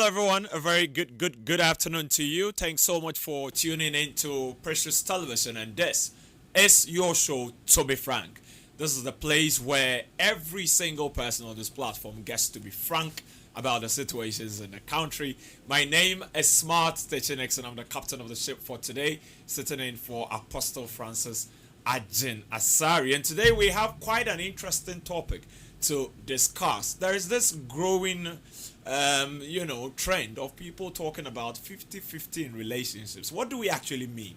everyone. A very good afternoon to you. Thanks so much for tuning in to Precious Television, and this is your show, To Be Frank. This is the place where every single person on this platform gets to be frank about the situations in the country. My name is Smart Stachinix, and I'm the captain of the ship for today, sitting in for Apostle Francis Ajin Asari. And today we have quite an interesting topic to discuss. There is this growing trend of people talking about 50-50 in relationships. What do we actually mean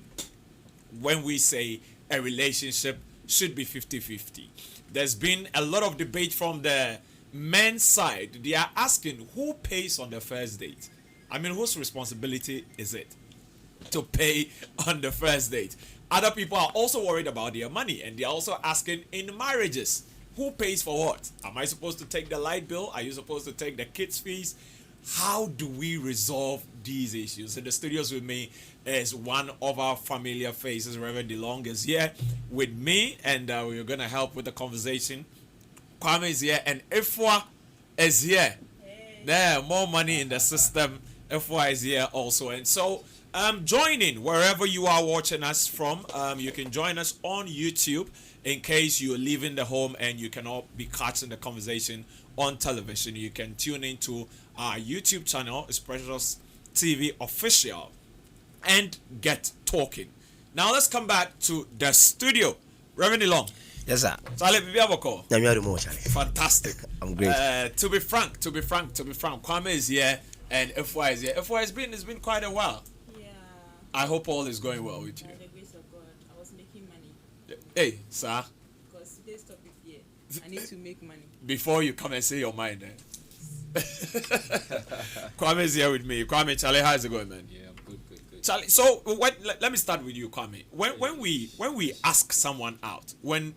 when we say a relationship should be 50-50? There's been a lot of debate from the men's side. They are asking who pays on the first date. I mean, whose responsibility is it to pay on the first date? Other people are also worried about their money, and they're also asking in marriages, who pays for what? Am I supposed to take the light bill? Are you supposed to take the kids' fees? How do we resolve these issues? In the studios with me is one of our familiar faces. Reverend DeLong is here with me, and we're going to help with the conversation. Kwame is here, and Ifwa is here. Hey. There, more money in the system. Ifwa is here also. And so, join in wherever you are watching us from. You can join us on YouTube in case you're leaving the home and you cannot be catching the conversation on television. You can tune into our YouTube channel, it's Precious TV Official, and get talking. Now let's come back to the studio. Reverend Long. Yes, sir. Fantastic. I'm great. To be frank, Kwame is here and FY is here. FY has been it's been quite a while. Yeah. I hope all is going well with you. By the grace of God, I was making money. Hey, sir. Because today's topic here, I need to make money. Before you come and say your mind, Kwame is here with me. Kwame, Charlie, how's it going, man? Yeah, I'm good. Charlie, so let me start with you, Kwame. When we ask someone out, when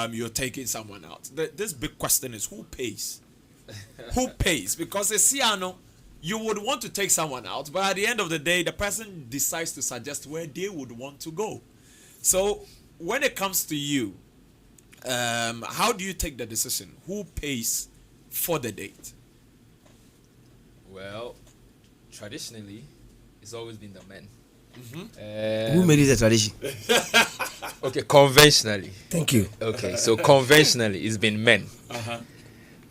you're taking someone out, this big question is who pays? Who pays? Because you would want to take someone out, but at the end of the day, the person decides to suggest where they would want to go. So when it comes to you, how do you take the decision? Who pays for the date? Well, traditionally, it's always been the men. Mm-hmm. Who made it a tradition? Okay, conventionally. Thank you. Okay, so conventionally, it's been men. Uh-huh.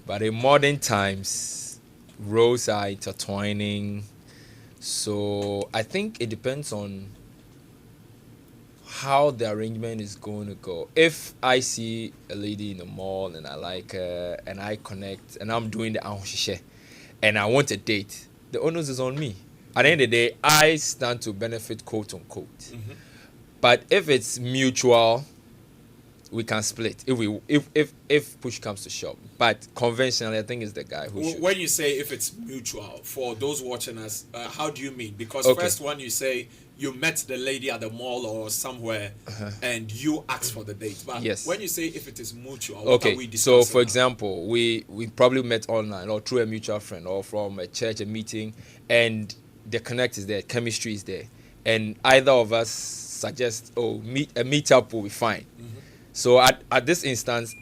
But in modern times, roles are intertwining. So I think it depends on how the arrangement is going to go. If I see a lady in the mall and I like her and I connect and I'm doing the ahoshishe and I want a date, the onus is on me. At the end of the day, I stand to benefit, quote unquote. Mm-hmm. But if it's mutual, we can split. If push comes to shove. But conventionally, I think it's the guy who should. When you say if it's mutual, for those watching us, how do you mean? Because Okay. first one, you say you met the lady at the mall or somewhere, and you asked for the date. But Yes. when you say if it is mutual, what are we Okay, discussing so for now? example, we probably met online or through a mutual friend or from a church, a meeting, and the connect is there, chemistry is there, and either of us suggest, a meet up will be fine. Mm-hmm. So at this instance,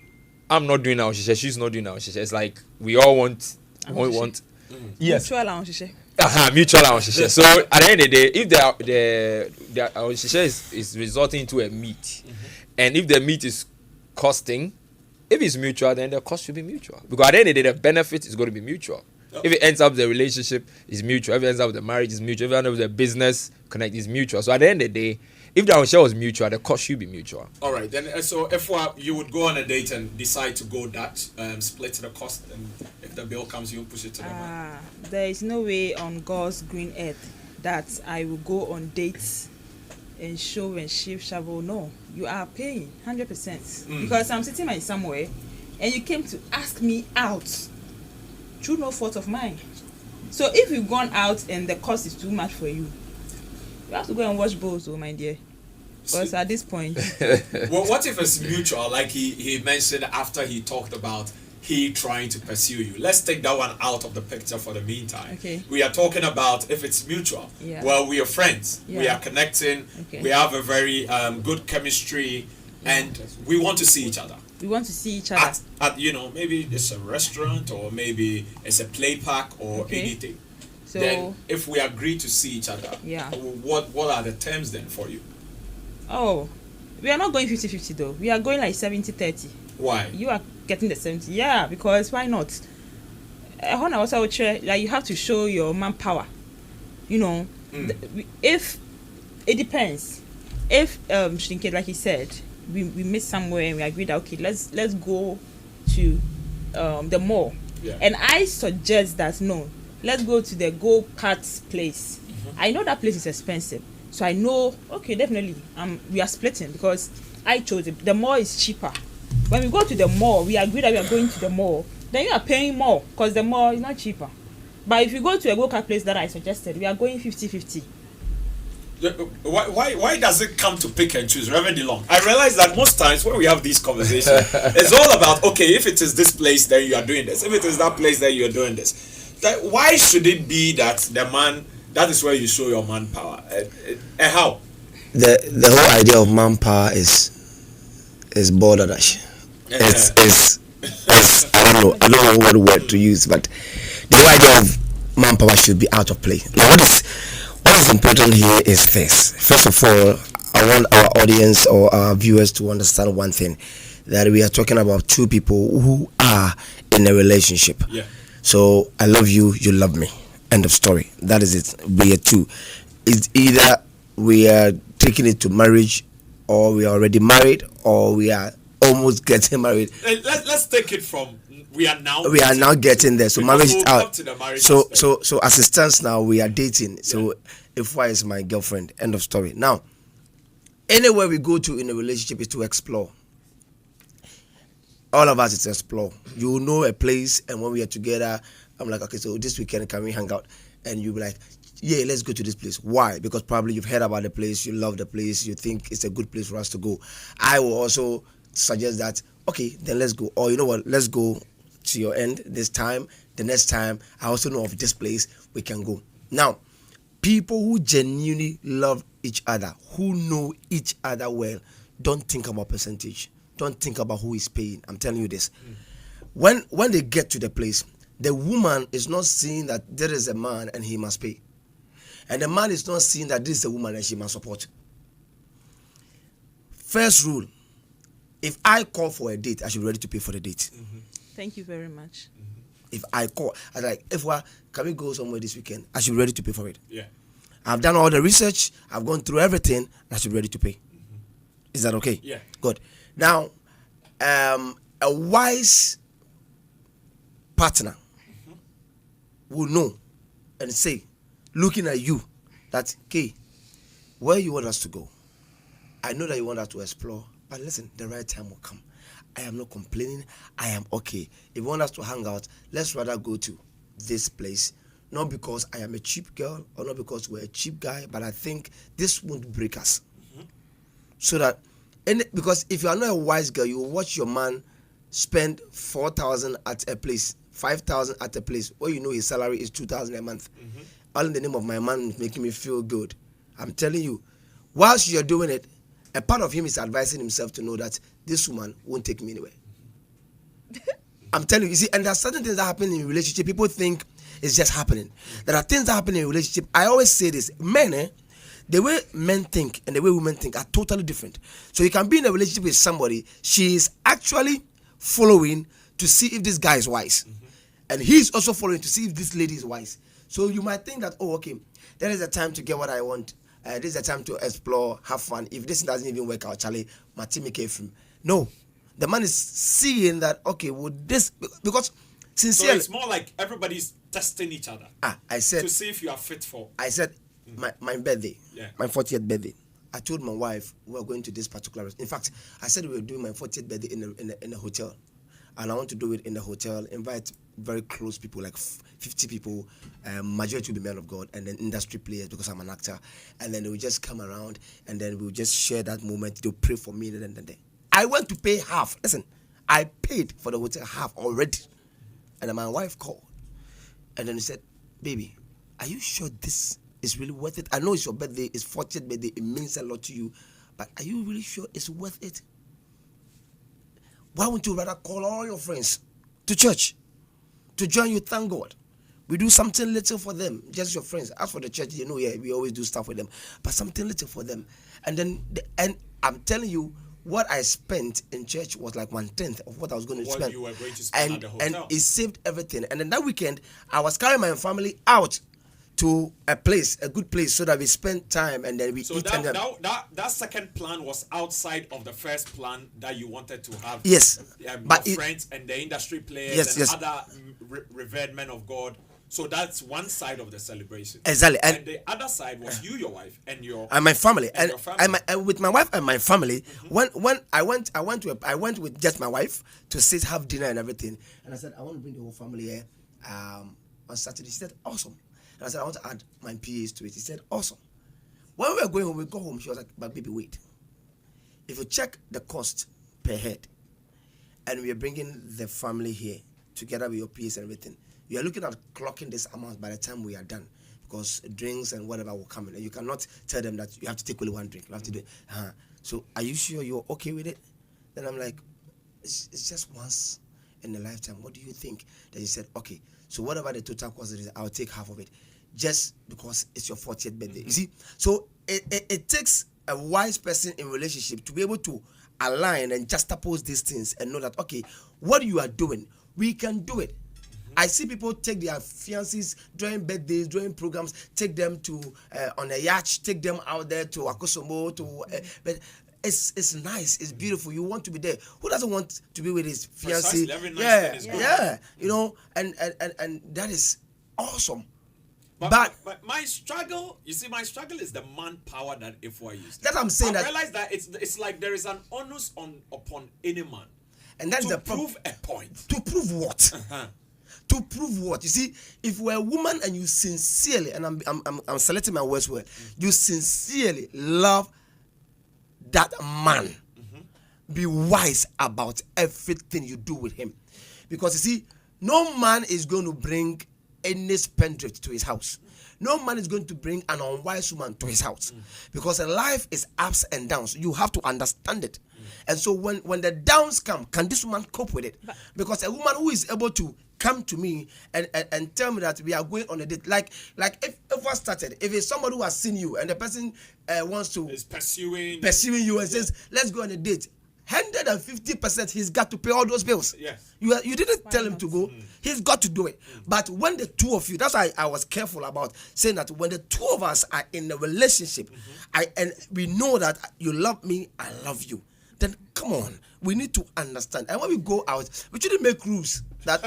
I'm not doing our shisha, she's not doing our shisha. It's like we all want. Yes. Mutual ahoshishe. Mutual ahoshishe. So at the end of the day, if the ahoshishe is resulting into a meet, and if the meet is costing, if it's mutual, then the cost should be mutual. Because at the end of the day, the benefit is going to be mutual. Yep. If it ends up the relationship is mutual, if it ends up the marriage is mutual, if it ends up the business connect is mutual. So at the end of the day, if the ahoshishe was mutual, the cost should be mutual. All right, then. So if you would go on a date and decide to go that, split the cost, and if the bill comes, you push it to the man. There is no way on God's green earth that I will go on dates and show and shift shovel. No, you are paying 100% because I'm sitting by somewhere, and you came to ask me out through no fault of mine. So if you've gone out and the cost is too much for you, you have to go and watch balls, my dear. Because at this point, Well, what if it's mutual, like he mentioned after he talked about he trying to pursue you? Let's take that one out of the picture for the meantime. Okay. We are talking about if it's mutual. Yeah. Well, we are friends. We Yeah. are connecting. Okay. We have a very good chemistry, and we want to see each other. we want to see each other. At maybe it's a restaurant or maybe it's a play park or Okay. anything. So then if we agree to see each other, yeah. What are the terms then for you? Oh, we are not going 50-50 though. We are going like 70-30. Why? You are getting the 70. Yeah, because why not? Like you have to show your manpower. You know, if it depends. If Shinke, like he said, we meet somewhere and we agree that okay, let's go to the mall. Yeah. And I suggest that no, let's go to the go-kart place. I know that place is expensive, so I know okay, definitely we are splitting because I chose it. The mall is cheaper. When we go to the mall, we agree that we are going to the mall. Then you are paying more because the mall is not cheaper. But if you go to a go-kart place that I suggested, we are going 50-50. Why does it come to pick and choose, Reverend DeLong? I realize that most times when we have these conversations, it's all about okay, if it is this place, then you are doing this. If it is that place, then you are doing this. Why should it be that the man? That is where you show your manpower. How? The whole idea of manpower is border dash. It's I don't know what word to use, but the whole idea of manpower should be out of play. Now, what is important here is this. First of all, I want our audience or our viewers to understand one thing, that we are talking about two people who are in a relationship. Yeah. So I love you, you love me. End of story. That is it. We are two. It's either we are taking it to marriage, or we are already married, or we are almost getting married. Let's take it from we are now getting there. So marriage is out. So aspect. so as it stands now, we are dating. So if why is my girlfriend? End of story. Now, anywhere we go to in a relationship is to explore. All of us is to explore. You know a place, and when we are together, I'm like, okay, so this weekend can we hang out? And you be like, yeah, let's go to this place. Why? Because probably you've heard about the place, you love the place, you think it's a good place for us to go. I will also suggest that, okay, then let's go. Or you know what, let's go to your end this time. The next time, I also know of this place, we can go. Now, people who genuinely love each other, who know each other well, don't think about percentage. Don't think about who is paying. I'm telling you this. When they get to the place, the woman is not seeing that there is a man and he must pay. And the man is not seeing that this is a woman and she must support. First rule, if I call for a date, I should be ready to pay for the date. Thank you very much. If I call, I like, can we go somewhere this weekend? I should be ready to pay for it. Yeah. I've done all the research. I've gone through everything. And I should be ready to pay. Is that okay? Yeah. Good. Now, a wise partner will know and say, looking at you, that, okay, where you want us to go, I know that you want us to explore, but listen, the right time will come. I am not complaining. I am okay. If you want us to hang out, let's rather go to this place, not because I am a cheap girl or not because we're a cheap guy, but I think this won't break us. So that, because if you are not a wise girl, you will watch your man spend 4,000 at a place, 5,000 at a place, where you know his salary is 2,000 a month. All in the name of my man making me feel good. I'm telling you, whilst you're doing it, a part of him is advising himself to know that this woman won't take me anywhere. I'm telling you, see, and there are certain things that happen in a relationship. People think it's just happening. There are things that happen in a relationship. I always say this, men, the way men think and the way women think are totally different. So you can be in a relationship with somebody, she is actually following to see if this guy is wise. And he's also following to see if this lady is wise. So you might think that, oh, okay, there is a time to get what I want. This is a time to explore, have fun. If this doesn't even work out, Charlie, my team came from. No. The man is seeing that, okay, would this, because sincerely. So it's more like everybody's testing each other. I said. To see if you are fit for. I said, my birthday, my 40th birthday. I told my wife we were going to this particular. In fact, I said we were doing my 40th birthday in a hotel. And I want to do it in the hotel, invite very close people, like 50 people, majority will be men of God, and then industry players because I'm an actor. And then they will just come around, and then we'll just share that moment. They'll pray for me, and then. I went to pay half. Listen, I paid for the hotel half already. And then my wife called. And then he said, baby, are you sure this is really worth it? I know it's your birthday, it's 40th birthday, it means a lot to you, but are you really sure it's worth it? Why won't you rather call all your friends to church to join you? Thank God. We do something little for them, just your friends. As for the church, you know, yeah, we always do stuff with them, but something little for them. And then, I'm telling you, what I spent in church was like 1/10 of what I was going to spend. You were going to spend at the hotel. And it saved everything. And then that weekend, I was carrying my family out to a good place, so that we spend time and then we eat. That second plan was outside of the first plan that you wanted to have. Yes, but your friends and the industry players and other revered men of God. So that's one side of the celebration. Exactly, and the other side was you, your wife, and my family, and your family. And with my wife and my family. When I went with just my wife to sit, have dinner and everything. And I said, I want to bring the whole family here on Saturday. She said, awesome. And I said, I want to add my PAs to it. He said, awesome. When we were going home, we go home. She was like, but baby, wait. If you check the cost per head, and we are bringing the family here together with your PAs and everything, you are looking at clocking this amount by the time we are done, because drinks and whatever will come in, and you cannot tell them that you have to take only one drink. You have to do. So, are you sure you're okay with it? Then I'm like, it's just once in a lifetime. What do you think? Then he said, okay. So whatever the total cost is, I'll take half of it, just because it's your 40th birthday. You see, so it takes a wise person in relationship to be able to align and juxtapose these things and know that, okay, what you are doing, we can do it. I see people take their fiancés during birthdays, during programs, take them to on a yacht, take them out there to Akosomo, but it's nice, it's beautiful. You want to be there. Who doesn't want to be with his fiancé? Yeah. You know, and that is awesome. But my struggle, you see, my struggle is the manpower that Ifwa used. That's what I'm saying. I realize that it's like there is an onus upon any man, and that's to prove a point. To prove what? To prove what? You see, if you're a woman and you sincerely, and I'm selecting my words well, you sincerely love that man, be wise about everything you do with him. Because you see, no man is going to bring any spendthrift to his house. No man is going to bring an unwise woman to his house. Because life is ups and downs. You have to understand it. And so when the downs come, can this woman cope with it? Because a woman who is able to come to me and tell me that we are going on a date, like if I started, if it's somebody who has seen you and the person wants to is pursuing you and says, let's go on a date, 150% he's got to pay all those bills. Yes. You didn't tell him to go. He's got to do it. But when the two of you, that's why I was careful about saying that when the two of us are in a relationship, and we know that you love me, I love you, then come on, we need to understand. And when we go out, we shouldn't make rules that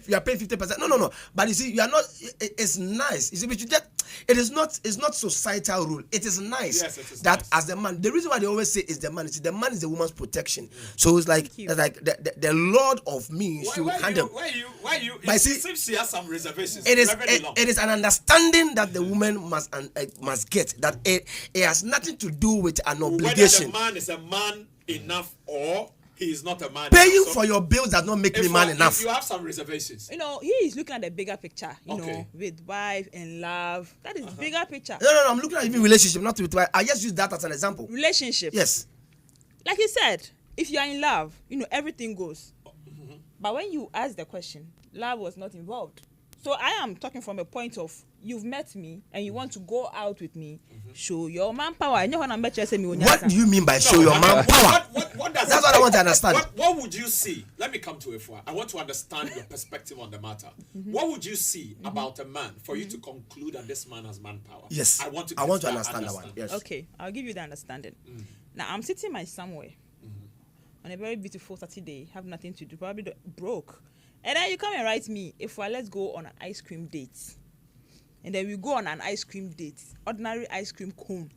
you are paying 50%. No. But you see, you are not. It's nice. You see, we should get. It's not societal rule. It is nice that nice. As the man, the reason why they always say is the man. See, the man is the woman's protection. So it's like the Lord of me should handle. Why you? It seems she has some reservations. It is an understanding that the woman must get, that it has nothing to do with an obligation. Whether the man is a man enough or he is not a man. Paying for your bills does not make me man enough. If you have some reservations. You know, he is looking at the bigger picture, you know, with wife and love. That is bigger picture. No, I'm looking at even relationship, not with wife. I just use that as an example. Relationship. Yes. Like you said, if you are in love, you know, everything goes. But when you ask the question, love was not involved. So I am talking from a point of, you've met me and you want to go out with me, show your manpower. What do you mean by show your manpower? That's what I want to understand. What would you see? Let me come to it for. I want to understand your perspective on the matter. What would you see about a man for you to conclude that this man has manpower? Yes. I want to understand that one. Yes. Okay, I'll give you the understanding. Now I'm sitting somewhere on a very beautiful Saturday, have nothing to do, probably broke. And then you come and write me, let's go on an ice cream date. And then we go on an ice cream date, ordinary ice cream cone,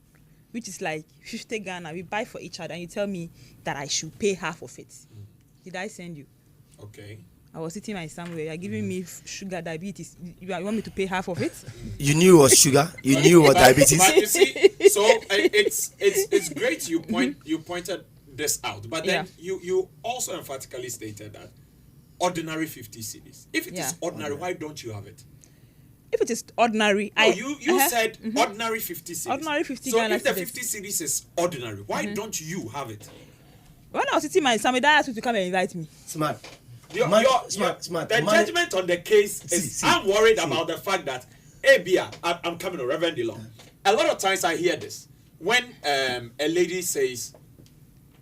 which is like 50 Ghana. We buy for each other, and you tell me that I should pay half of it. Did I send you? Okay. I was sitting somewhere. You're giving me sugar, diabetes. You want me to pay half of it? You knew it was sugar. You knew it was diabetes. But you see, so it's great you pointed this out. But then you also emphatically stated that ordinary 50 cedis. If it is ordinary, why don't you have it? If it is ordinary, you said ordinary 50 cedis. Ordinary 50 So Ghana if the cedis. 50 cedis is ordinary, why don't you have it? When I was sitting somebody asked me to come and invite me. Smart. Smart. The Money- judgment on the case is See, I'm worried about the fact that I'm coming to Reverend Delon. A lot of times I hear this when a lady says,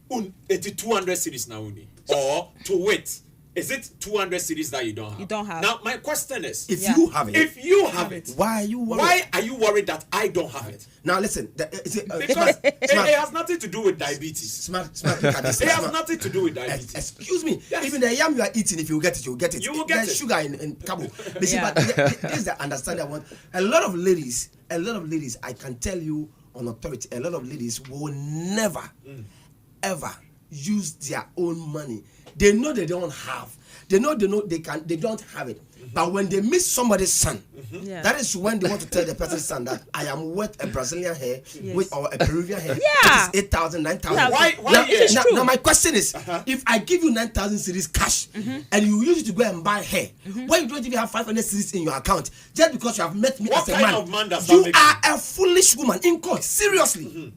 200 cities now, or to wait. Is it 200 cities that you don't have? You don't have. Now, my question is, If you have it, why are you worried? why are you worried that I don't have it? Now listen, Because it has nothing to do with diabetes. Smart. Look at this. It has nothing to do with diabetes. Excuse me. Yes. Even the yam you are eating, if you get it, you'll get it. You will get There's it. sugar in cabo. This Yeah. is the understanding I want. A lot of ladies, I can tell you on authority, a lot of ladies will never, ever use their own money. They know they don't have. They know they don't have it. But when they meet somebody's son, Yeah. that is when they want to tell the person's son that I am worth a Brazilian hair or a Peruvian hair. Yeah. It is 8,000, 9,000. Yeah. Why? Now, It is true. now my question is, if I give you 9,000 cedis cash and you use it to go and buy hair, why you don't even have 500 cedis in your account just because you have met me What as a kind man? of man does that You make are a foolish woman in court. Seriously,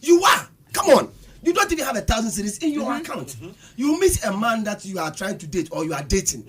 you are. Come on. You don't even have 1,000 cedis in your account. You meet a man that you are trying to date or you are dating,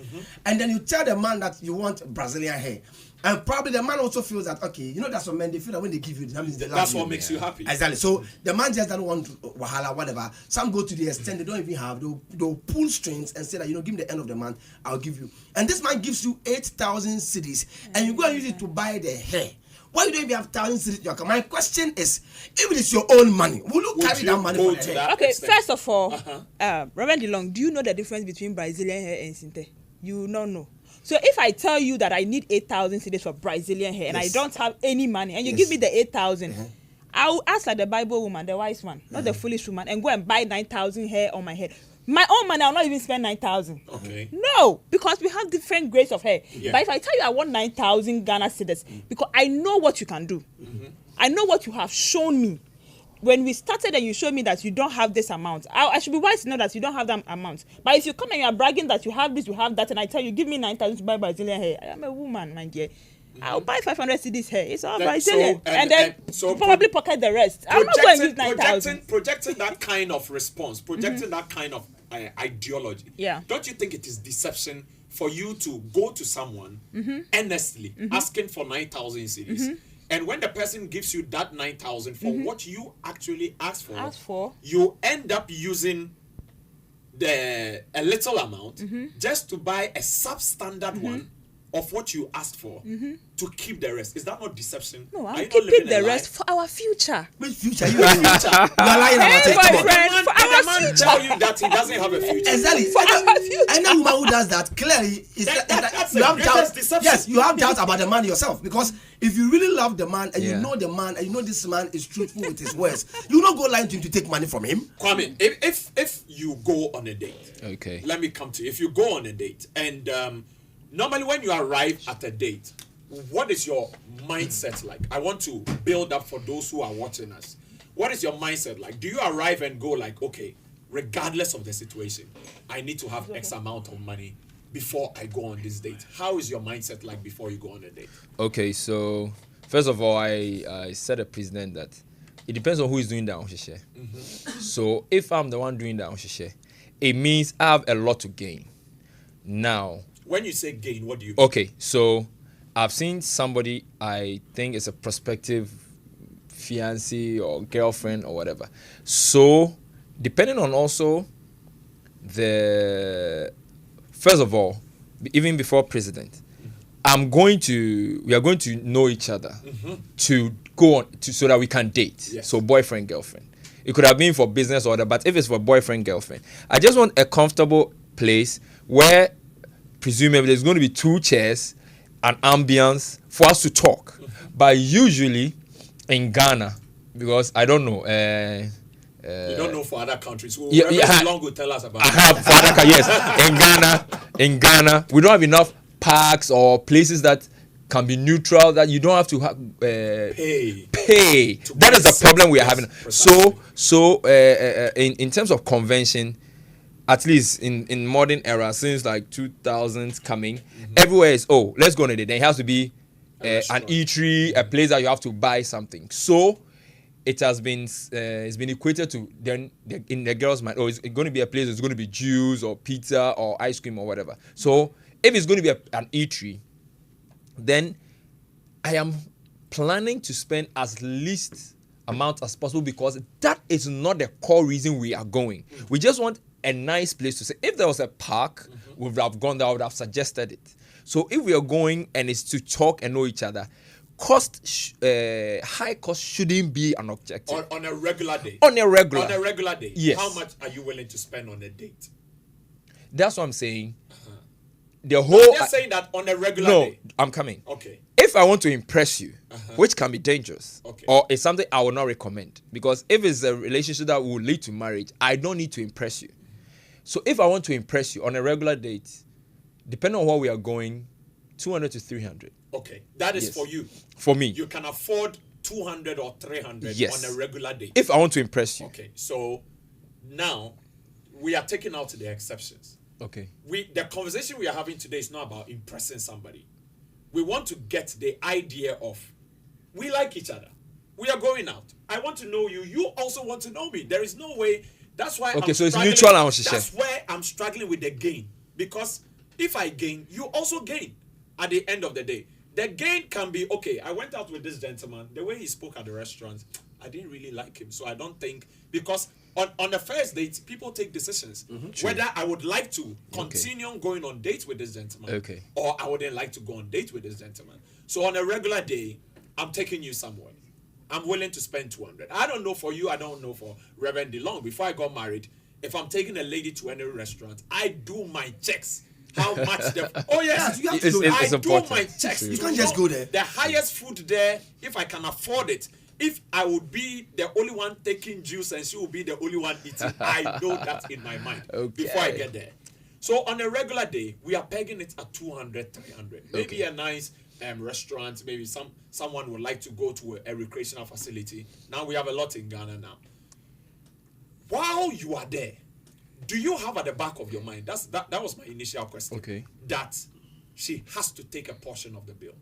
and then you tell the man that you want Brazilian hair. And probably the man also feels that, okay, you know, that's what men, they feel that when they give you, that means they love That's you. what makes you happy. Exactly. So the man just doesn't want wahala, whatever. Some go to the extent they don't even have. They'll pull strings and say that, give me the end of the month, I'll give you. And this man gives you 8,000 cedis, and you go and use it to buy the hair. Why you don't even have 1,000 cedis in your account? My question is, if it is your own money, will you carry that money go for to the that? hair? Okay, extent. first of all, Reverend DeLong, do you know the difference between Brazilian hair and Sinte? You don't know. So if I tell you that I need 8,000 cedis for Brazilian hair and I don't have any money, and you give me the 8,000, I'll ask like the Bible woman, the wise one, not the foolish woman, and go and buy 9,000 hair on my head. My own money, I'll not even spend 9,000. Okay. No, because we have different grades of hair. Yeah. But if I tell you I want 9,000 Ghana cedis, because I know what you can do. I know what you have shown me. When we started and you showed me that you don't have this amount, I should be wise to know that you don't have that amount. But if you come and you are bragging that you have this, you have that, and I tell you, give me 9,000 to buy Brazilian hair, I am a woman, my dear. I'll buy 500 cedis hair. It's all Then- Brazilian. so- and then so probably pocket the rest. I'm not going to use 9,000. projecting that kind of response, projecting that kind of ideology. Yeah. Don't you think it is deception for you to go to someone earnestly asking for 9,000 cedis? And when the person gives you that 9,000 for what you actually asked for, you end up using a little amount just to buy a substandard one of what you asked for to keep the rest. Is that not deception? No, Are I'm you not keeping living a the lie? rest for our future. Which future? You are lying about Hey, it. Come on. boyfriend. Did For the our man future. tell you that he doesn't have a future? Exactly. For our future. Any woman who does that clearly is That's you the have greatest doubt. deception. Yes, you have doubt about the man yourself, because if you really love the man and you Yeah. know the man and you know this man is truthful with his words, you will not go lying to him to take money from him. Kwame, if you go on a date, Okay. let me come to you. If you go on a date, and normally when you arrive at a date, what is your mindset like? I want to build up for those who are watching us. What is your mindset like? Do you arrive and go like, okay, regardless of the situation, I need to have X amount of money before I go on this date? How is your mindset like before you go on a date? Okay, so first of all, I set a precedent that it depends on who is doing the onsheshe. So if I'm the one doing the onsheshe, it means I have a lot to gain. Now, When you say gain, what do you okay, so I've seen somebody I think is a prospective fiancé or girlfriend or whatever. So depending on also the first of all, even before president, we are going to know each other to go on to so that we can date. Yes. So boyfriend, girlfriend. It could have been for business or other, but if it's for boyfriend, girlfriend, I just want a comfortable place where presumably there's going to be 2 chairs, an ambience for us to talk. But usually in Ghana, because I don't know, You don't know for other countries. Well, yeah, Reverend yeah. Long will tell us about I it. have Fadaka, yes. In Ghana, we don't have enough parks or places that can be neutral, that you don't have to pay. To That is the sit. problem we are Yes, having. precisely. So in terms of convention, at least in modern era, since like 2000s coming, everywhere is, let's go on a date. Then it has to be an restaurant. eatery, a place that you have to buy something. So it has been it's been equated to then in the girl's mind. Oh, it's going to be a place. It's going to be juice or pizza or ice cream or whatever. So if it's going to be an eatery, then I am planning to spend as least amount as possible, because that is not the core reason we are going. We just want a nice place to stay. If there was a park, we would have gone there. I would have suggested it. So if we are going and it's to talk and know each other, high cost shouldn't be an objective. On a regular day. On a regular day. Yes. How much are you willing to spend on a date? That's what I'm saying. The whole. I'm just saying that on a regular day. No, I'm coming. Okay. If I want to impress you, which can be dangerous, okay, or it's something I will not recommend, because if it's a relationship that will lead to marriage, I don't need to impress you. So if I want to impress you on a regular date, depending on where we are going, 200 to 300. Okay, that is Yes. for you. For me. You can afford 200 or 300 Yes. on a regular day. If I want to impress you. Okay, so now we are taking out the exceptions. Okay. The conversation we are having today is not about impressing somebody. We want to get the idea of, we like each other. We are going out. I want to know you. You also want to know me. There is no way. That's why. Okay, I'm so it's struggling. mutual and share. That's where I'm struggling with the gain, because if I gain, you also gain. At the end of the day, the gain can be, okay, I went out with this gentleman. The way he spoke at the restaurant, I didn't really like him. So I don't think, because on the first date, people take decisions. Whether I would like to continue going on dates with this gentleman, or I wouldn't like to go on date with this gentleman. So on a regular day, I'm taking you somewhere. I'm willing to spend 200. I don't know for you. I don't know for Reverend DeLong. Before I got married, if I'm taking a lady to any restaurant, I do my checks. How much oh yes, you have to do it. I It's do important. my checks. You can't just go there. The highest food there, if I can afford it. If I would be the only one taking juice and she will be the only one eating, I know that in my mind before I get there. So on a regular day, we are pegging it at 200, 300. Maybe a nice restaurant. Maybe someone would like to go to a recreational facility. Now we have a lot in Ghana now. While you are there, do you have at the back of your mind, that was my initial question, that she has to take a portion of the bill?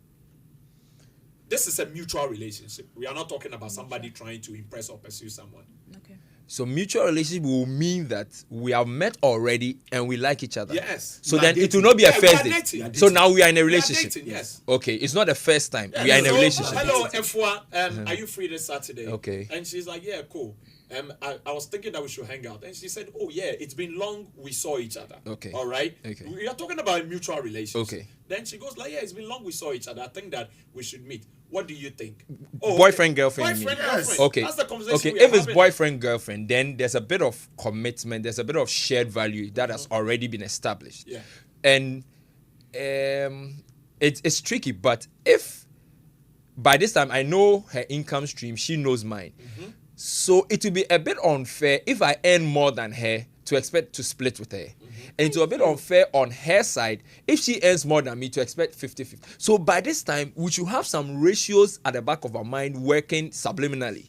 This is a mutual relationship. We are not talking about somebody trying to impress or pursue someone. Okay. So mutual relationship will mean that we have met already and we like each other. Yes. So then it will not be a first date. So now we are in a relationship. Dating, yes. Okay. It's not the first time. We are in a relationship. Hello, Efua. Are you free this Saturday? Okay. And she's like, yeah, cool. I was thinking that we should hang out. And she said, oh, yeah, it's been long we saw each other. Okay. All right? Okay. We are talking about a mutual relationship. Okay. Then she goes like, yeah, it's been long we saw each other. I think that we should meet. What do you think? Oh, boyfriend, girlfriend. Boyfriend, you mean? girlfriend. Okay. That's the conversation Okay. we are If it's having. boyfriend, girlfriend, then there's a bit of commitment. There's a bit of shared value that has already been established. Yeah. And it's tricky. But if by this time I know her income stream, she knows mine. So it will be a bit unfair if I earn more than her to expect to split with her. And it's a bit unfair on her side if she earns more than me to expect 50-50. So by this time, we should have some ratios at the back of our mind working subliminally.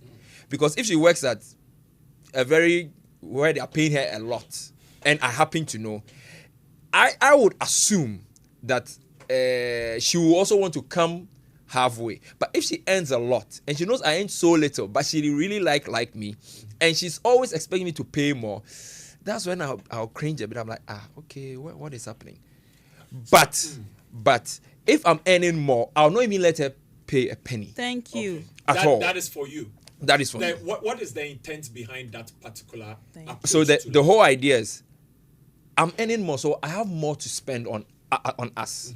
Because if she works at where they are paying her a lot, and I happen to know, I would assume that she will also want to come halfway. But if she earns a lot and she knows I earn so little, but she really like me, and she's always expecting me to pay more, that's when I'll cringe a bit. I'm like, okay, what is happening? But if I'm earning more, I'll not even let her pay a penny. Thank you. At all. That is for you. That is for me. What is the intent behind that particular approach? So the whole idea is, I'm earning more, so I have more to spend on us.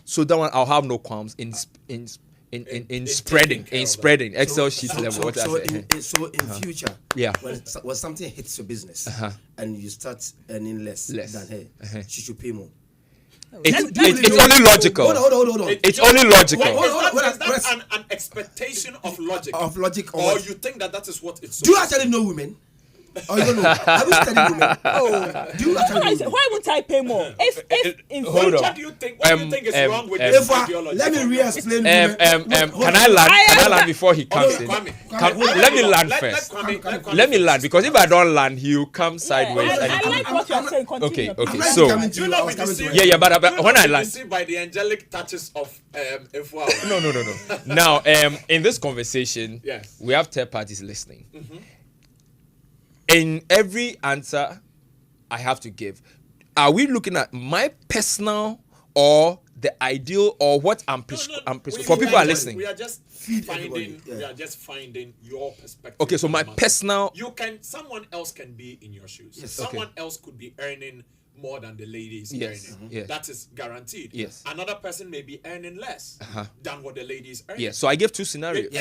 So that one I'll have no qualms in spreading Excel sheet level. So in future, yeah, when something hits your business and you start earning less than her, she should pay more. It's only logical. Hold on. It's only logical. Is that an expectation of logic? Of logic, or you think that is what it's? Do you actually know women? Oh, you don't know. Have you studied women? Oh, do you actually know? Why would I pay more? If in Hold on. What do you think is wrong with If this I, ideology? let me re-explain. Can I land? Can I land before he comes in? Let me land first. Let me land, because if I don't land, he'll come sideways. I and like what you're saying. Continue. Okay. I'm not So coming to you. I was coming to you. yeah, but when I land, deceived by the angelic touches of Efua. no. Now, in this conversation, Yes. we have third parties listening. In every answer I have to give, are we looking at my personal or the ideal or what I'm prescribing? For people who are listening. We are just finding. Yeah. We are just finding your perspective. Okay, so on my the matter. personal. Someone else can be in your shoes. Yes. Someone else could be earning more than the lady is Yes. earning. Yes. That is guaranteed. Yes. Another person may be earning less than what the lady is earning. Yeah, so I gave two scenarios.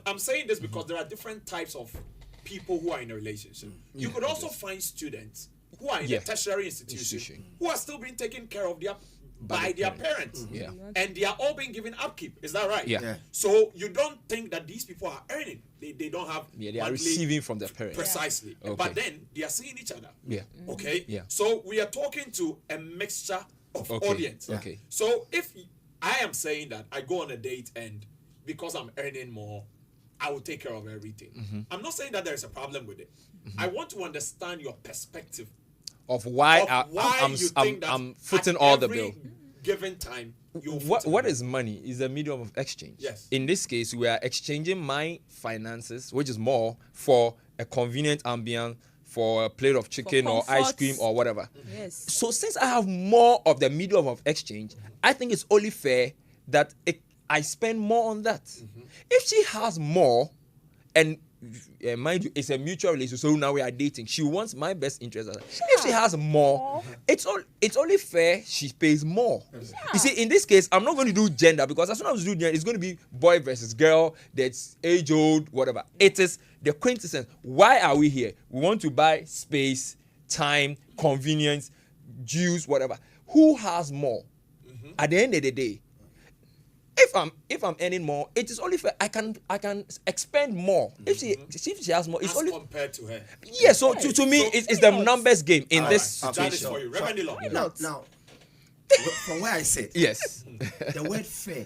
I'm saying this because there are different types of people who are in a relationship. You could also find students who are in a tertiary institution who are still being taken care of by their parents. Yeah. And they are all being given upkeep. Is that right? Yeah. So you don't think that these people are earning. They don't have Yeah, they are monthly- receiving from their parents. Precisely. Okay. But then they are seeing each other. Yeah. Okay? Yeah. So we are talking to a mixture of Okay. audience. Okay. So if I am saying that I go on a date and because I'm earning more, I will take care of everything. I'm not saying that there is a problem with it. I want to understand your perspective Of why, of why you think that I'm footing at all the every bill. given time you What is money? Is a medium of exchange. Yes. In this case, we are exchanging my finances, which is more, for a convenient ambience, for a plate of chicken or ice comfort. cream or whatever. Yes. So since I have more of the medium of exchange, I think it's only fair that I spend more on that. If she has more, and mind you, it's a mutual relationship, so now we are dating. She wants my best interest. If she has more, it's only fair she pays more. You see, in this case, I'm not going to do gender, because as soon as we do gender, it's going to be boy versus girl, that's age old, whatever. It is the quintessence. Why are we here? We want to buy space, time, convenience, juice, whatever. Who has more? At the end of the day, if I'm earning more, it is only fair. I can expend more. If she has more, it's as only compared to her. yeah. So to me, it's the numbers game in this That is situation. for you. Reverend Law. Now, from where I said, Yes. the word fair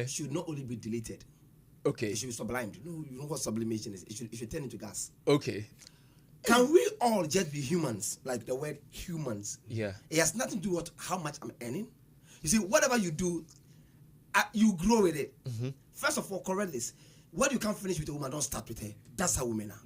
should not only be deleted. Okay. It should be sublimed. You know what sublimation is? It should turn into gas. Okay. Can we all just be humans? Like the word humans. Yeah. It has nothing to do with how much I'm earning. You see, whatever you do, you grow with it. First of all, correct this. What you can't finish with a woman, don't start with her. That's how women are.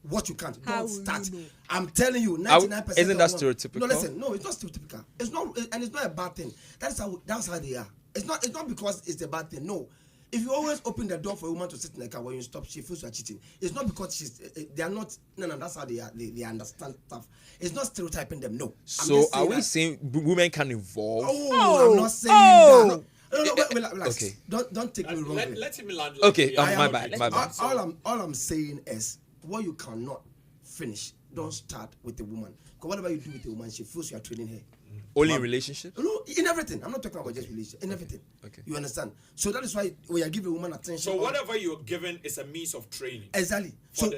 What you can't, How don't will start. you know? I'm telling you, 99%. Isn't that of stereotypical? No, listen. No, it's not stereotypical. It's not, and it's not a bad thing. That's how they are. It's not because it's a bad thing. No. If you always open the door for a woman to sit in the car, when you stop, she feels you are cheating. It's not because they are not. No, that's how they are. They understand stuff. It's not stereotyping them. No. So are we saying women can evolve? Oh, I'm not saying that. No, wait, relax. Okay. Don't take me wrong. Let him land. Okay, I my am bad, okay. my bad. All I'm saying is, what you cannot finish, don't start with a woman. Because whatever you do with a woman, she feels you are training her. Only in relationships? No, in everything. I'm not talking about just relationship. In everything. Okay. You understand? So that is why we are giving a woman attention. So whatever you're given is a means of training. Exactly. For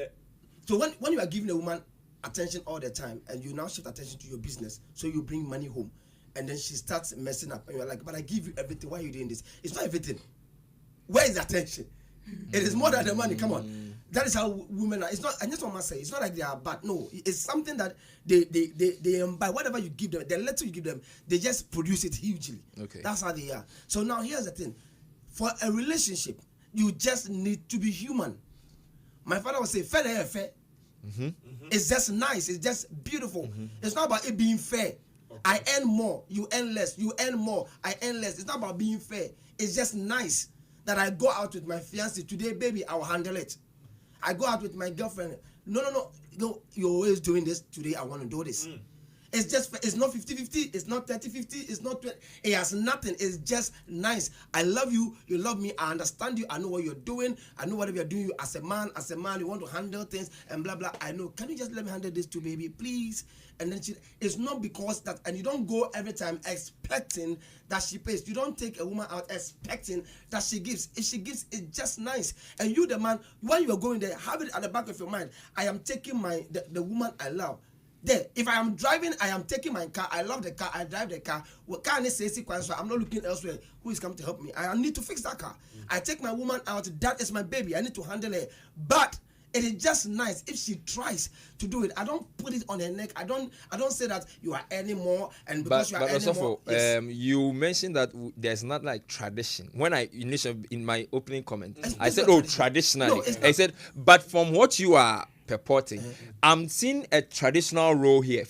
So when you are giving a woman attention all the time, and you now shift attention to your business, so you bring money home, and then she starts messing up, and you're like, but I give you everything. Why are you doing this? It's not everything. Where is the attention? It is more than the money. Come on. That is how women are. It's not. I just want to say, it's not like they are bad. No, it's something that they imbibe. Whatever you give them, the little you give them, they just produce it hugely. Okay. That's how they are. So now here's the thing: for a relationship, you just need to be human. My father would say, "Fair, fair." It's just nice. It's just beautiful. It's not about it being fair. Okay. I earn more, you earn less. You earn more, I earn less. It's not about being fair. It's just nice that I go out with my fiancé today, baby. I will handle it. I go out with my girlfriend. No. You're always doing this. Today I want to do this. It's just, it's not 50-50, it's not 30-50, it's not 20, it has nothing. It's just nice. I love you, you love me, I understand you, I know what you're doing, I know whatever you're doing. You as a man, you want to handle things and blah blah. I know. Can you just let me handle this too, baby, please? And then it's not because that, and you don't go every time expecting that she pays. You don't take a woman out expecting that she gives. If she gives, it's just nice. And you, the man, when you are going there, have it at the back of your mind. I am taking the woman I love. There, if I am driving, I am taking my car. I love the car. I drive the car. I'm not looking elsewhere. Who is coming to help me? I need to fix that car. I take my woman out. That is my baby. I need to handle her. But it is just nice if she tries to do it. I don't put it on her neck. I don't say that you are earning more, and because you are earning more. Yes. You mentioned that there's not like tradition. When I initially in my opening comment, I said, traditionally. I said, but from what you are purporting, I'm seeing a traditional role here.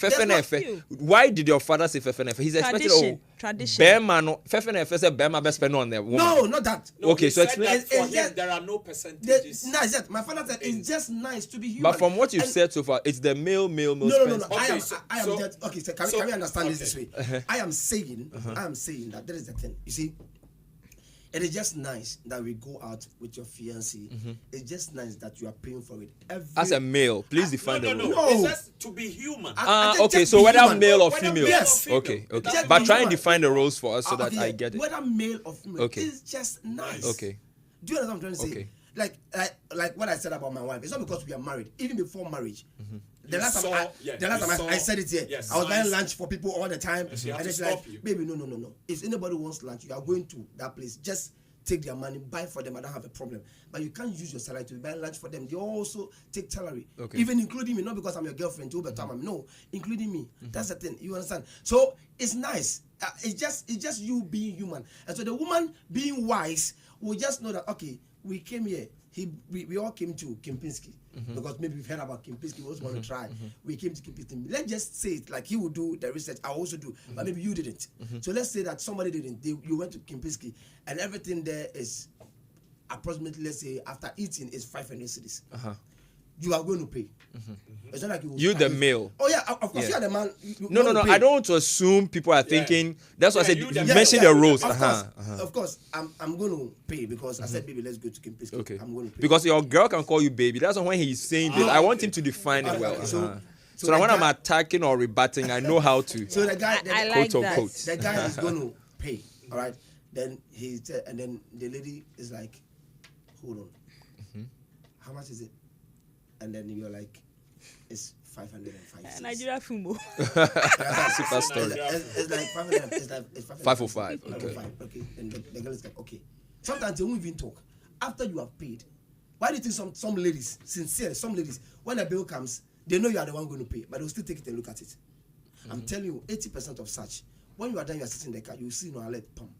Why did your father say Fefenefe? He's expected tradition. Bema no Fefenefe said Bema best spend on there. No, not that. No, okay, so explain. For him, there are no percentages. My father said it's just nice to be human. But from what you've said so far, it's the male. No. Okay, I am just okay. So can we understand this way? I am saying that there is a thing. You see. It is just nice that we go out with your fiancé. It's just nice that you are paying for it. As a male, please define the role. No. It's just to be human. Okay, so whether human. male or female. Yes. Okay. But try and define the roles for us so that I get it. Whether male or female, it's just nice. Okay. Do you understand what I'm trying to say? Okay. Like what I said about my wife. It's not because we are married. Even before marriage. The last time I said it here, yes, I was buying lunch for people all the time. Yes, and it's like, baby, no. If anybody wants lunch, you are going to that place. Just take their money, buy for them. I don't have a problem. But you can't use your salary to buy lunch for them. They also take salary, even including me. Not because I'm your girlfriend, no, including me. That's the thing. You understand? So it's nice. It's just you being human. And so the woman being wise will just know that we came here. We all came to Kempinski because maybe we've heard about Kempinski. We also want to try. We came to Kempinski. Let's just say it like he would do the research. I also do, but maybe you didn't. So let's say that somebody didn't. You went to Kempinski and everything there is approximately, let's say, after eating is 500 cedis. You are going to pay. It's not like you the male. Oh yeah, of course you are the man. No. I don't want to assume people are thinking. That's why I said you mentioned the roles. Of course, I'm going to pay because I said, baby, let's go to Kempinski. Okay. I'm going to pay. Because your girl can call you baby. That's when he's saying this. I want him to define it well. So that when I'm attacking or rebutting, I know how to. So the guy, I like that. The guy is going to pay. All right. Then he said, and then the lady is like, hold on. How much is it? And then you're like, it's 505. Nigeria Fumbo. Super story. It's like 500. It's 505. Okay. And the girl is like, okay. Sometimes they won't even talk. After you have paid, why do you think some ladies, some ladies, when a bill comes, they know you are the one going to pay, but they'll still take it and look at it. I'm telling you, 80% of such, when you are done, you are sitting in the car, you will see no alert, pump.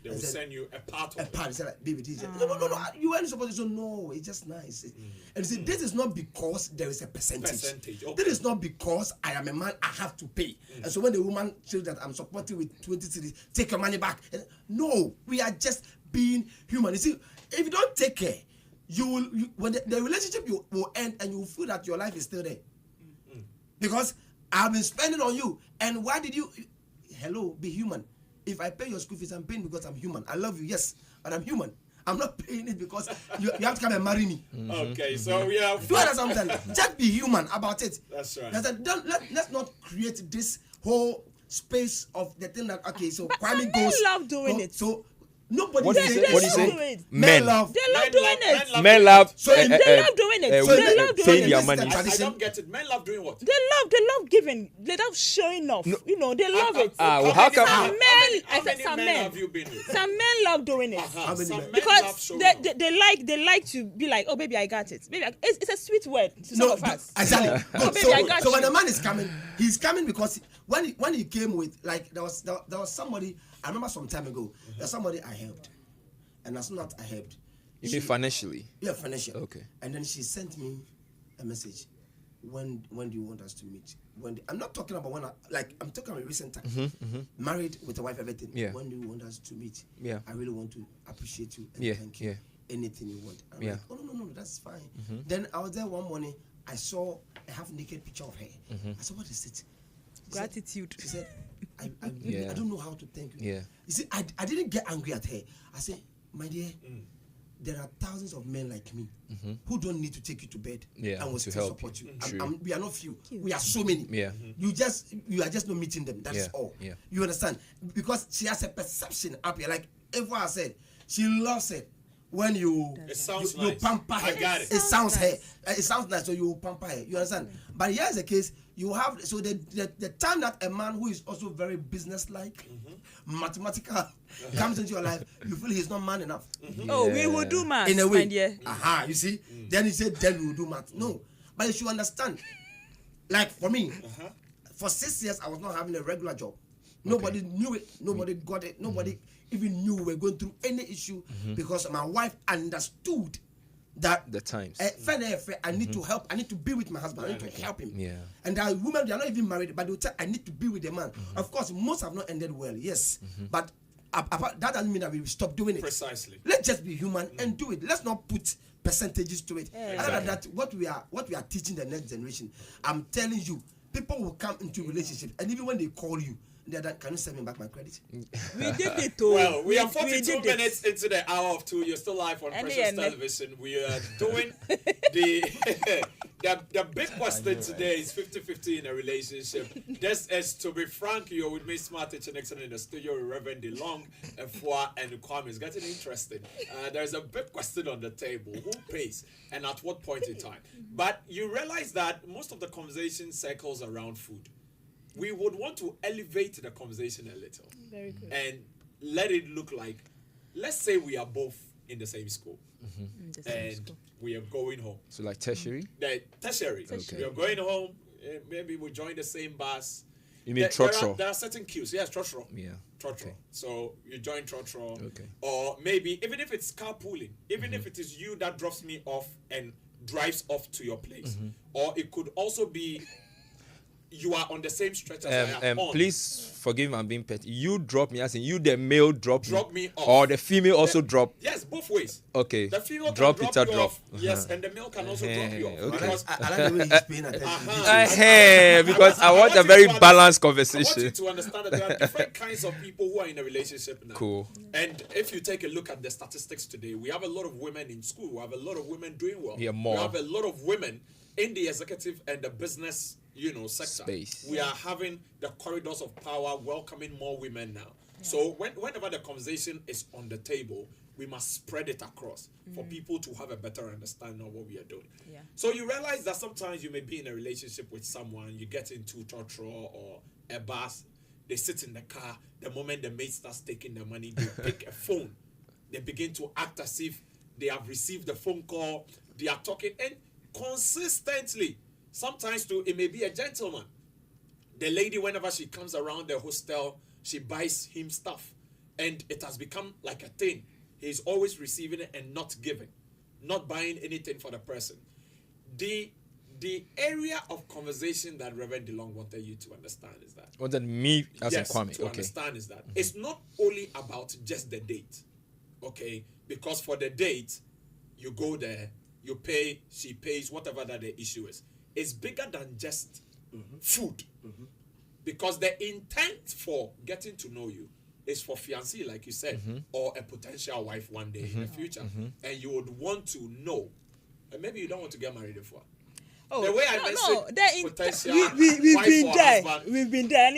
They will send you a part of it. It's like, baby, no, you weren't supposed to say, no, it's just nice. And you see, this is not because there is a percentage. Okay. This is not because I am a man, I have to pay. And so when the woman shows that I'm supporting with 20 cities, take your money back. No, we are just being human. You see, if you don't take care, when the relationship will end and you will feel that your life is still there. Because I've been spending on you. And why did you... Hello, be human. If I pay your school fees, I'm paying because I'm human. I love you, yes, but I'm human. I'm not paying it because you have to come and marry me. Okay, so we have... Do you understand? Just be human about it. That's right. Let's not create this whole space of the thing that, okay, so Kwame Men goes... love doing it. So nobody What do you say? Men love. They love doing it. Men love. They love doing it. They love doing paying it. their money. I don't get it. Men love doing what? They love giving. They love showing off. No. You know, they love it. How come? How many men have you been with? Some men love doing it. Some men love Because showing off. they like to be like, oh baby, I got it. Baby, it's a sweet word to some of us. Exactly. Oh, baby, I got so you. when a man is coming, he's coming because when he came with, like, there was somebody, I remember some time ago, there's somebody I helped. And as soon as I helped. You mean financially? Yeah, financially. Okay. And then she sent me a message. When do you want us to meet? I'm not talking about I'm talking about recent time. Married with a wife, everything. Yeah. When do you want us to meet? Yeah. I really want to appreciate you and thank you. Anything you want. I'm like, oh no, that's fine. Then I was there one morning. I saw a half naked picture of her. I said, what is it? Gratitude. She said, I really, I don't know how to thank you. Yeah. You see, I didn't get angry at her. I said, my dear, there are thousands of men like me who don't need to take you to bed and will to still help support you. True. We are not few. We are so many. Yeah. You are just not meeting them. That's all. Yeah. You understand? Because she has a perception up here. Like Eva said, she loves it when you pamper her. I got it. It sounds nice, so you pamper her. You understand? But here's the case: you have the time that a man who is also very business-like, mathematical, comes into your life, you feel he's not man enough. Oh, we will do math In a way, my dear. you see. Then he said, "Then we will do math." No, but you should understand. Like for me, for 6 years I was not having a regular job. Nobody knew it. Nobody got it. Nobody even knew we were going through any issue because my wife understood that The times. I need to help. I need to be with my husband. I need to help him. Yeah. And there are women, they are not even married, but they will tell, I need to be with a man. Of course, most have not ended well, yes. But that doesn't mean that we will stop doing it. Precisely. Let's just be human and do it. Let's not put percentages to it. Other than that, what we are teaching the next generation, I'm telling you, people will come into relationships, and even when they call you, they're like, can you send me back my credit? We did it too. Well, we are 42 minutes into the hour of 2. You're still live on Precious Television. We are doing the big question today is 50-50 in a relationship. This is, to be frank, you're with me, Smart H Nixon, in the studio, Reverend DeLong, Efua, and Kwame. It's getting interesting. There's a big question on the table. Who pays and at what point in time? But you realize that most of the conversation circles around food. We would want to elevate the conversation a little. Very good. And let it look like, let's say we are both in the same school. And we are going home. So like tertiary? Tertiary. Okay. We are going home. Maybe we join the same bus. You mean trotro? There are certain cues. Yes, trotro. Yeah. Trotro. Okay. So you join trotro. Okay. Or maybe, even if it's carpooling, even if it is you that drops me off and drives off to your place. Or it could also be you are on the same stretch as I am on. Please forgive me, I'm being petty. You drop me, as in you, the male drop me off. Or the female also drop. Yes, both ways. Okay. The female drop can it drop or you drop. off. Yes, and the male can also drop you off. Okay. Because I like the way he's paying attention. Because I want a very balanced I want you conversation. to understand that there are different kinds of people who are in a relationship now. Cool. And if you take a look at the statistics today, we have a lot of women in school. We have a lot of women doing well. Yeah, more. We have a lot of women in the executive and the business, sector. Space. We are having the corridors of power, welcoming more women now. Yeah. So whenever the conversation is on the table, we must spread it across for people to have a better understanding of what we are doing. Yeah. So you realize that sometimes you may be in a relationship with someone, you get into trotro or a bus, they sit in the car, the moment the mate starts taking the money, they pick a phone. They begin to act as if they have received the phone call, they are talking, and consistently, sometimes too, it may be a gentleman. The lady, whenever she comes around the hostel, she buys him stuff. And it has become like a thing. He's always receiving it and not giving. Not buying anything for the person. The area of conversation that Reverend DeLong wanted you to understand is that. Wanted me as yes, in Kwame. to understand is that it's not only about just the date. Okay? Because for the date, you go there, you pay, she pays, whatever that the issue is. It's bigger than just food. Because the intent for getting to know you is for fiancé, like you said, or a potential wife one day in the future. And you would want to know, and maybe you don't want to get married before. Oh, the way I mentioned potential we've wife been or there. husband. We've been there.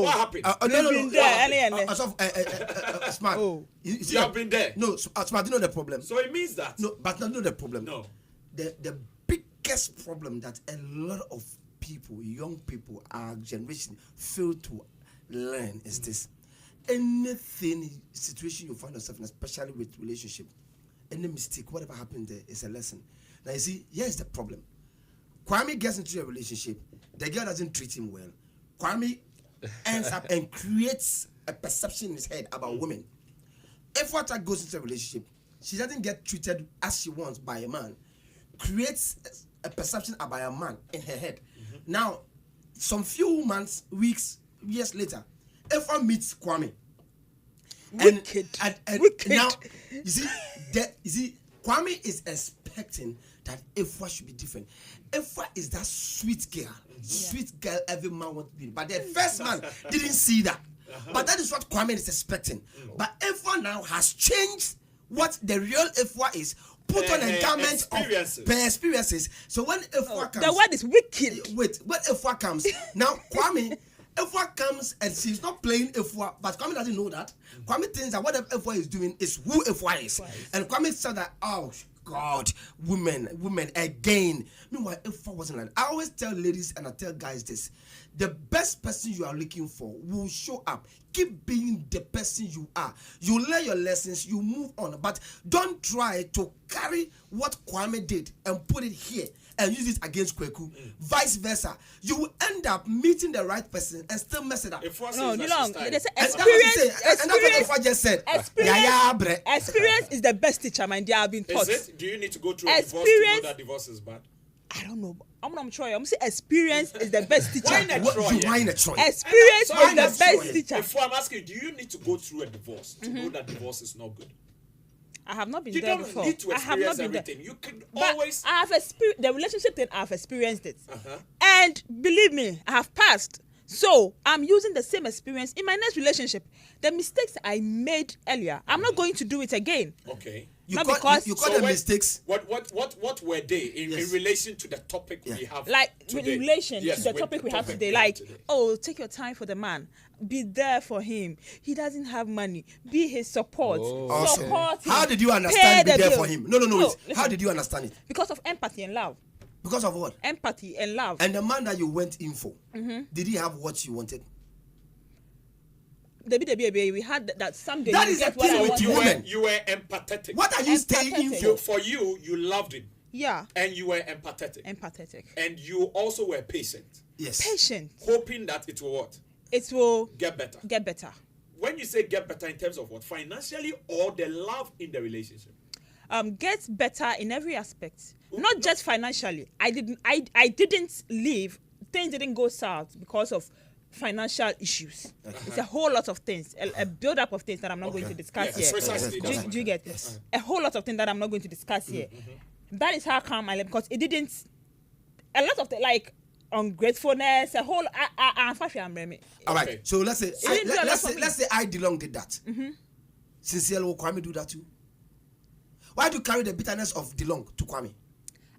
What happened? We've been there. Smart. You have been there. No, Smart, you know the problem. So it means that. No, but not know the problem. No. The biggest problem that a lot of people, young people, our generation fail to learn is this. Anything, situation you find yourself in, especially with relationship, any mistake, whatever happened there is a lesson. Now you see, here's the problem. Kwame gets into a relationship, the girl doesn't treat him well. Kwame ends up and creates a perception in his head about women. If Wata goes into a relationship, she doesn't get treated as she wants by a man, creates a perception about a man in her head. Now, some few months, weeks, years later, Effa meets Kwame. Wicked. And now, you see, Kwame is expecting that Efwa should be different. Efwa is that sweet girl every man wants to be. But the first man didn't see that. But that is what Kwame is expecting. But Efwa now has changed what the real Efwa is. Put on a garment of experiences. So when Efwa comes, the word is wicked. Wait, when Efwa comes, now Kwame, Efwa comes and she's not playing Efwa, but Kwame doesn't know that. Kwame thinks that whatever Efwa is doing is who Efwa is. And Kwame said that, oh God, women again. Meanwhile, Efwa wasn't like that. I always tell ladies and I tell guys this: the best person you are looking for will show up. Keep being the person you are. You learn your lessons, you move on, but don't try to carry what Kwame did and put it here and use it against Kweku. Vice versa. You will end up meeting the right person and still mess it up. No, long. There's And that's what Efwa just said. Experience is the best teacher, my dear. I've been taught. Is it? Do you need to go through a divorce to know that divorce is bad? I don't know. I'm Troy. I'm saying experience is the best teacher. Why not Troy? Experience is the best teacher. If I'm asking, do you need to go through a divorce to know that divorce is not good? I have not been You there don't before. need to I have not experience been everything. there. You can But always. I have experienced the relationship thing. I've experienced it, and believe me, I have passed. So I'm using the same experience in my next relationship. The mistakes I made earlier, I'm not going to do it again. Okay. You call them mistakes. What were they in relation to the topic we have? Like today? in relation Yes, to the with topic we have topic today, we have like, today. oh, take your time for the man, be there for him. He doesn't have money, be his support. Awesome. Support him. How did you Pay understand be the there bill. for him? No. Listen, How did you understand it? because of empathy and love. Because of what? Empathy and love. And the man that you went in for, did he have what you wanted? We had that someday. That you is get the what thing I with want. you women. You were empathetic. What are you staying in Empathetic. for? For you loved him, Yeah. and you were empathetic, Empathetic. and you also were patient, Yes. Patient. hoping that it will what It will get better. get better. When you say get better, in terms of what, financially or the love in the relationship? Get better in every aspect, not just financially. I didn't leave. Things didn't go south because of financial issues. It's a whole lot of things, a build up of things that I'm not going to discuss Yes, here. precisely. Do you get Yes. a whole lot of things that I'm not going to discuss here? That is how come I left, because it didn't. A lot of the, like, ungratefulness, a whole. All right. Okay. So let's say didn't do a lot for me. let's say I DeLong did that. Sincerely, will Kwame do that too? Why do you carry the bitterness of DeLong to Kwame?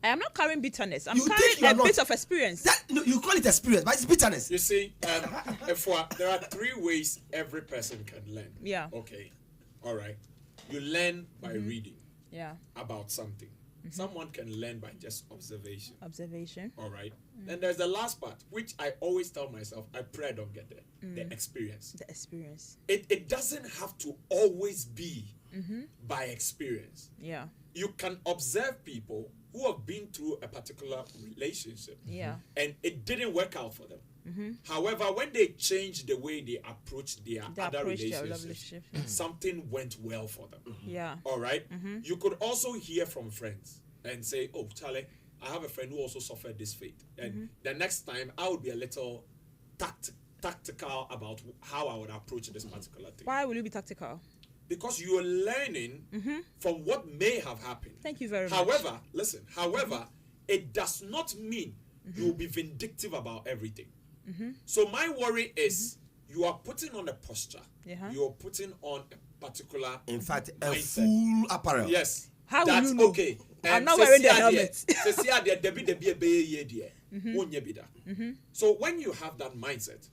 I am not carrying bitterness. I'm You think carrying you are a not? bit of experience. You call it experience, but it's bitterness. You see, there are 3 ways every person can learn. Yeah. Okay. All right. You learn by reading Yeah. about something. Someone can learn by just observation. Observation. All right. Then there's the last part, which I always tell myself, I pray I don't get there. The experience. The experience. It doesn't have to always be by experience. Yeah. You can observe people who have been through a particular relationship. Yeah. And it didn't work out for them. However, when they changed the way they approached their other relationships, something went well for them. Yeah. All right? You could also hear from friends and say, oh, Charlie, I have a friend who also suffered this fate. And the next time, I would be a little tactical about how I would approach this particular thing. Why will you be tactical? Because you are learning from what may have happened. Thank you very much. However, listen, it does not mean you will be vindictive about everything. So my worry is you are putting on a posture. You are putting on a particular In fact, a mindset. full apparel. Yes. How will that's you know? okay. I'm not wearing the helmet. So when you have that mindset,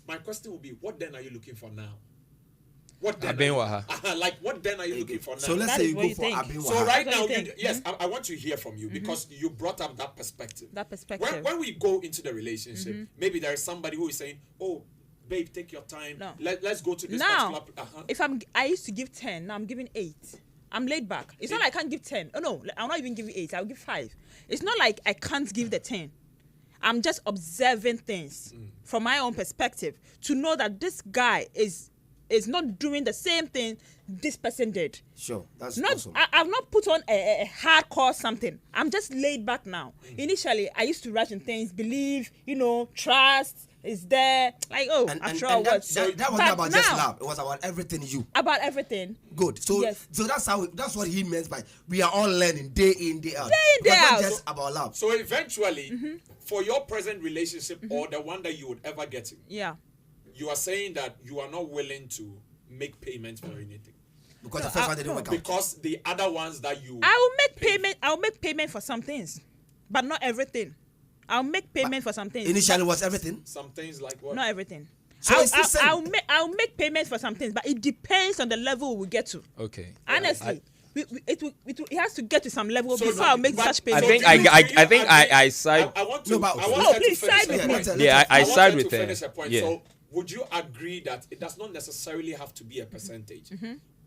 my question will be, what then are you looking for now? What then? Like, what then are you looking for now? So let's That say is you what go you for think. Abin So Waha. right That's now, what you think. yes, I want to hear from you because you brought up that perspective. That perspective. When we go into the relationship, maybe there is somebody who is saying, "Oh, babe, take your time. No. Let's go to this Now, particular." if I used to give 10, now I'm giving 8. I'm laid back. It's not like I can't give 10. Oh no, I'll not even give you 8. I'll give 5. It's not like I can't give the 10. I'm just observing things from my own perspective to know that this guy is not doing the same thing this person did. Sure, that's Not, awesome. I've not put on a hardcore something. I'm just laid back now. Initially, I used to rush in things, believe, trust, is there. Like, oh, after all, what? That wasn't about just love. It was about everything you. About everything. Good. So Yes. so that's what he meant by we are all learning day in, day out. Day in, day Not out. just about love. So eventually, for your present relationship or the one that you would ever get in, Yeah. you are saying that you are not willing to make payments for anything. Because the first one didn't work out. Because the other ones that you I will make payment. I'll make payment for some things, but not everything. I'll make payment for some things. Initially was everything. some things like what? Not everything. So it's the same. I'll make payments for some things, but it depends on the level we get to. Okay. Honestly, it has to get to some level So before no, I'll make but- such so payment. do you agree? I side. I want to. No, but- I want No, her please to finish side her with point. me. Yeah, I want side her with to her. finish her point. Yeah. So, would you agree that it does not necessarily have to be a percentage?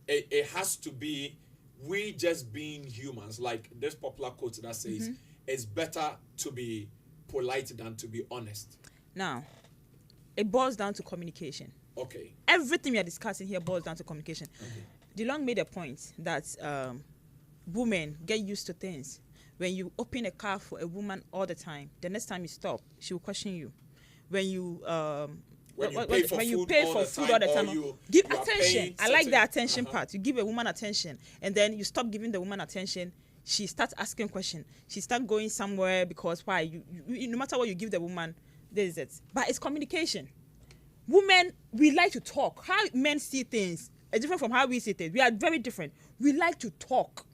It has to be we just being humans. Like this popular quote that says, "It's better to be polite than to be honest." Now, it boils down to communication. Okay. Everything we are discussing here boils down to communication. DeLong made a point that women get used to things. When you open a car for a woman all the time, the next time you stop, she will question you. When you When you pay for when you food pay all for the food time, all the or time, you give are attention. paying I like the certain- attention part. You give a woman attention, and then you stop giving the woman attention. She starts asking questions. She starts going somewhere because why? You no matter what you give the woman, there is it. But it's communication. Women, we like to talk. How men see things is different from how we see things. We are very different. We like to talk.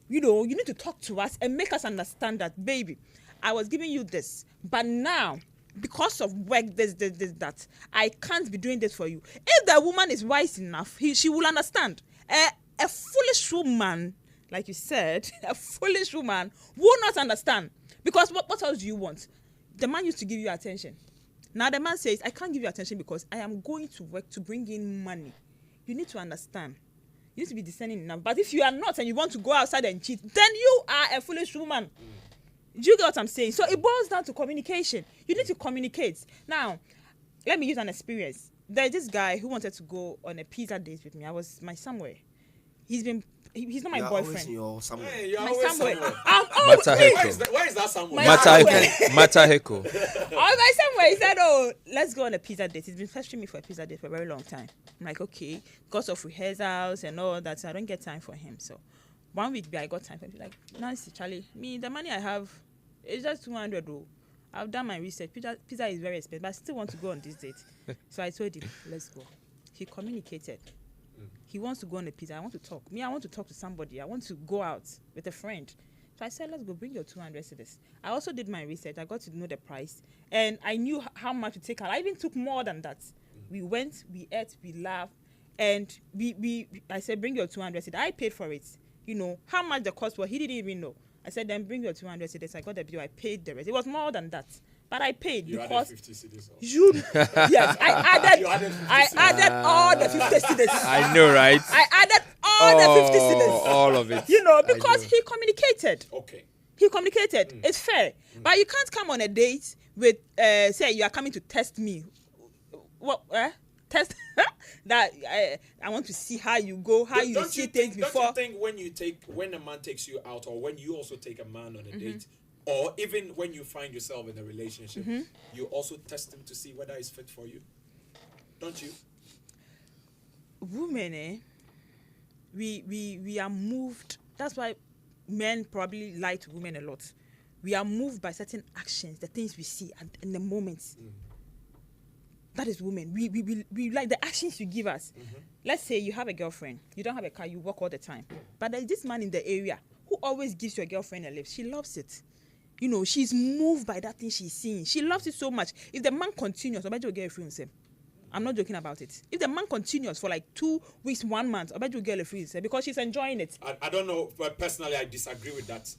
You know, you need to talk to us and make us understand that, baby, I was giving you this, but now, because of work, this, that, I can't be doing this for you. If the woman is wise enough, she will understand. A foolish woman, like you said, a foolish woman will not understand. Because what else do you want? The man used to give you attention. Now the man says, I can't give you attention because I am going to work to bring in money. You need to understand. You need to be discerning enough. But if you are not and you want to go outside and cheat, then you are a foolish woman. Do you get what I'm saying? So it boils down to communication. You need to communicate. Now, let me use an experience. There's this guy who wanted to go on a pizza date with me. I was somewhere. He's not my You are boyfriend. always in your somewhere. Hey, you're My always somewhere. somewhere. I'm always Where is that somewhere? My Mataheko. I was like somewhere. He said, "Oh, let's go on a pizza date." He's been pestering me for a pizza date for a very long time. I'm like, okay, because of rehearsals and all that, so I don't get time for him. So 1 week, I got time for him. Like, Nancy, Charlie, me, the money I have is just 200. Though. I've done my research. Pizza is very expensive, but I still want to go on this date. So I told him, let's go. He communicated. He wants to go on a pizza. I want to talk. Me, I want to talk to somebody. I want to go out with a friend. So I said, let's go, bring your 200 cedis. I also did my research. I got to know the price. And I knew how much to take out. I even took more than that. We went, we ate, we laughed. And I said, bring your 200 cedis. I paid for it. You know, how much the cost was, he didn't even know. I said, then bring your 200 cedis. I got the bill. I paid the rest. It was more than that. But I paid You because added 50 cities. yes, I added all the 50 cedis. I know, right? I added all the 50 cedis. All of it. You know, because he communicated. Okay. He communicated. It's fair. But you can't come on a date with, say, you are coming to test me. What? Test? That I want to see how you go, how you see things before. Don't you think when a man takes you out, or when you also take a man on a date, or even when you find yourself in a relationship, you also test him to see whether he's fit for you? Don't you? Women, we are moved. That's why men probably lie to women a lot. We are moved by certain actions, the things we see in the moments. That is women. We like the actions you give us. Let's say you have a girlfriend. You don't have a car. You walk all the time. But there's this man in the area who always gives your girlfriend a lift. She loves it. You know, she's moved by that thing she's seeing. She loves it so much. If the man continues, I bet you'll get a free himself. I'm not joking about it. If the man continues for like 2 weeks, 1 month, I bet you'll get a free himself because she's enjoying it. I don't know, but personally, I disagree with that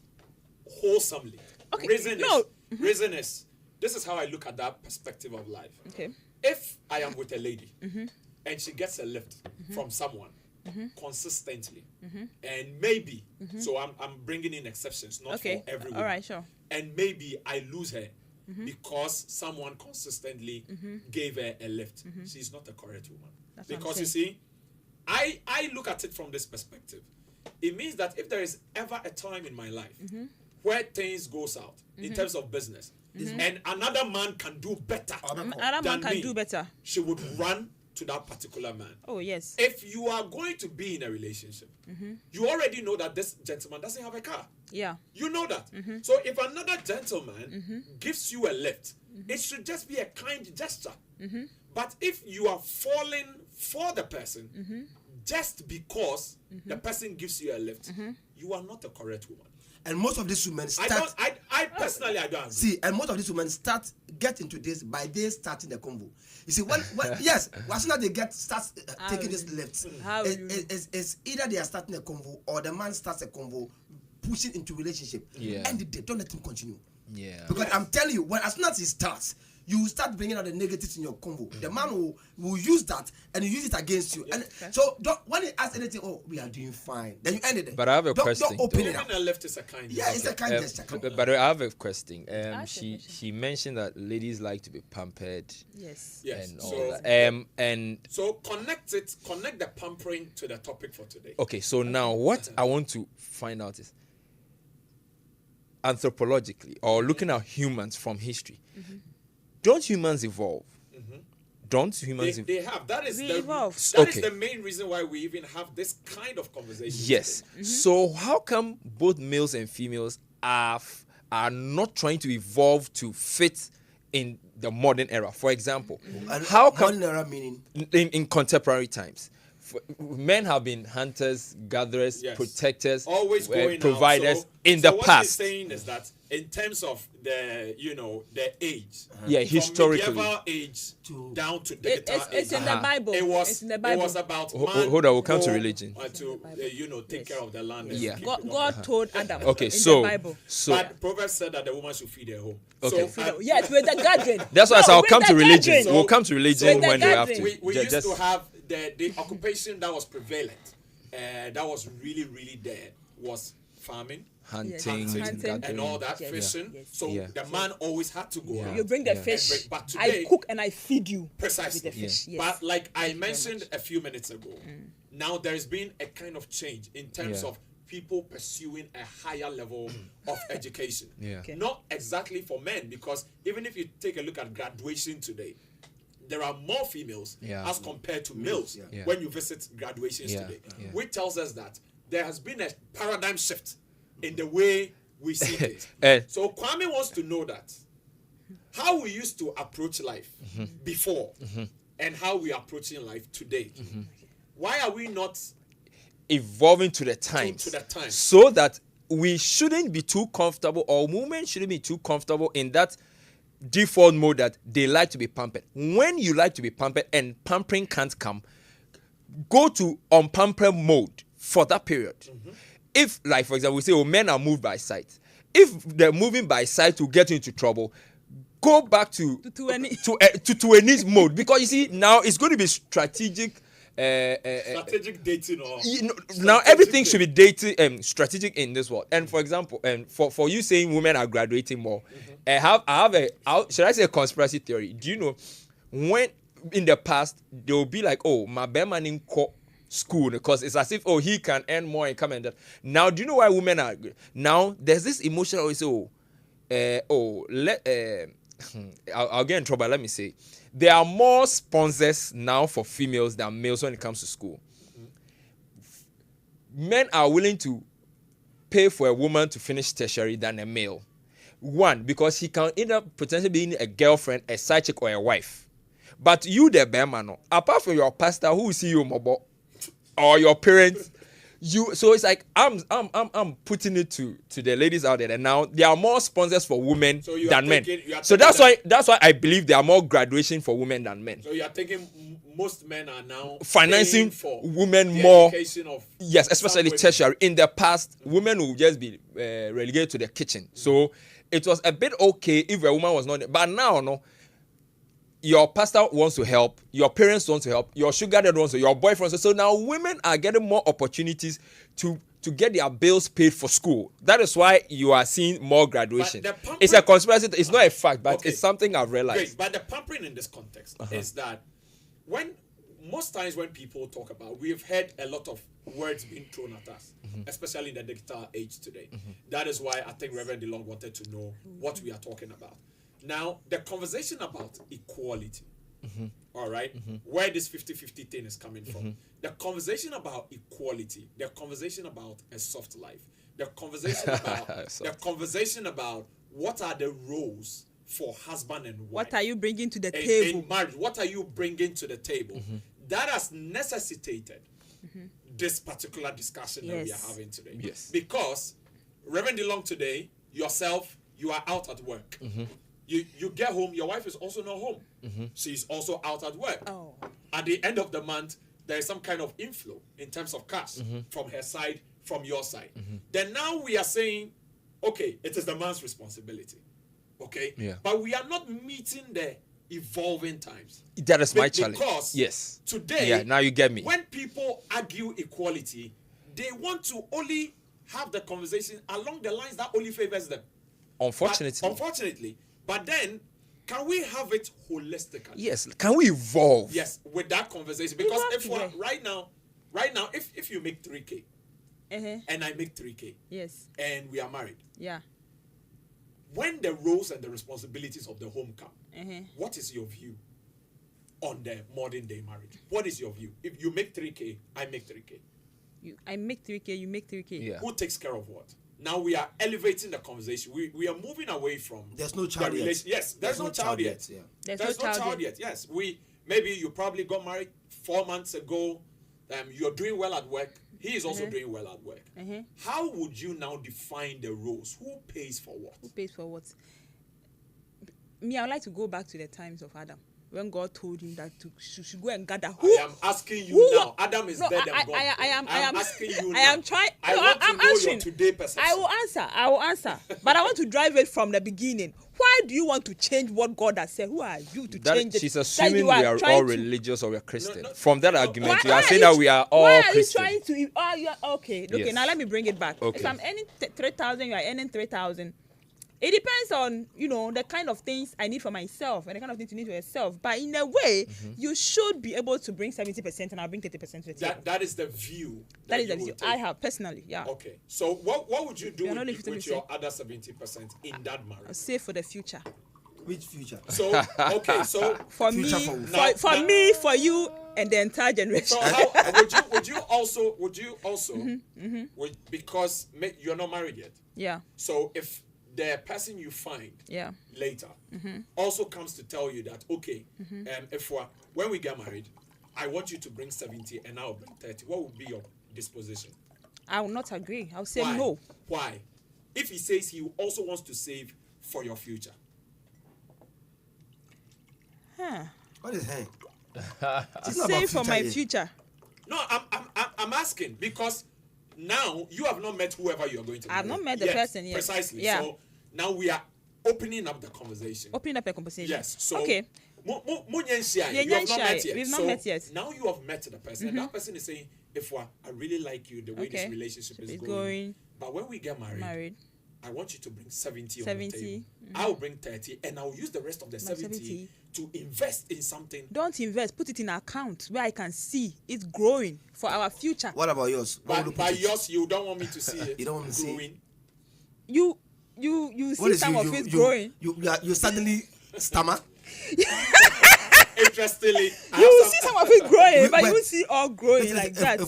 wholesomely. Okay, Reason is, this is how I look at that perspective of life. Okay. If I am with a lady and she gets a lift from someone consistently, and maybe, so I'm bringing in exceptions, not for everyone. All right, sure. And maybe I lose her because someone consistently gave her a lift. She's not a correct woman. That's what I'm Because you see, I look at it from this perspective. It means that if there is ever a time in my life where things goes out in terms of business, and another man can do better Another man can do better. she would run to that particular man. Oh yes. If you are going to be in a relationship, you already know that this gentleman doesn't have a car. Yeah. You know that. So if another gentleman gives you a lift, it should just be a kind gesture. But if you are falling for the person just because the person gives you a lift, you are not a correct woman. And most of these women start. I personally I don't agree. See, and most of these women get into this by they starting the convo. You see, when yes, as soon as they start taking this left, it's either they are starting a convo or the man starts a convo, pushing into relationship. Yeah. And they don't let him continue. Yeah. Because I'm telling you, as soon as he starts, you start bringing out the negatives in your convo. The man will use that and use it against you. And so when he asks anything, oh, we are doing fine, then you end it there. But I have a question. Don't open it up. Even a lift is a kind Yeah, gesture. it's a kind gesture. But I have a question. She mentioned that ladies like to be pampered. Yes. Yes. And all So, that. And so connect the pampering to the topic for today. okay, so now what I want to find out is anthropologically or looking at humans from history. Don't humans evolve? Don't humans evolve? They have. That is We the evolve. that is Okay. the main reason why we even have this kind of conversation. Yes. today. So how come both males and females are not trying to evolve to fit in the modern era? For example, And how come modern era meaning? in contemporary times, men have been hunters, gatherers, Yes. protectors, Always going out. providers So- in so the what past. he's saying is that in terms of the the age, Yeah, from historically. medieval age To- down to digital It's age, in the Bible. it was It's in the Bible. it was about Hold man on, we'll come to go, religion. to take care of the land. And Yeah. keep God, it up. God told Adam Okay, in so the Bible. But Proverbs said that the woman should feed her home. Okay. So, Yes, with the gathering. That's why I said I'll with come the to religion. gathering. We'll come to religion With the when we have gathering. to. we Ju- used just- to have the occupation that was prevalent, that was really there, was farming hunting, Hunting. gathering. and all that, Yes. fishing. Yes. So Yeah. the man always had to go Yeah. out. You bring the Yeah. fish. And but today- I cook and I feed you Precisely. with the fish. Yes. But like I mentioned a few minutes ago, now there's been a kind of change in terms Yeah. of people pursuing a higher level of education. Yeah. Okay. Not exactly for men, because even if you take a look at graduation today, there are more females Yeah. as compared to males Yeah. when you visit graduations Yeah. today, Yeah. which tells us that there has been a paradigm shift in the way we see things. And- So Kwame wants to know that how we used to approach life before and how we are approaching life today. Why are we not Evolving to the times. to the times? So that we shouldn't be too comfortable, or women shouldn't be too comfortable in that default mode that they like to be pampered. When you like to be pampered and pampering can't come, go to unpampered mode for that period. If, like, for example, we say, oh, men are moved by sight. If they're moving by sight to get into trouble, go back to a niche mode, because you see now it's going to be strategic. Strategic dating or Now strategic everything should be dating. dating strategic in this world. And for example, and for you saying women are graduating more, I have should I say a conspiracy theory? Do you know when in the past they will be like, oh, my bear in school, because it's as if, oh, he can earn more income and that. Now, do you know why women are now? There's this emotion always, I'll get in trouble. Let me say, there are more sponsors now for females than males when it comes to school. Men are willing to pay for a woman to finish tertiary than a male. One, because he can end up potentially being a girlfriend, a side chick, or a wife. But you, the bear man, apart from your pastor who will see you mobile, or your parents, so it's like I'm putting it to the ladies out there, and now there are more sponsors for women So you are than men. thinking- you are So thinking that's why I believe there are more graduation for women than men. So you are thinking most men are now Financing paying for women the more. education of Yes, especially some women. tertiary. In the past, women would just be relegated to the kitchen. So it was a bit okay if a woman was not there. But now, no, your pastor wants to help, your parents want to help, your sugar daddy wants to, your boyfriend. So now women are getting more opportunities to get their bills paid for school. That is why you are seeing more graduation. But the pampering- It's a conspiracy. It's not a fact, but Okay. it's something I've realized. Great, but the pampering in this context is that when most times when people talk about, we've heard a lot of words being thrown at us, especially in the digital age today. That is why I think Reverend DeLong wanted to know what we are talking about. Now, the conversation about equality, all right, where this 50-50 thing is coming from, the conversation about equality, the conversation about a soft life, the conversation about what are the roles for husband and wife. What are you bringing to the table? In marriage, what are you bringing to the table? That has necessitated this particular discussion that we are having today. Yes. Because, Reverend DeLong, today, yourself, you are out at work. You get home, your wife is also not home. She's also out at work. Oh. At the end of the month, there is some kind of inflow in terms of cash from her side, from your side. Then now we are saying, okay, it is the man's responsibility. Okay? Yeah. But we are not meeting the evolving times. That is my challenge. Because yes. Today, now you get me. When people argue equality, they want to only have the conversation along the lines that only favors them. Unfortunately. But then, can we have it holistically? Yes. Can we evolve? Yes, with that conversation. Because right now, if you make 3K and I make 3K, yes, and we are married, yeah, when the roles and the responsibilities of the home come, what is your view on the modern day marriage? What is your view? If you make 3K, I make 3K. I make 3K, you make 3K. Yeah. Who takes care of what? Now we are elevating the conversation. We are moving away from. There's no child yet. Yes, there's no child yet. Yeah. There's no child yet. Yes, maybe you probably got married 4 months ago. You're doing well at work. He is also doing well at work. How would you now define the roles? Who pays for what? Who pays for what? Me, I would like to go back to the times of Adam, when God told him that should go and gather. I am asking you now. Adam is dead and gone. I am asking you now. I am trying. I want to know your today perception. I will answer. But I want to drive it from the beginning. Why do you want to change what God has said? Who are you to change it? She's assuming we are all religious or we are Christian. From that argument, you are saying that we are all Christian. Why are you trying to? Oh, yeah. Okay. Yes. Now let me bring it back. Okay. If I'm earning 3,000, you are earning 3,000. It depends on, the kind of things I need for myself and the kind of things you need for yourself. But in a way, you should be able to bring 70% and I'll bring 30% to the table. That is the view. That is the view I have personally, yeah. Okay. So what would you do with your other 70% in that marriage? I'll save for the future. Which future? So, okay, so... For me, for you, and the entire generation. So how, would you also, because you're not married yet. Yeah. So if the person you find later also comes to tell you that, okay, when we get married, I want you to bring 70 and I'll bring 30, what would be your disposition? I will not agree. I'll say Why? no. Why? If he says he also wants to save for your future. What is hey? Save for my future. No, I'm asking because now you have not met whoever you are going to meet. I've not met the person yet. Precisely. Yeah. So now we are opening up the conversation. Opening up a conversation. Yes. So okay. You have not met yet. We've not met yet. Now you have met the person. And that person is saying, I really like you, the way this relationship is going. But when we get married, I want you to bring 70 on the table. I will bring 30 and I will use the rest of the 70 to invest in something. Don't invest. Put it in an account where I can see it growing for our future. What about yours? By yours, you don't want me to see it. You don't want me to growing. See it? You see some of it growing. You suddenly stammer. Interestingly, you will see some of it growing, but you will see all growing like that.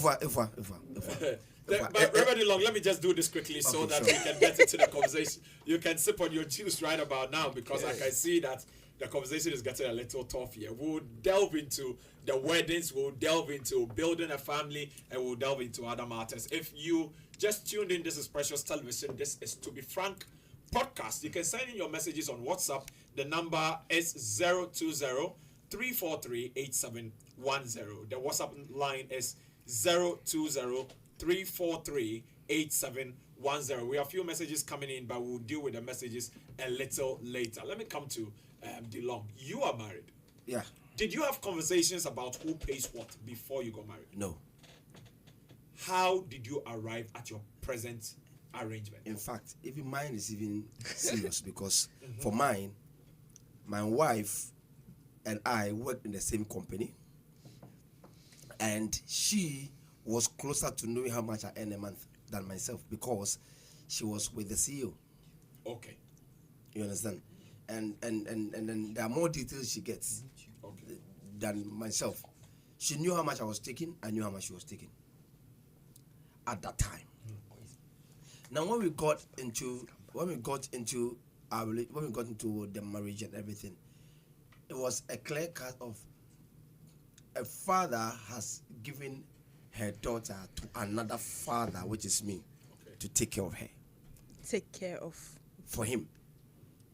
But Reverend DeLong, let me just do this quickly so that we can get into the conversation. You can sip on your juice right about now because I can see that the conversation is getting a little tough here. We'll delve into the weddings, we'll delve into building a family, and we'll delve into other matters. If you just tuned in, this is Precious Television. This is To Be Frank podcast. You can send in your messages on WhatsApp. The number is 020-343-8710. The WhatsApp line is 020-343-8710. We have a few messages coming in, but we'll deal with the messages a little later. Let me come to DeLong. You are married. Yeah. Did you have conversations about who pays what before you got married? No. How did you arrive at your present arrangement? In fact, even mine is even serious because for mine, my wife and I work in the same company. and she was closer to knowing how much I earn a month than myself because she was with the CEO. Okay. You understand? And then there are more details she gets than myself. She knew how much I was taking. I knew how much she was taking at that time. Now, when we got into the marriage and everything, it was a clear cut of a father has given her daughter to another father, which is me, to take care of her. Take care of. For him.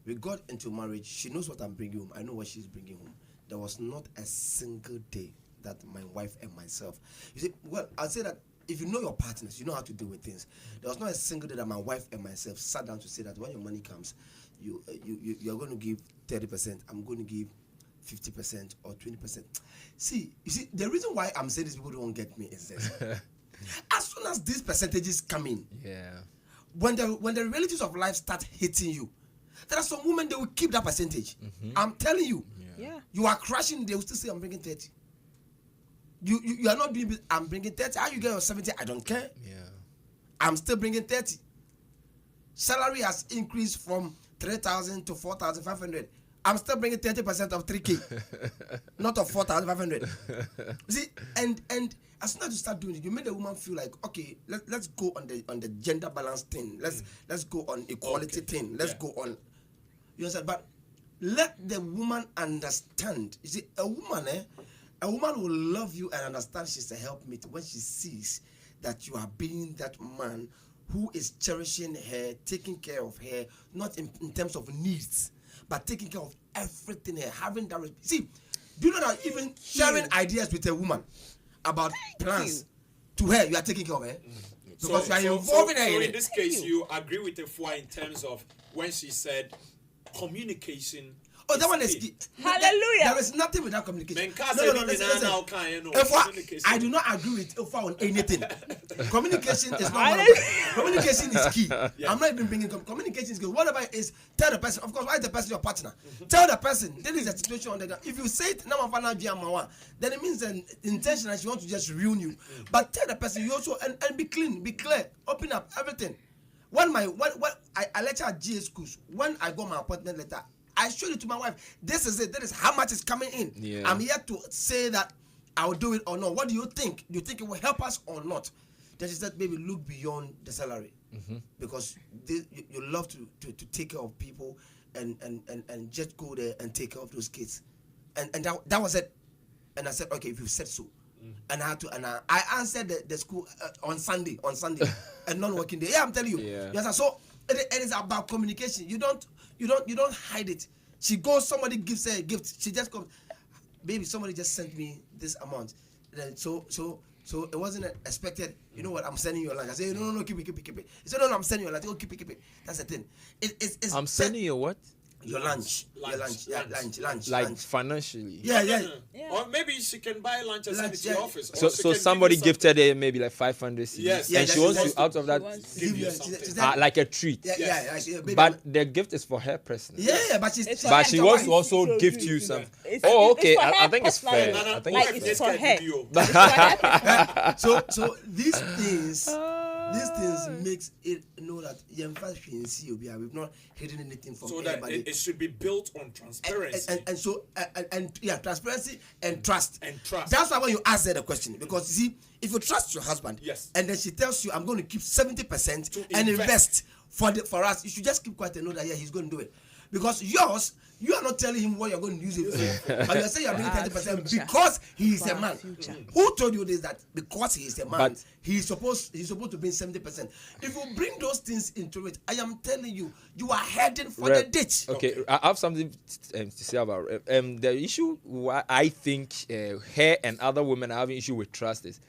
We got into marriage. She knows what I'm bringing home. I know what she's bringing home. There was not a single day that my wife and myself. You see, well, I'll say that if you know your partners, you know how to deal with things. There was not a single day that my wife and myself sat down to say that when your money comes, you're going to give 30%. I'm going to give 50% or 20%. See, you see, the reason why I'm saying this, people don't get me is this. As soon as these percentages come in, when the realities of life start hitting you, there are some women, they will keep that percentage. I'm telling you. Yeah. You are crashing, they will still say, I'm bringing 30. You are not doing it, I'm bringing 30. How you get your 70? I don't care. Yeah. I'm still bringing 30. Salary has increased from 3,000 to 4,500. I'm still bringing 30% of 3K, not of 4,500. See, and as soon as you start doing it, you make the woman feel like, okay, let's go on the gender balance thing. Let's go on equality thing. Let's go on. You understand? But let the woman understand. You see, a woman will love you and understand she's a helpmate when she sees that you are being that man who is cherishing her, taking care of her, not in terms of needs, but taking care of everything her, having that. See, do you know that even sharing ideas with a woman about plans to her, you are taking care of her? Because you are involving her in it. In this case, you agree with Efua in terms of when she said communication. Oh, that one is key. Hallelujah. There is nothing without communication. No, listen. I do not agree with Efua on anything. Communication is not one of communication is key. Yeah. I'm not even bringing communication is good. Whatever it is, tell the person. Of course, why is the person your partner? Tell the person. There is a situation on the ground. If you say it, then it means an intention that she wants to just ruin you. But tell the person you also and be clean, be clear, open up everything. When I lecture at GA schools, when I got my appointment letter, I showed it to my wife. This is it. That is how much is coming in. Yeah. I'm here to say that I will do it or not. What do you think? Do you think it will help us or not? Then she said, baby, look beyond the salary. Because you love to take care of people and just go there and take care of those kids. And that was it. And I said, okay, if you said so. And I answered the school on Sunday and non-working day. Yeah, I'm telling you. Yeah. Yes, so it is about communication. You don't hide it. She goes, somebody gives her a gift. She just comes, baby, somebody just sent me this amount. Then so it wasn't expected. You know what? I'm sending you a lunch. I say, no, keep it. He said, no, I'm sending you a lunch. Oh, keep it. That's the thing. It's I'm sending you what? Your lunch. Like financially. Yeah. Or maybe she can buy lunch and send it to the office. So somebody gifted her maybe like 500 cedis. Yes. And she wants you out of that give you something. like a treat. Yeah. But the gift is for her personally. Yeah, but she wants to also gift you something. Okay. I think it's fair. I think it's for her. So these things makes it know that we've not hidden anything from anybody. That it should be built on transparency. And transparency and trust. And trust. That's why when you ask her the question, because you see, if you trust your husband, yes, and then she tells you, I'm going to keep 70% and invest for us, you should just keep quiet and know that he's going to do it. Because yours, you are not telling him what you're going to use it for. But you're saying you're bringing 30% because he is a man. Who told you this? That because he is a man, but he's supposed to bring 70%. If you bring those things into it, I am telling you, you are heading for the ditch. Okay, I have something to say about the issue. Why I think her and other women are having issue with trust is,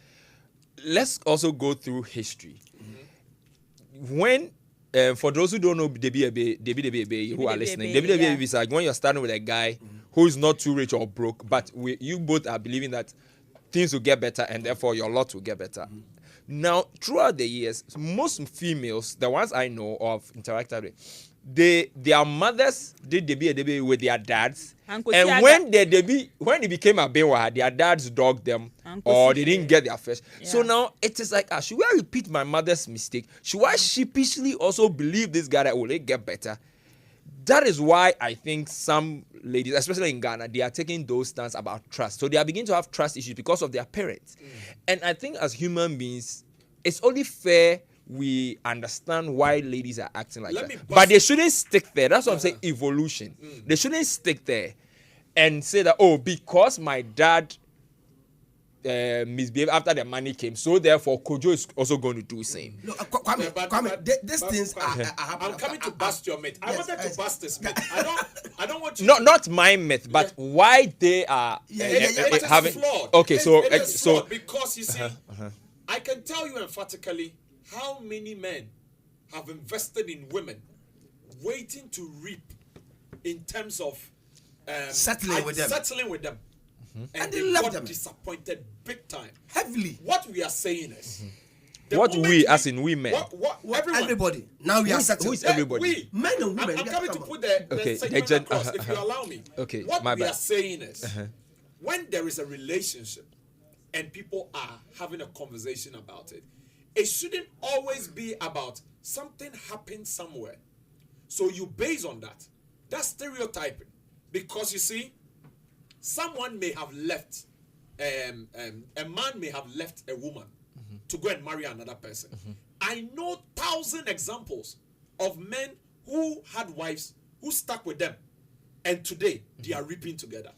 let's also go through history. When for those who don't know Debbie who are listening, Debbie is like when you're starting with a guy who is not too rich or broke, but you both are believing that things will get better and therefore your lot will get better. Now, throughout the years, most females, the ones I know of interacted with, their mothers did Debbie with their dads, Uncle And Tiaga. when they became a bewa, their dads dogged them Uncle or they Tiaga. didn't get their first. So Yeah. now it is like, should I repeat my mother's mistake? Should I sheepishly also believe this guy that will it get better? That is why I think some ladies, especially in Ghana, they are taking those stands about trust. So they are beginning to have trust issues because of their parents. And I think as human beings, it's only fair we understand why ladies are acting like that. But they shouldn't stick there. That's what I'm saying, evolution. They shouldn't stick there and say that, oh, because my dad misbehaved after the money came, so therefore Kojo is also going to do the same. No, Kwame, these things are I'm coming to bust your myth. I wanted to bust this myth. I don't want you. Not my myth, but why they are It is having. flawed. Okay, so It is so flawed because you see, I can tell you emphatically how many men have invested in women, waiting to reap in terms of settling with them. And they they left got them disappointed big time. heavily. What we are saying is, the what moment we, as in women. everyone, Everybody. Now we are settling. who is everybody? we, Men and women. I'm yeah, coming to come on. put the Okay, segment the across, if you allow me. Okay, what my we bad. are saying is, when there is a relationship and people are having a conversation about it, it shouldn't always be about something happened somewhere. So you base on that. That's stereotyping. Because you see, someone may have left, a man may have left a woman to go and marry another person. I know 1,000 examples of men who had wives who stuck with them, and today they are reaping together.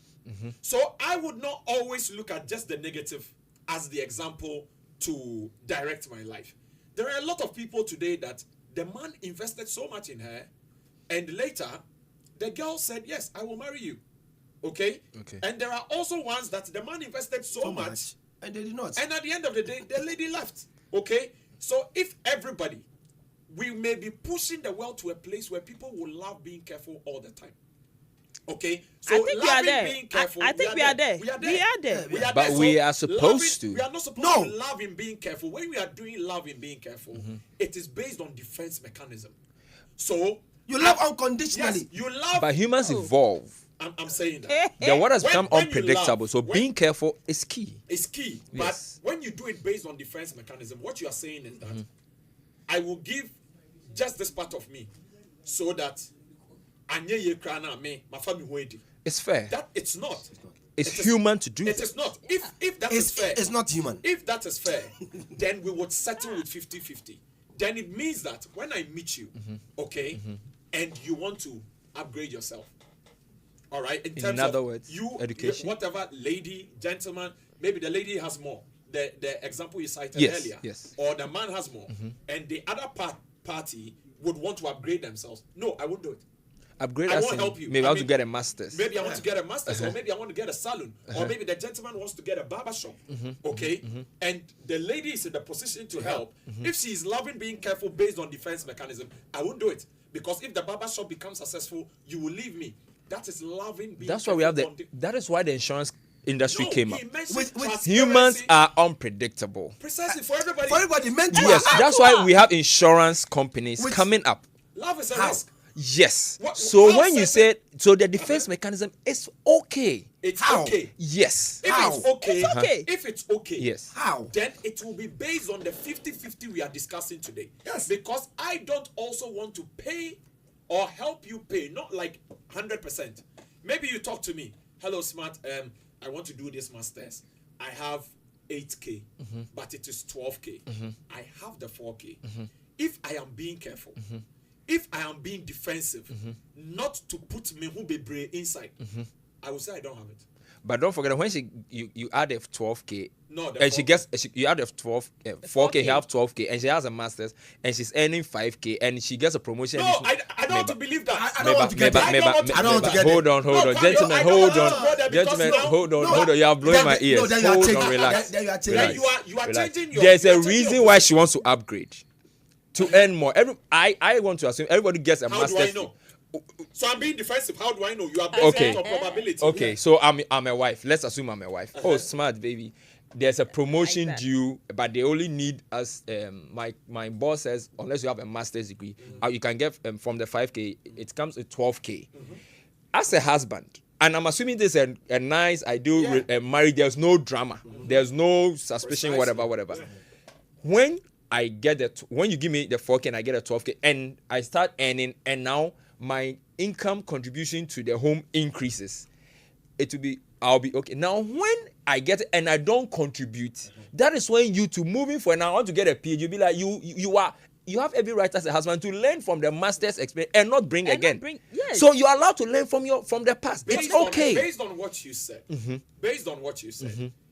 So I would not always look at just the negative as the example to direct my life. There are a lot of people today that the man invested so much in her, and later the girl said, yes, I will marry you. Okay? And there are also ones that the man invested so much and they did not. and at the end of the day, the lady left. Okay? So if everybody, we may be pushing the world to a place where people will love being careful all the time. Okay? So I think we are there. being careful, I think we are there. We are We there. are there. We are But there. we So are supposed to. We are not supposed No. to love in being careful. When we are doing love in being careful, it is based on defense mechanism. So You love unconditionally. yes, you love. But humans evolve. I'm saying that. The world has When- become when you unpredictable. love, So when- being careful is key. It's key. Yes. But when you do it based on defense mechanism, what you are saying is that I will give just this part of me so that anye ye kra na me my family hoedi. It's fair. That it's not. It's It is- human to do It that. is not. If that is fair. It's not human. If that is fair, then we would settle with 50-50. Then it means that when I meet you, okay, and you want to upgrade yourself, all right, in terms other of words, you, education. whatever, lady, gentleman, maybe the lady has more. The example you cited Yes, earlier, yes. or the man has more, and the other party would want to upgrade themselves. No, I won't do it. Upgrade I us won't in- help you. Maybe I I want to mean, get a master's. Maybe I want to get a master's, or maybe I want to get a salon, or maybe the gentleman wants to get a barber shop. Okay, and the lady is in the position to help. If she is loving being careful based on defense mechanism, I won't do it, because if the barber shop becomes successful, you will leave me. That is loving being. That's why we have careful the. That is why the insurance industry came up. he mentioned With transparency. Humans are unpredictable. Precisely for everybody. For everybody, men too. Yes, are- that's why we have insurance companies Which- coming up. Love is a How? risk. Yes. What- So how when you certain- said so, the defense mechanism is okay. It's How? okay. Yes. If How? it's okay, It's okay. if it's okay, Yes. How? then it will be based on the 50-50 we are discussing today. Yes. Because I don't also want to pay or help you pay, not like 100%. Maybe you talk to me, hello, Smart, I want to do this master's. I have 8K, but it is 12K. I have the 4K. If I am being careful, if I am being defensive, not to put me who be brave inside, I will say I don't have it. But don't forget that when you add a 12K, No, the and she 4K. gets you add a 4K, you have 12K, and she has a master's, and she's earning 5K, and she gets a promotion. No, and I don't want to believe that. I don't want to get there. I don't want to- I don't want to get hold there. on, No, Pablo, gentlemen, I don't hold want to go on, there because gentlemen, now- hold on, No, hold on. You are blowing my then- ears. no, then you are Hold changing- on, relax. then you are changing. Then Relax. you are Relax. changing your. There's you a are changing reason your why position. she wants to upgrade, to earn more. I want to assume everybody gets a How do I master's. know? So I'm being defensive. How do I know? You are basing Okay. it on probability. Okay, so I'm a wife. Let's assume I'm a wife. Oh, smart baby. There's a promotion Like that. due, but they only need us. My boss says unless you have a master's degree, you can get from the 5K. It comes to 12K. As a husband, and I'm assuming this is a nice, ideal marriage. There's no drama. There's no suspicion, whatever. When I get when you give me the 4K and I get a 12K and I start earning, and now my income contribution to the home increases, I'll be okay. Now when I get it and I don't contribute, that is when you to moving for now. I want to get a PhD. You'll be like you have every right as a husband to learn from the master's experience and not bring again. Yes. So you're allowed to learn from the past. It's okay. Based on what you said,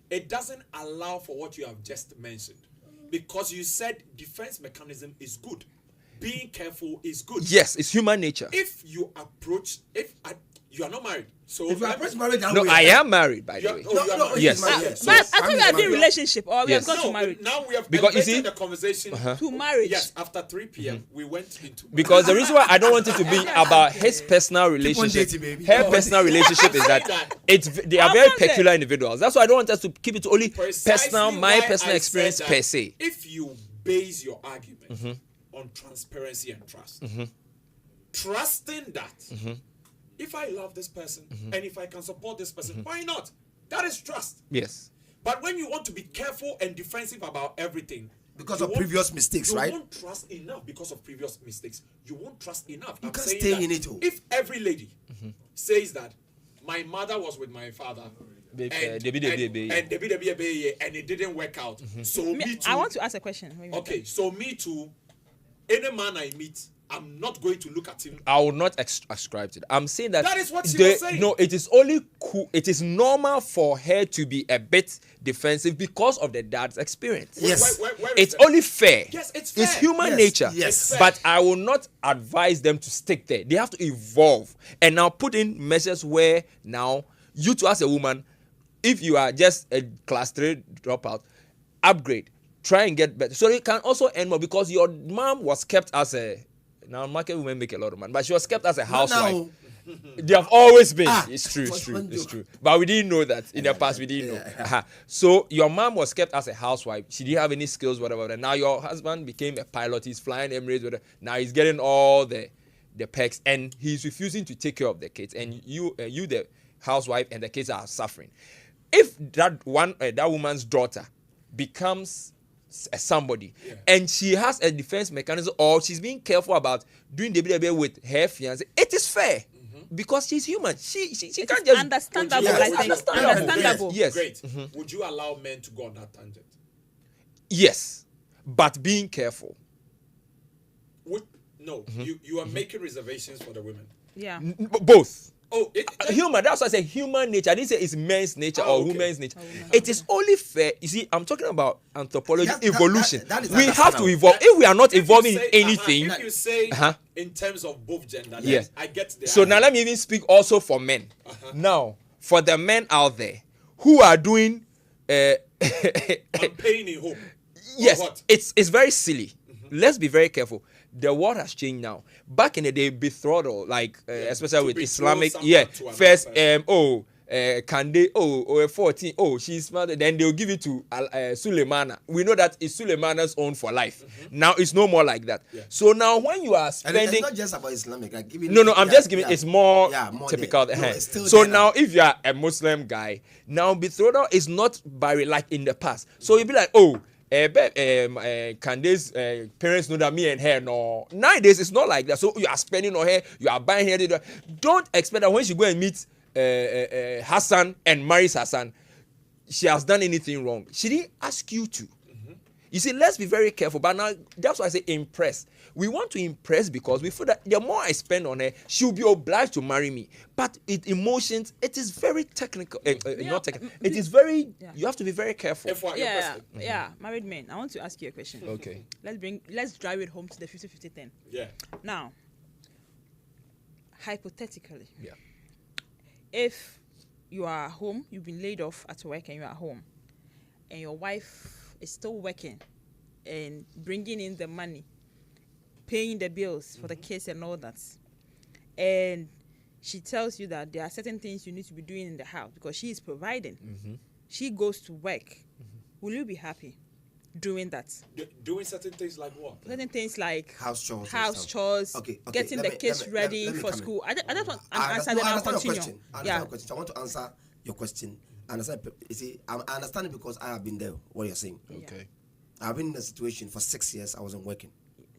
it doesn't allow for what you have just mentioned. Because you said defense mechanism is good. Being careful is good. Yes, it's human nature. If you approach, you are not married. So if you approach marriage, I am married, by the way. Yes. But I thought we are in relationship, or we have gone to marriage. Now we have because you see the conversation to marriage. Yes, after 3 p.m. We went into marriage. Because the reason why I don't want it to be about his personal relationship, her personal relationship is that they are very peculiar individuals. That's why I don't want us to keep it to only my personal experience per se. If you base your argument on transparency and trust, trusting that if I love this person and if I can support this person, why not? That is trust. Yes. But when you want to be careful and defensive about everything, because of previous mistakes, right? You won't trust enough because of previous mistakes. You won't trust enough. You can't stay in it. If every lady says that my mother was with my father and it didn't work out, so me too. I want to ask a question. Okay, so me too. Any man I meet, I'm not going to look at him. I will not ascribe to that. I'm saying that is what she was saying. No, it is only cool. It is normal for her to be a bit defensive because of the dad's experience. Yes. Where it's only fair. Yes, it's fair. It's human nature. Yes. But I will not advise them to stick there. They have to evolve and now put in measures where now you too as a woman, if you are just a class 3 dropout, upgrade. Try and get better. So you can also earn more because your mom was kept as a... Now, market women make a lot of money, but she was kept as a housewife. They have always been. It's true. But we didn't know that. In the past, we didn't know. So your mom was kept as a housewife. She didn't have any skills, whatever. Now your husband became a pilot. He's flying Emirates. Whatever. Now he's getting all the perks, and he's refusing to take care of the kids. And you, the housewife, and the kids are suffering. If that woman's daughter becomes somebody and she has a defense mechanism, or she's being careful about doing the with her fiance, it is fair because she's human. She can't just understandable. Understandable. Yes. Great. Would you allow men to go on that tangent? Yes, but being careful. You are making reservations for the women. Yeah. Both. Oh, human. That's why I say human nature. I didn't say it's men's nature or women's nature. It is only fair. You see, I'm talking about anthropology, evolution. We have to evolve. If we are not evolving in anything, if you say in terms of both gender, I get the So now let me even speak also for men. Now, for the men out there who are doing, I'm paying in hope. Yes, it's very silly. Let's be very careful. The world has changed now. Back in the day, betrothal, like especially with Islamic, first, can they, 14, she's smart, then they'll give it to Suleimana. We know that it's Suleimana's own for life. Now it's no more like that. Yeah. So now when you are spending, and it's not just about Islamic. Like I'm just giving. It's more typical. So now, if you are a Muslim guy, now betrothal is not by like in the past. So you'll be like, can these parents know that me and her no? Nowadays it's not like that. So you are spending on her, you are buying her. Don't expect that when she go and meet Hassan and marries Hassan, she has done anything wrong. She didn't ask you to. You see, let's be very careful. But now that's why I say impress. We want to impress because we feel that the more I spend on her, she'll be obliged to marry me. But emotions, it is very technical. Not technical. It is very. You have to be very careful. Married men, I want to ask you a question. Okay. Let's drive it home to the 50-50 10. Yeah. Now, hypothetically, if you are home, you've been laid off at work and you are home, and your wife is still working and bringing in the money, paying the bills for the kids and all that, and she tells you that there are certain things you need to be doing in the house because she is providing, she goes to work, will you be happy? doing that. Doing certain things like what? Certain things like House chores. and house stuff. chores, Okay, getting let the me- kids let me- ready let me for come in. school. I just want to I answer, understand, then I'll your continue. question. I understand Yeah. your question. I want to answer your question. I understand. You see, I understand it because I have been there. What you're saying. Okay. I've been in a situation for 6 years. I wasn't working,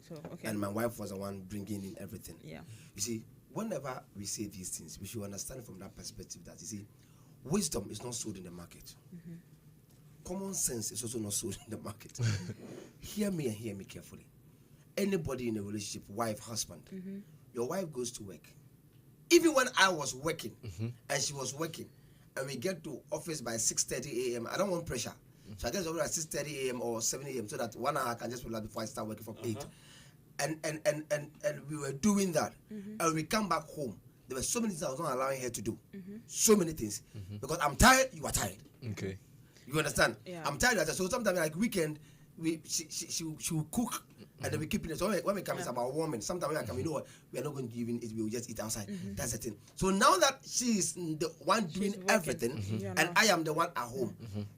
So okay. and my wife was the one bringing in everything. Yeah. You see, whenever we say these things, we should understand from that perspective that you see, wisdom is not sold in the market. Common sense is also not sold in the market. Hear me and hear me carefully. Anybody in a relationship, wife, husband, your wife goes to work. Even when I was working and she was working, and we get to office by 6:30 a.m., I don't want pressure. So I get over at 6:30 a.m. or 7 a.m. so that 1 hour I can just relax before I start working from 8. And we were doing that. And we come back home. There were so many things I was not allowing her to do. So many things. Because I'm tired, you are tired. Okay. You understand? Yeah. I'm tired of that. So sometimes like weekend, she will cook and then we keep it. So when we come, it's about warming. Sometimes when I come, you know what? We are not going to even eat. We will just eat outside. That's the thing. So now that she is the one doing working. everything, Yeah, and no. I am the one at home,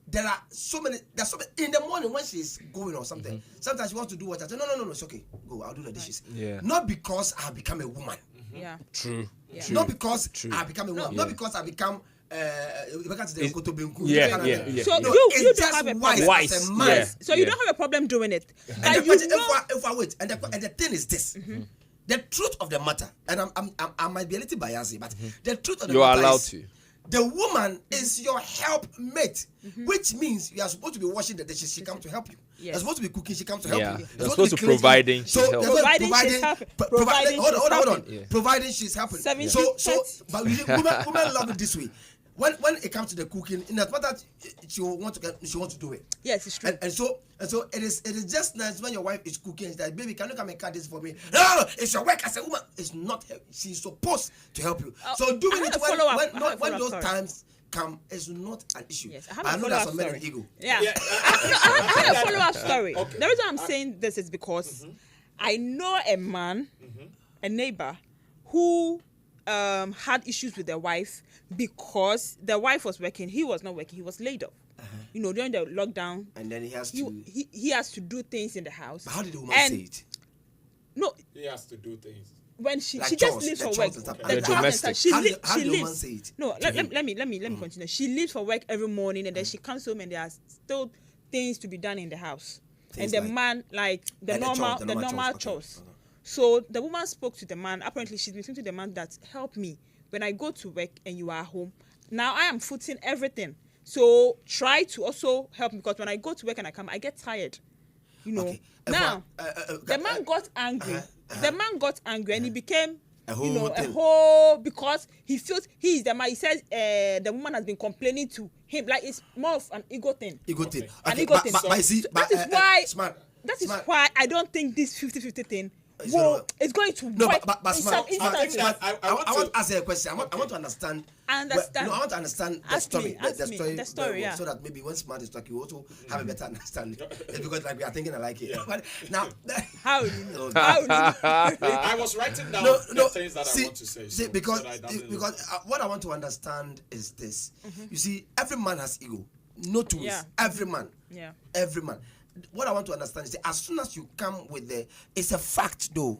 there are so many. There's so many in the morning when she's going or something. Sometimes she wants to do what I say. No, it's okay. Go. I'll do the dishes. Yeah. Not because I have become a woman. Yeah. True. Yeah. True. Not because True. I become a woman. Yeah. Not because I become. Yeah. So No, you it's don't just have a wise problem. Wise, as a man. yeah. So you don't have a problem doing it. And But the you question, know, if I wait, and the thing is this: the truth of the matter, and I might be a little biased, but the truth of the You are matter allowed is, to. the woman is your helpmate, which means you are supposed to be washing the dishes. She comes to help you. Yes. You're supposed to be cooking. She comes to help Yeah. you. You're supposed to cleaning. providing, So she's helping. there's no Providing, she's helping. Providing, hold she's on. helping. Yeah. Providing, she's helping. 70, So 30. but women love it this way. When it comes to the cooking, in as much that she wants to do it. yes, it's true. And so it is just nice when your wife is cooking and she's like, baby, can you come and cut this for me? No, it's your work as a woman. It's not she's supposed to help you. So doing I have it a follow-up. I have a when follow-up those story. times come is not an issue. Yes, I have I a know there's follow-up some men story. in ego. Yeah. Yeah, I have a follow-up story. Okay. The reason I'm saying this is because I know a man, a neighbor, who had issues with their wife because the wife was working. He was not working. He was laid off. You know, during the lockdown, And then he has to. he has to do things in the house. But how did the woman And say it? No, he has to do things. when she Like she just chores, leaves like for chores work. and stuff. The The chores and domestic. stuff. She How did the woman leaves. say it No, to let him? me continue. She leaves for work every morning, and then she comes home, and there are still things to be done in the house. Things and the like- man, like the Like the normal, chores, the normal chores, chores. okay. So the woman spoke to the man. Apparently, she's been saying to the man that help me when I go to work and you are home. Now I am footing everything. So try to also help me because when I go to work and I come, I get tired. You know. Okay. Now the man got angry. The man got angry and he became A whole you know, thing. a whole because he feels he is the man. He says the woman has been complaining to him. Like it's more of an ego thing. Ego thing. An Okay, ego thing. but you see, So but, that is why smart. that is smart. why I don't think this 50-50 thing It's gonna work. it's going to No, work but in smart. some instances. that- I want to ask you a question. I want to understand. I understand. No, I want to understand the Ask story. me, ask me, the story, very well, yeah. so that maybe when Smart is talking, you also have a better understanding. It's because like we are thinking alike here. But now, How will you know? Oh, How will you know? I was writing down no, the no. things that See, I want to say. see, so because that I don't lose. because what I want to understand is this. You see, every man has ego. No two ways. Yeah. Every man. Yeah. Every man. What I want to understand is that as soon as you come with it's a fact though.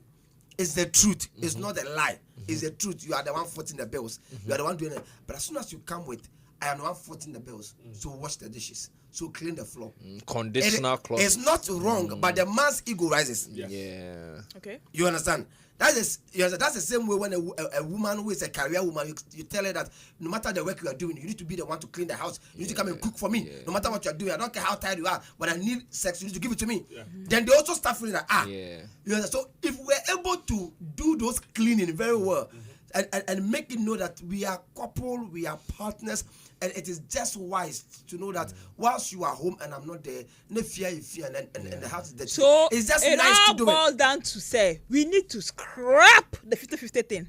It's the truth. It's not a lie. It's the truth. You are the one footing the bills. You are the one doing it. But as soon as you come with, I am the one footing the bills. So wash the dishes. So clean the floor. Conditional clause. It's not wrong, but the man's ego rises. Yeah. Okay. You understand? That's the same way when a woman who is a career woman, you tell her that no matter the work you are doing, you need to be the one to clean the house. You need to come and cook for me. No matter what you are doing, I don't care how tired you are. When I need sex, you need to give it to me. Then they also start feeling that Yeah. You understand? So if we're able to do those cleaning very well and make it know that we are couple, we are partners, and it is just wise to know that whilst you are home and I'm not there, no fear and the house is dirty. So it's just it nice all to do boils it. down to say we need to scrap the 50-50 thing.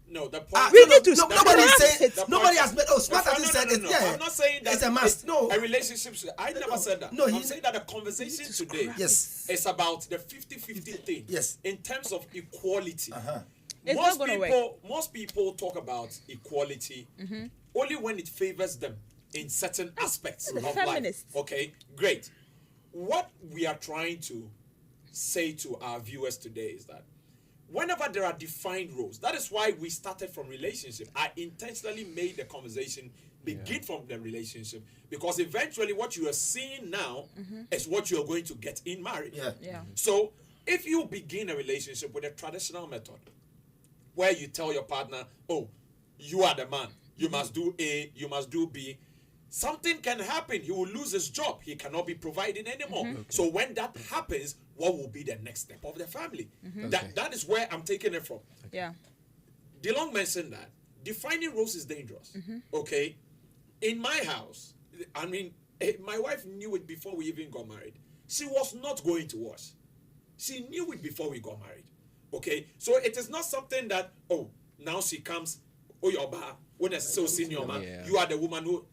No, the point. We need to nobody is scrap saying it. nobody has made. Oh, Smart No, hasn't said it. no. Yeah, I'm not saying that it's a must. No, a relationship. I never said that. No, I'm he- saying that the conversation today Yes. is about the 50-50 thing. Yes. In terms of equality. It's not gonna work. Most people talk about equality only when it favors them in certain aspects the of feminists. life. Okay, great. what we are trying to say to our viewers today is that whenever there are defined roles, that is why we started from relationship. I intentionally made the conversation begin from the relationship, because eventually what you are seeing now is what you are going to get in marriage. So if you begin a relationship with a traditional method where you tell your partner, oh, you are the man, you must do A, you must do B, something can happen. He will lose his job. He cannot be providing anymore. So when that happens, what will be the next step of the family? That is where I'm taking it from. DeLong mentioned that defining roles is dangerous. Okay, in my house, I mean, my wife knew it before we even got married. She was not going to wash. She knew it before we got married. Okay, so it is not something that, oh, now she comes, oh, your bar, when it's so senior man, you are the woman who.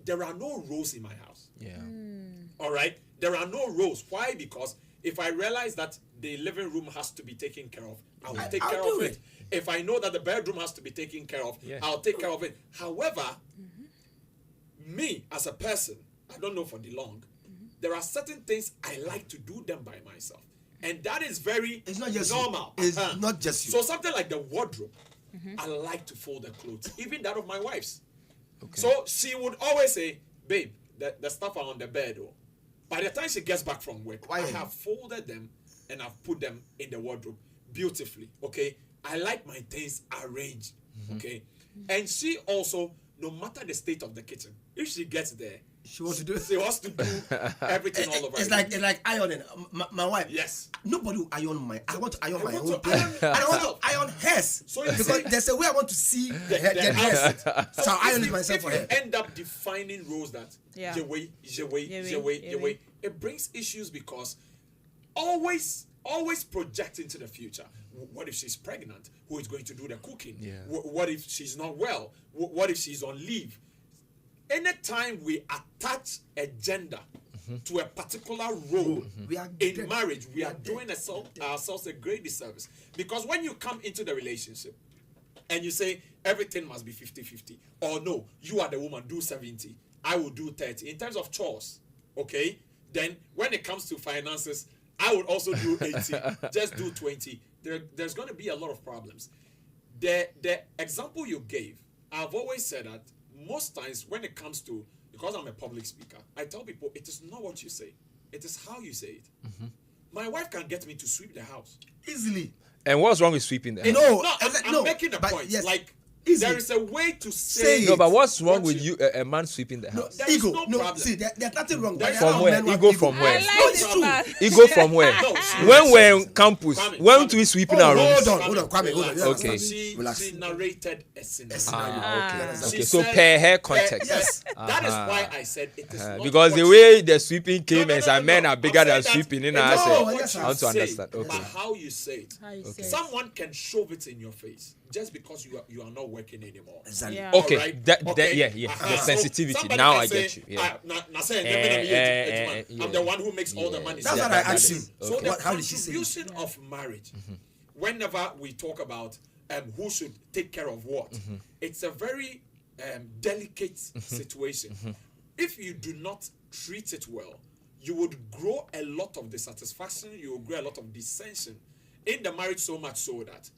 There are no roles in my house. All right, there are no roles. Why? Because if I realize that the living room has to be taken care of, I will take care of it. If I know that the bedroom has to be taken care of, I'll take care of it. However, me as a person, I don't know for DeLong, there are certain things I like to do them by myself. And that is very normal. It's not just you. So something like the wardrobe, I like to fold the clothes, even that of my wife's. So she would always say, babe, the stuff are on the bed. Oh. By the time she gets back from work, I have folded them and I've put them in the wardrobe beautifully. Okay, I like my things arranged. Okay, and she also, no matter the state of the kitchen, if she gets there, she wants to do everything all over. It's like ironing. My wife. Yes. Nobody will iron my. I want to iron my own. I want to iron hers. So because there's a way I want to see the hairs. So I iron it myself for her. End up defining roles that your way. It brings issues because always project into the future. What if she's pregnant? Who is going to do the cooking? What if she's not well? What if she's on leave? Anytime we attach a gender to a particular role in marriage, we are doing ourselves a great disservice. Because when you come into the relationship and you say everything must be 50-50, or no, you are the woman, do 70, I will do 30. In terms of chores, okay? Then when it comes to finances, I would also do 80, just do 20. There's going to be a lot of problems. The example you gave, I've always said that most times when it comes to, because I'm a public speaker, I tell people it is not what you say, it is how you say it. My wife can get me to sweep the house easily. And what's wrong with sweeping the house? I'm making a point. Yes, like easy. There is a way to say no, but what's wrong with you, a man sweeping the house? Ego. No problem. See, there's nothing wrong. From where? Ego from where? Ego from where? When we're in campus, when we sweeping our rooms? Hold on, Kwame. Okay. She narrated a scenario. Okay. So per her context. Yes. That is why I said it is not because the way the sweeping came and some men are bigger than sweeping in our I want to understand. But how you say it. Someone can shove it in your face just because you are not working anymore. Exactly. Okay. Right? The sensitivity. Now I get you. I'm the one who makes all the money. That's what I asked you. So the how did she say? contribution of marriage, whenever we talk about who should take care of what, it's a very delicate situation. If you do not treat it well, you would grow a lot of dissatisfaction, you will grow a lot of dissension in the marriage, so much so that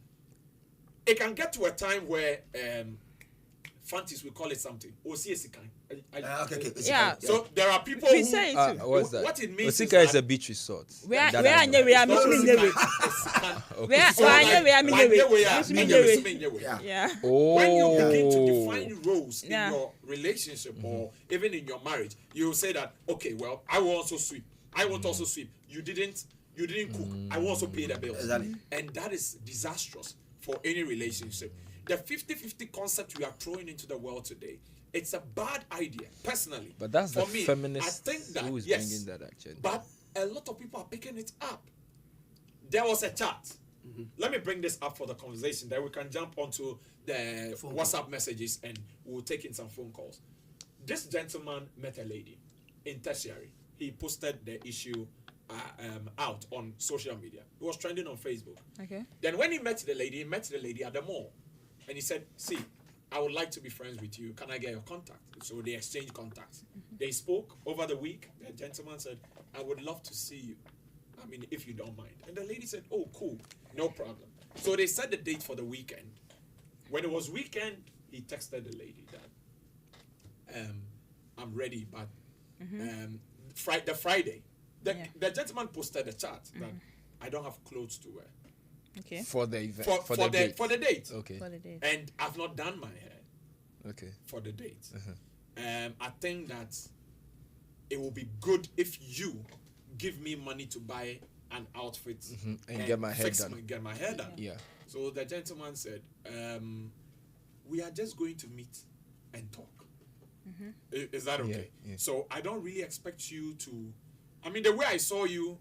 it can get to a time where Fantis, we call it something. Okay. Yeah. So there are people We who say it too. What's that? What it means Osika is that a beach resort. We are so Yeah. when you begin to define roles in your relationship or even in your marriage, you will say that, okay, well, I will also sweep. I want to also sweep. You didn't cook. I will also pay the bills. Exactly. And that is disastrous for any relationship. The 50-50 concept we are throwing into the world today, it's a bad idea, personally. But that's for the me, feminist I think that, who is yes, bringing that actually. But a lot of people are picking it up. There was a chat. Let me bring this up for the conversation. Then we can jump onto the WhatsApp messages and we'll take in some phone calls. This gentleman met a lady in tertiary. He posted the issue out on social media. It was trending on Facebook. Okay. Then when he met the lady at the mall. And he said, see, I would like to be friends with you. Can I get your contact? So they exchanged contacts. They spoke over the week. The gentleman said, I would love to see you. I mean, if you don't mind. And the lady said, oh, cool, no problem. So they set the date for the weekend. When it was weekend, he texted the lady that I'm ready, but the Friday, the gentleman posted a chat that I don't have clothes to wear. Okay. For the event. For the date. Okay. For the date. And I've not done my hair. Okay. For the date. I think that it will be good if you give me money to buy an outfit and get my hair done. Get my hair done. Yeah. So the gentleman said, we are just going to meet and talk. Is that okay? Yeah. So I don't really expect you to. I mean, the way I saw you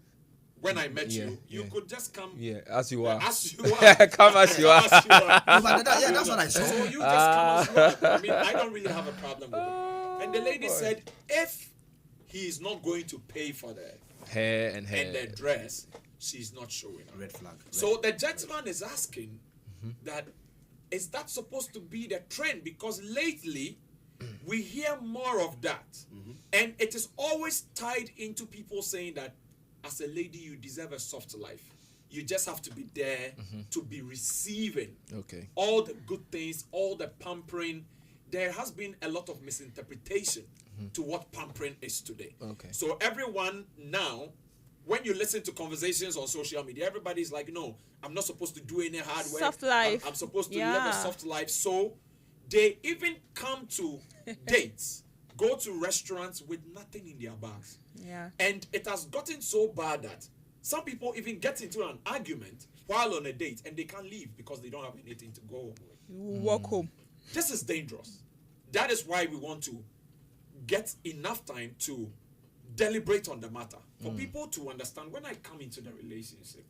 when I met you could just come. Yeah, as you are. As you are. Come as you are. That's what I saw. So you just come as you are. I mean, I don't really have a problem with it. And the lady said, if he is not going to pay for the hair and the dress, she's not showing up. Red flag. So the gentleman is asking that, is that supposed to be the trend? Because lately we hear more of that. And it is always tied into people saying that as a lady, you deserve a soft life. You just have to be there to be receiving all the good things, all the pampering. There has been a lot of misinterpretation to what pampering is today. So everyone now, when you listen to conversations on social media, everybody's like, no, I'm not supposed to do any hard work. Soft life. I'm supposed to live a soft life. So they even come to dates, go to restaurants with nothing in their bags. Yeah. And it has gotten so bad that some people even get into an argument while on a date and they can't leave because they don't have anything to go home with. You walk home. This is dangerous. That is why we want to get enough time to deliberate on the matter. For people to understand, when I come into the relationship,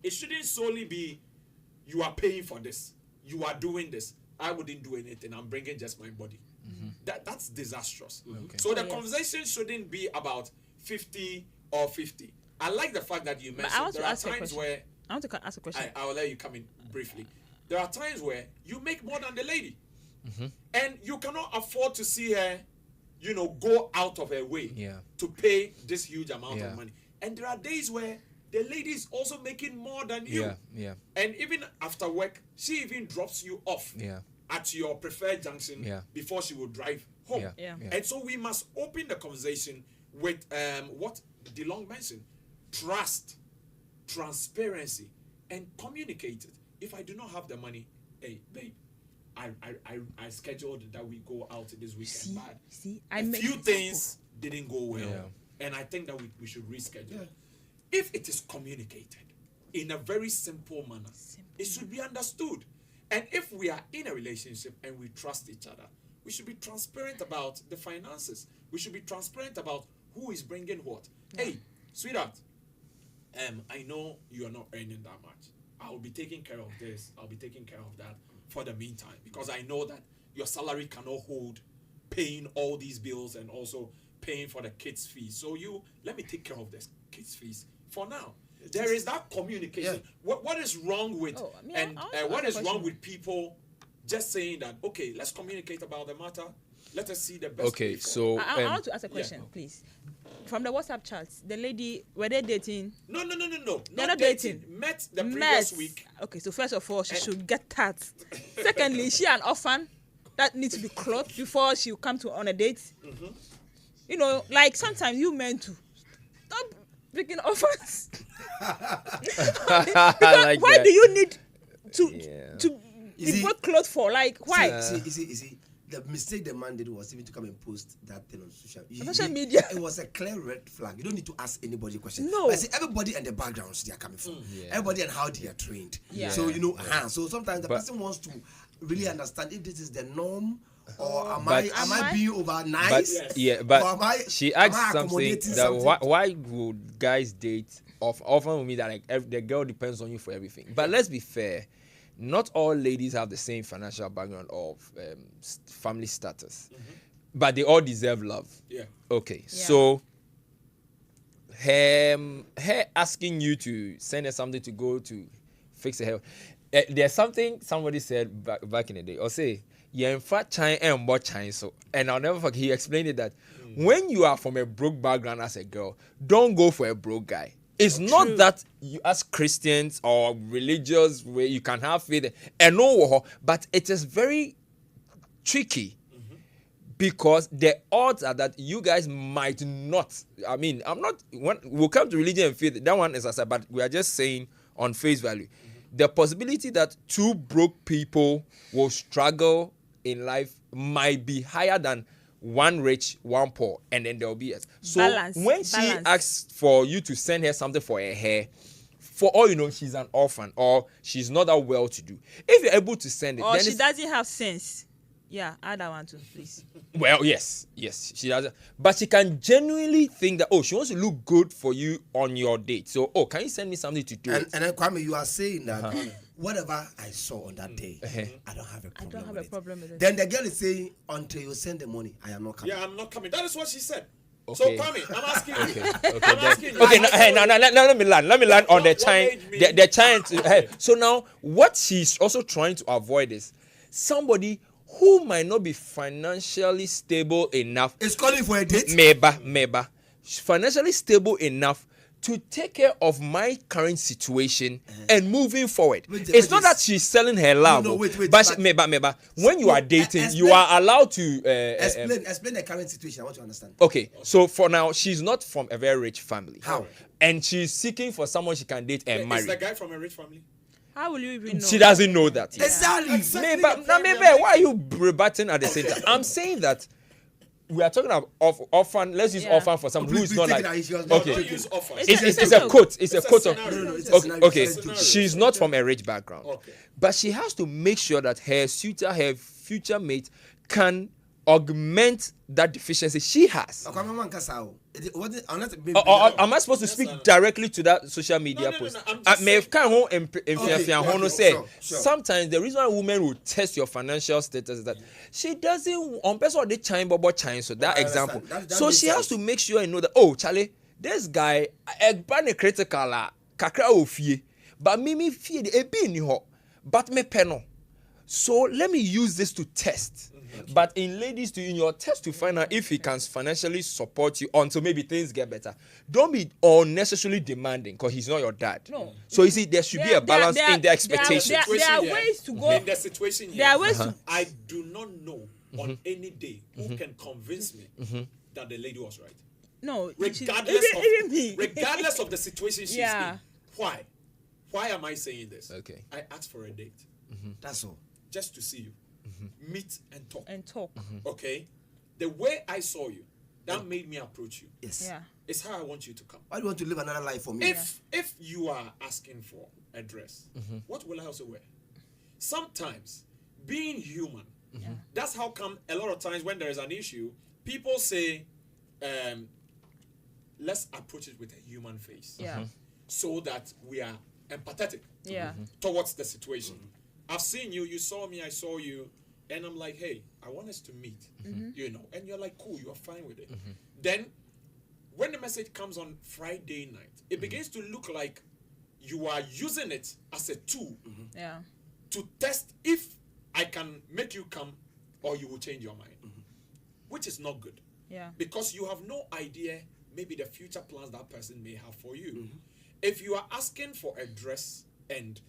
it shouldn't solely be, you are paying for this, you are doing this, I wouldn't do anything, I'm bringing just my body. That's disastrous. So the conversation shouldn't be about 50 or 50. I like the fact that you mentioned there are times where... I want to ask a question. I will let you come in briefly. There are times where you make more than the lady. And you cannot afford to see her, go out of her way to pay this huge amount of money. And there are days where the lady is also making more than you. And even after work, she even drops you off at your preferred junction before she will drive home. And so we must open the conversation with what DeLong mentioned: trust, transparency, and communicate it. If I do not have the money, hey, babe, I scheduled that we go out this weekend. A few things didn't go well, and I think that we should reschedule. If it is communicated in a very simple manner, it should be understood. And if we are in a relationship and we trust each other, we should be transparent about the finances. We should be transparent about who is bringing what. Hey, sweetheart, I know you are not earning that much. I'll be taking care of this. I'll be taking care of that for the meantime, because I know that your salary cannot hold paying all these bills and also paying for the kids' fees. So let me take care of the kids' fees for now. There is that communication. What is wrong with what is wrong with people just saying that, okay, let's communicate about the matter. Let us see the best. Okay, so I want to ask a question, please. From the WhatsApp chats, the lady, were they dating? No. They're not dating. Met the previous week. Okay, so first of all, she should get that. Secondly, is she an orphan that needs to be clothed before she will come on a date? Like sometimes you meant to stop picking orphans. Because why do you need to be bought clothes for? Like, why? You see, the mistake the man did was even to come and post that thing on social media. It was a clear red flag. You don't need to ask anybody a question. No. But see, everybody and the backgrounds they are coming from. Everybody and how they are trained. So, so sometimes the person wants to really understand if this is the norm, or am I being over nice? But she asked something that why would guys date often with me that like the girl depends on you for everything. But let's be fair, not all ladies have the same financial background of family status, but they all deserve love. So her asking you to send her something to go to fix her hair. There's something somebody said back in the day, or say, yeah, in fact, China and what China so, and I'll never forget. He explained it that when you are from a broke background as a girl, don't go for a broke guy. It's not that you, as Christians or religious, where you can have faith and no, but it is very tricky because the odds are that you guys might not. I mean, I'm not. When we'll come to religion and faith, that one is aside, but we are just saying on face value, the possibility that two broke people will struggle in life might be higher than one rich, one poor, and then there will be a so when she asks for you to send her something for her hair, for all you know, she's an orphan or she's not that well to do. If you're able to send it, or then she doesn't have sense. Yeah, add that one too, please. Well, yes, she does, but she can genuinely think that she wants to look good for you on your date. So, can you send me something to do? And then Kwame, you are saying that whatever I saw on that day, I don't have a problem. I don't have a problem with it. Then the girl is saying, until you send the money, I am not coming. Yeah, I'm not coming. That is what she said. Okay. So Kwame, I'm asking you. Okay, let me land on the China. The China. So now, what she's also trying to avoid is somebody who might not be financially stable enough. Is calling for a date? Maybe. Financially stable enough to take care of my current situation and moving forward. It's not that she's selling her love. No, wait, but maybe. When you are dating, you are allowed to explain the current situation. I want to understand. Okay, so for now, she's not from a very rich family. How? And she's seeking for someone she can date and marry. Is the guy from a rich family? How will you even know? She doesn't know that. Exactly. Maybe, why are you rebutting at the same time? I'm saying that we are talking about orphan. Let's use orphan for someone who is not like. Okay, it's a quote. It's a quote of. Okay, she's not from a rich background, but she has to make sure that her suitor, her future mate, can augment that deficiency she has. Oh, am I supposed to speak directly to that social media post? Sometimes the reason why women will test your financial status is that she doesn't on person the chine bobo chine. So that example. So she has to make sure you know that Charlie, this guy critical kakra ofie, but me fie e be ni ho, but me peno. So let me use this to test. But in your test to find out if he can financially support you until maybe things get better. Don't be unnecessarily demanding because he's not your dad. No. So you see, there should be a balance in the expectations. There are ways to go. In the situation here, there are ways to. I do not know on any day who can convince me that the lady was right. No, regardless of the situation she's in. Why? Why am I saying this? Okay. I asked for a date. That's all. Just to see you. Meet and talk. Okay? The way I saw you, that made me approach you. Yes. Yeah. It's how I want you to come. Why do you want to live another life for me? If you are asking for a dress, what will I also wear? Sometimes, being human, that's how come a lot of times when there is an issue, people say, let's approach it with a human face. Yeah. So that we are empathetic towards the situation. I've seen you, you saw me, I saw you, and I'm like, hey, I want us to meet, you know, and you're like, cool, you're fine with it. Then, when the message comes on Friday night, it begins to look like you are using it as a tool to test if I can make you come or you will change your mind, which is not good. Yeah. Because you have no idea maybe the future plans that person may have for you. If you are asking for a dress and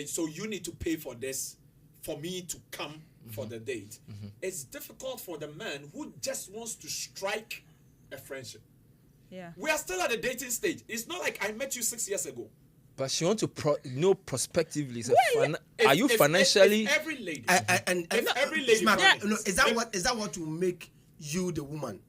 so you need to pay for this for me to come for the date, it's difficult for the man who just wants to strike a friendship. Yeah. We are still at the dating stage. It's not like I met you 6 years ago. But she wants to know prospectively. So are you financially? If every lady, every lady, is that what will make you the woman?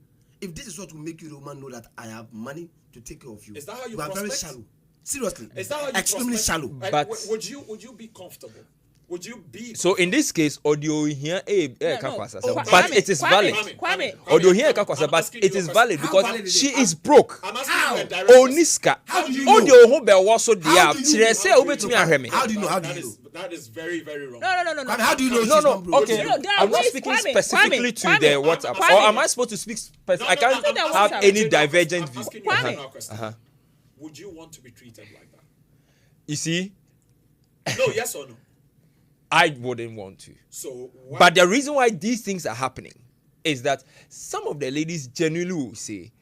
If this is what will make you the woman, know that I have money to take care of you. Is that how you are prospect? very shallow. Seriously, is that how you extremely prospect? shallow. But would you be comfortable? Would you be so in this case audio here but it is valid. Audio here but it is valid because she is broke. I'm asking you a direct Oniska audio who be also there how do you know that is very, very wrong. No. How do you know no okay I'm not speaking specifically to the WhatsApp or am I supposed to speak I can't have any divergent view. Would you want to be treated like that? You see? No, yes or no? I wouldn't want to. So, But the reason why these things are happening is that some of the ladies genuinely will say,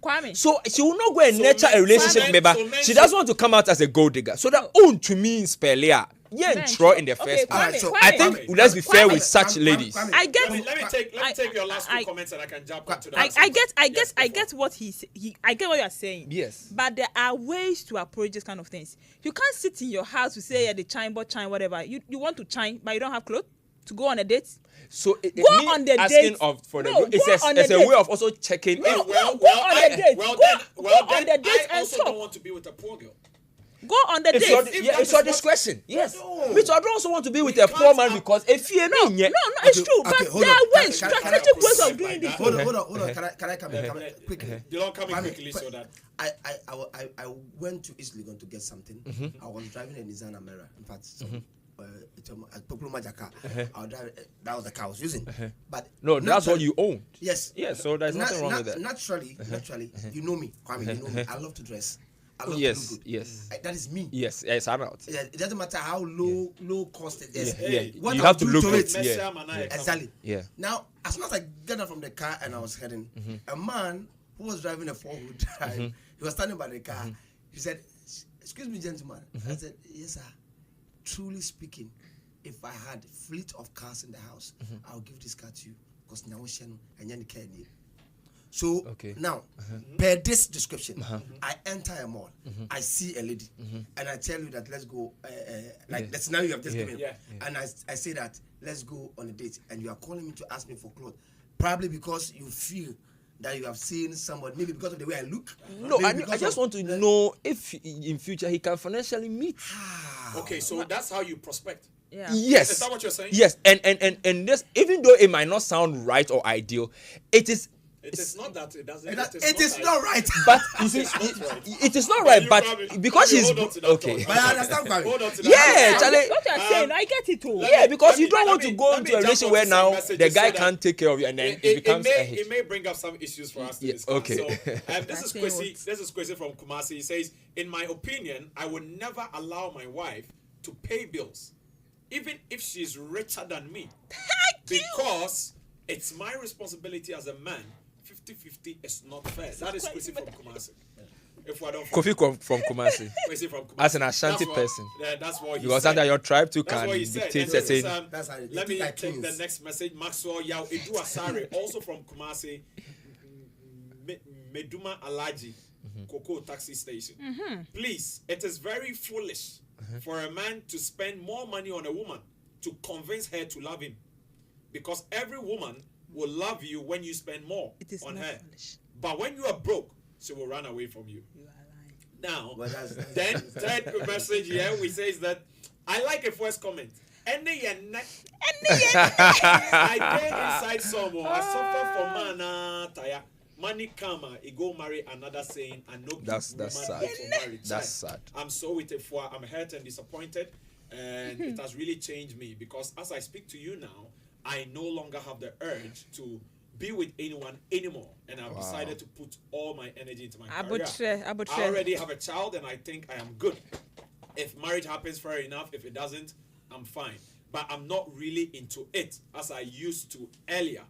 Kwame. so she will not go and So nurture men- a relationship. so men- Remember, so men she should- doesn't want to come out as a gold digger. So that own to me in Spelia. Yeah, Men throw should- in the okay, first Kwame, place. so I think Kwame, let's be fair Kwame, with such Kwame, ladies. Kwame. I get. let me take your last two I- comments and I can jump into that. I get Yes, I go get for it. what I get what you are saying. Yes. But there are ways to approach this kind of things. You can't sit in your house to say the chine whatever. You want to chine but you don't have clothes to go on a date. So Go me on the asking date. of for No, the go on it's the a date. way of also checking. No, if- go on the date. Well, Go on then, the date I and also talk. don't want to be with a poor girl. Go on the It's date. your, If yeah, that it's your is what- discretion. Yes. No. Which I don't also want to be with We a poor can't man have- because if you know, No, it's Okay, true. okay, But hold there on. are ways, Can I strategic ways proceed of doing like this. that? Hold on. Can I come in quickly? You don't come in Kwame, quickly so that. I went to East Legon to get something. I was driving a Nissan Amera. In fact, it's a Popular Majaka. That was the car I was using. But no, that's what you own. Yes. Yes, so there's nothing wrong with that. Naturally, you know me, Kwame. You know me. I love to dress. I love to Yes, look good. yes. That is me. Yes, I'm out. It doesn't matter how low cost it is. Yeah, What you I'll have to do look to good. it. Yeah. Exactly. Yeah. Now, as soon as I got out from the car and I was heading, a man who was driving a four-wheel drive, he was standing by the car. He said, "Excuse me, gentlemen." I said, "Yes, sir. Truly speaking, if I had a fleet of cars in the house, I'll give this car to you because now we're and you're care." So Okay. now, per this description, I enter a mall, I see a lady, and I tell you that let's go, like the scenario you have just given, and I say that let's go on a date, and you are calling me to ask me for clothes, probably because you feel that you have seen somebody, maybe because of the way I look. No, maybe I because just of want to know if in future he can financially meet. Okay, so that's how you prospect. Yeah. Yes. Is that what you're saying? Yes, and this, even though it might not sound right or ideal, it is. It is not that it doesn't. It is not right. But you see, It's not right. it is not right. You But probably- because you he's hold on to that okay. thought. But I understand, Kwame. Hold on to that. Yeah, Charlie. What you are saying, I get it too. Yeah, because let you me- don't let want me- to go let into me a jump relationship onto where some now messages the guy so that can't take care of you, and then it becomes a it hit. may bring up some issues for us to Yes, discuss. okay. So this is saying Kwesi. what? This is Kwesi from Kumasi. He says, in my opinion, I would never allow my wife to pay bills, even if she's richer than me, because it's my responsibility as a man. 50-50 is not fair. That is Kwesi from Kumasi. If I don't Kofi from Kumasi, Kwesi from Kumasi. as an Ashanti That's what- person, that's what he because said. under your tribe too That's can what he said. dictate And this is, certain. That's how it- let me it's like take the twins. next message. Maxwell Yao Edu Asare, also from Kumasi, Meduma Alaji, Cocoa Taxi Station. Please, it is very foolish for a man to spend more money on a woman to convince her to love him, because every woman will love you when you spend more It is on not her. foolish. But when you are broke, she will run away from you. You are lying. Now, But that's- then third message here we say is that I like a first comment. Any I go inside someone, I suffer for mana tire. Money come, he go marry another saying and no That's woman sad. go for marriage. That's sad. I'm so with it for I'm hurt and disappointed, and it has really changed me because as I speak to you now, I no longer have the urge to be with anyone anymore, and I've decided to put all my energy into my career. I already have a child, and I think I am good. If marriage happens, fair enough. If it doesn't, I'm fine. But I'm not really into it as I used to earlier,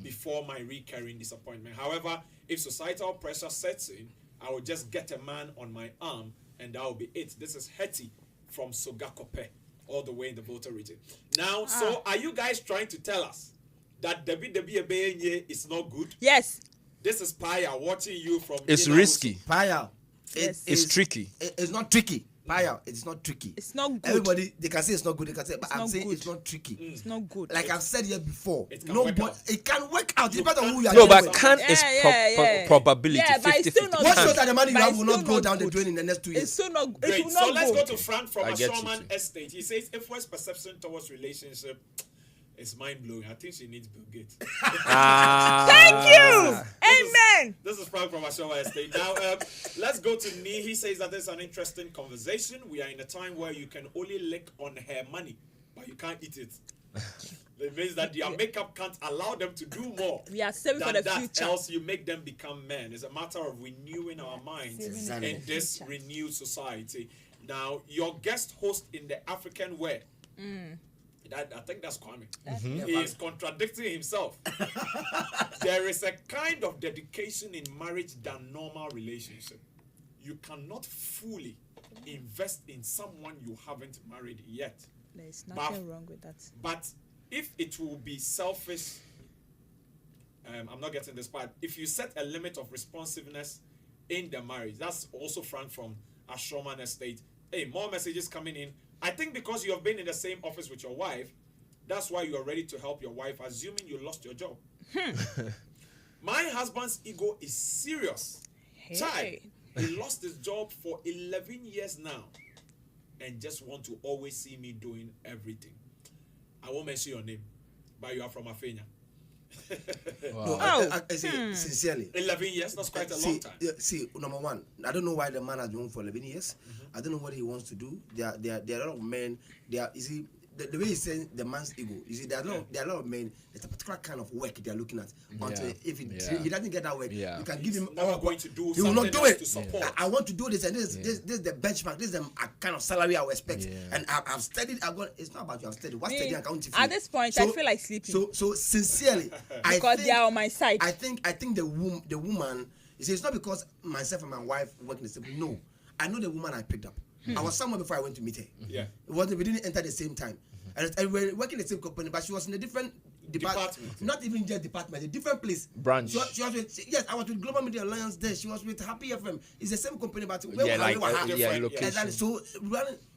before my recurring disappointment. However, if societal pressure sets in, I will just get a man on my arm, and that will be it. This is Hetty from Sogakope, all the way in the Volta region. Now, so are you guys trying to tell us that WWE is not good? Yes. This is Paya watching you from. It's Ina risky. Paya, Yes. It's tricky. It's not tricky. Paya, it's not tricky. It's not good. Everybody, they can say it's not good. They can say, but It's I'm not saying good. it's not tricky. It's not good. Like I've said here before, It can work out. it can work out. It depends on who you are. No, dealing but with. can is probability Yeah, but it's 50 still 50. not What good. shows that the money you But have it's will not still go not down the good. drain in the next 2 It's years? still not. It Great. will So not let's go. go to Frank from I get you Ashoman too. Estate. He says, if West perception towards relationship is mind blowing, I think she needs Bill Gates. Thank you. Amen. This is Frank from Ashoman Estate. Now, let's go to Nee. He says that this is an interesting conversation. We are in a time where you can only lick on her money, but you can't eat it. It means that your makeup can't allow them to do more. We are saving for than the that, future. else you make them become men. It's a matter of renewing our minds Saving in for the this future. renewed society. Now, your guest host in the African wear, I think that's Kwame. He is contradicting himself. There is a kind of dedication in marriage than normal relationship. You cannot fully invest in someone you haven't married yet. There's nothing wrong with that. But if it will be selfish, I'm not getting this part. If you set a limit of responsiveness in the marriage, that's also Frank from Ashroman Estate. Hey, more messages coming in. I think because you have been in the same office with your wife, that's why you are ready to help your wife, assuming you lost your job. My husband's ego is serious. Child, he lost his job for 11 years now and just want to always see me doing everything. I won't mention your name, but you are from Afenya. No, I say sincerely. 11 years, that's quite a long time. See, number one, I don't know why the man has been home for 11 years. I don't know what he wants to do. There are a lot of men. You see, the way he's saying the man's ego. You see, there are a lot of men. There's a particular kind of work they are looking at. Until if he doesn't get that work, you can give him all. Going to do. He will not do it. To support. I want to do this, and this is the benchmark. This is the kind of salary I will expect. And I've studied. It's not about you have studied. What's studying accounting? At this point, I feel like sleeping. So sincerely, because they are on my side. I think the woman. You see, it's not because myself and my wife work in the same. No, I know the woman I picked up. I was somewhere before I went to meet her. Yeah, we didn't enter the same time, and we were working in the same company, but she was in a different department. Not even just department, a different place. Branch. She was with, yes, I was with Global Media Alliance there. She was with Happy FM. It's the same company, but location. So,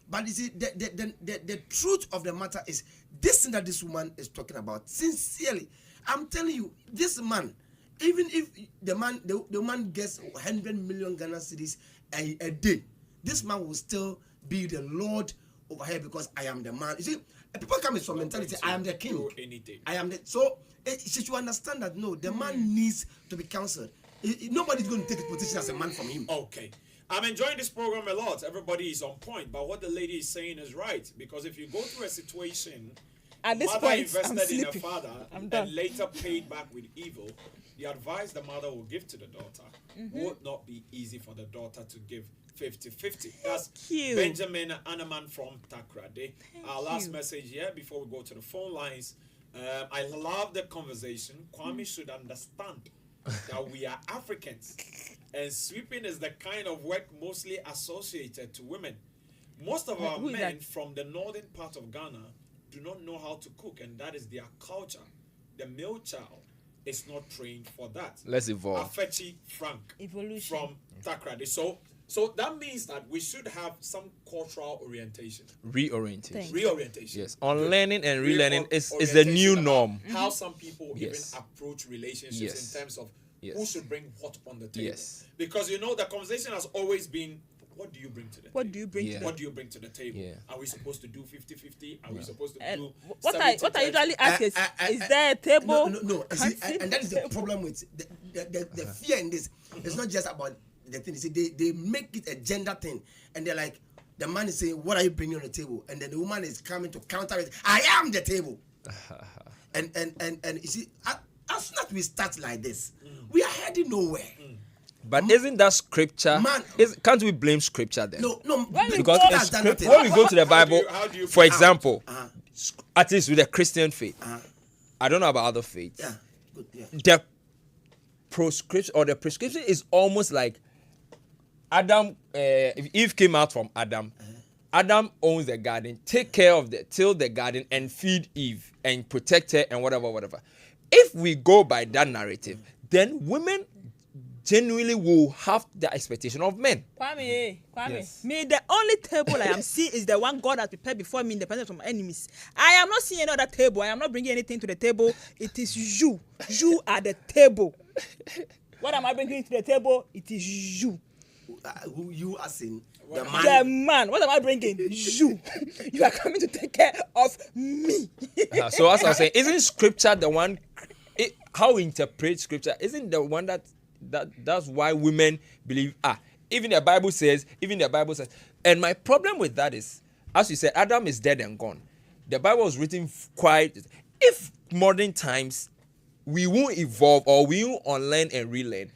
but you see, the truth of the matter is this thing that this woman is talking about. Sincerely, I'm telling you, this man, even if the man gets 100 million Ghana cedis a day, this man will still be the Lord over here because I am the man. You see, people come with some mentality. I am the king. I am the she should understand that no, the man needs to be counseled. Nobody's going to take his position as a man from him. Okay. I'm enjoying this program a lot. Everybody is on point. But what the lady is saying is right. Because if you go through a situation, at this mother point, invested in a father and later paid back with evil, the advice the mother will give to the daughter would not be easy for the daughter to give 50-50. That's Benjamin Anaman from Takrade. Our last message here before we go to the phone lines. I love the conversation. Kwame should understand that we are Africans and sweeping is the kind of work mostly associated to women. Most of our men from the northern part of Ghana do not know how to cook, and that is their culture. The male child is not trained for that. Let's evolve. Afechi Frank Evolution from Takrade. So that means that we should have some cultural orientation. Reorientation. Yes. Unlearning and relearning is the new norm. How some people even approach relationships in terms of who should bring what on the table. Yes. Because the conversation has always been, what do you bring to the table? What do you bring to What do you bring to the table? Yeah. Are we supposed to do 50-50? Are we supposed to do what I usually ask is there a table? No. See, and that is the problem with the fear in this. It's not just about the thing. You see, they make it a gender thing, and they're like, the man is saying, "What are you bringing on the table?" And then the woman is coming to counter it. I am the table. and you see, as soon as we start like this, we are heading nowhere. But isn't that scripture? Man, can't we blame scripture then? No, because when we go to the Bible, for example, at least with the Christian faith, I don't know about other faiths. Yeah, good. Yeah. The prescription is almost like Adam. If Eve came out from Adam, Adam owns the garden, till the garden and feed Eve and protect her and whatever. If we go by that narrative, then women genuinely will have the expectation of men. Kwame. Me, the only table I am seeing is the one God has prepared before me in the presence of my enemies. I am not seeing another table. I am not bringing anything to the table. It is you. You are the table. What am I bringing to the table? It is you. Who you are saying? The man. What am I bringing? You. You are coming to take care of me. So as I was saying, isn't scripture the one? How we interpret scripture isn't the one that's why women believe even the Bible says, and my problem with that is, as you said, Adam is dead and gone. The Bible was written if modern times we won't evolve or we won't unlearn and relearn,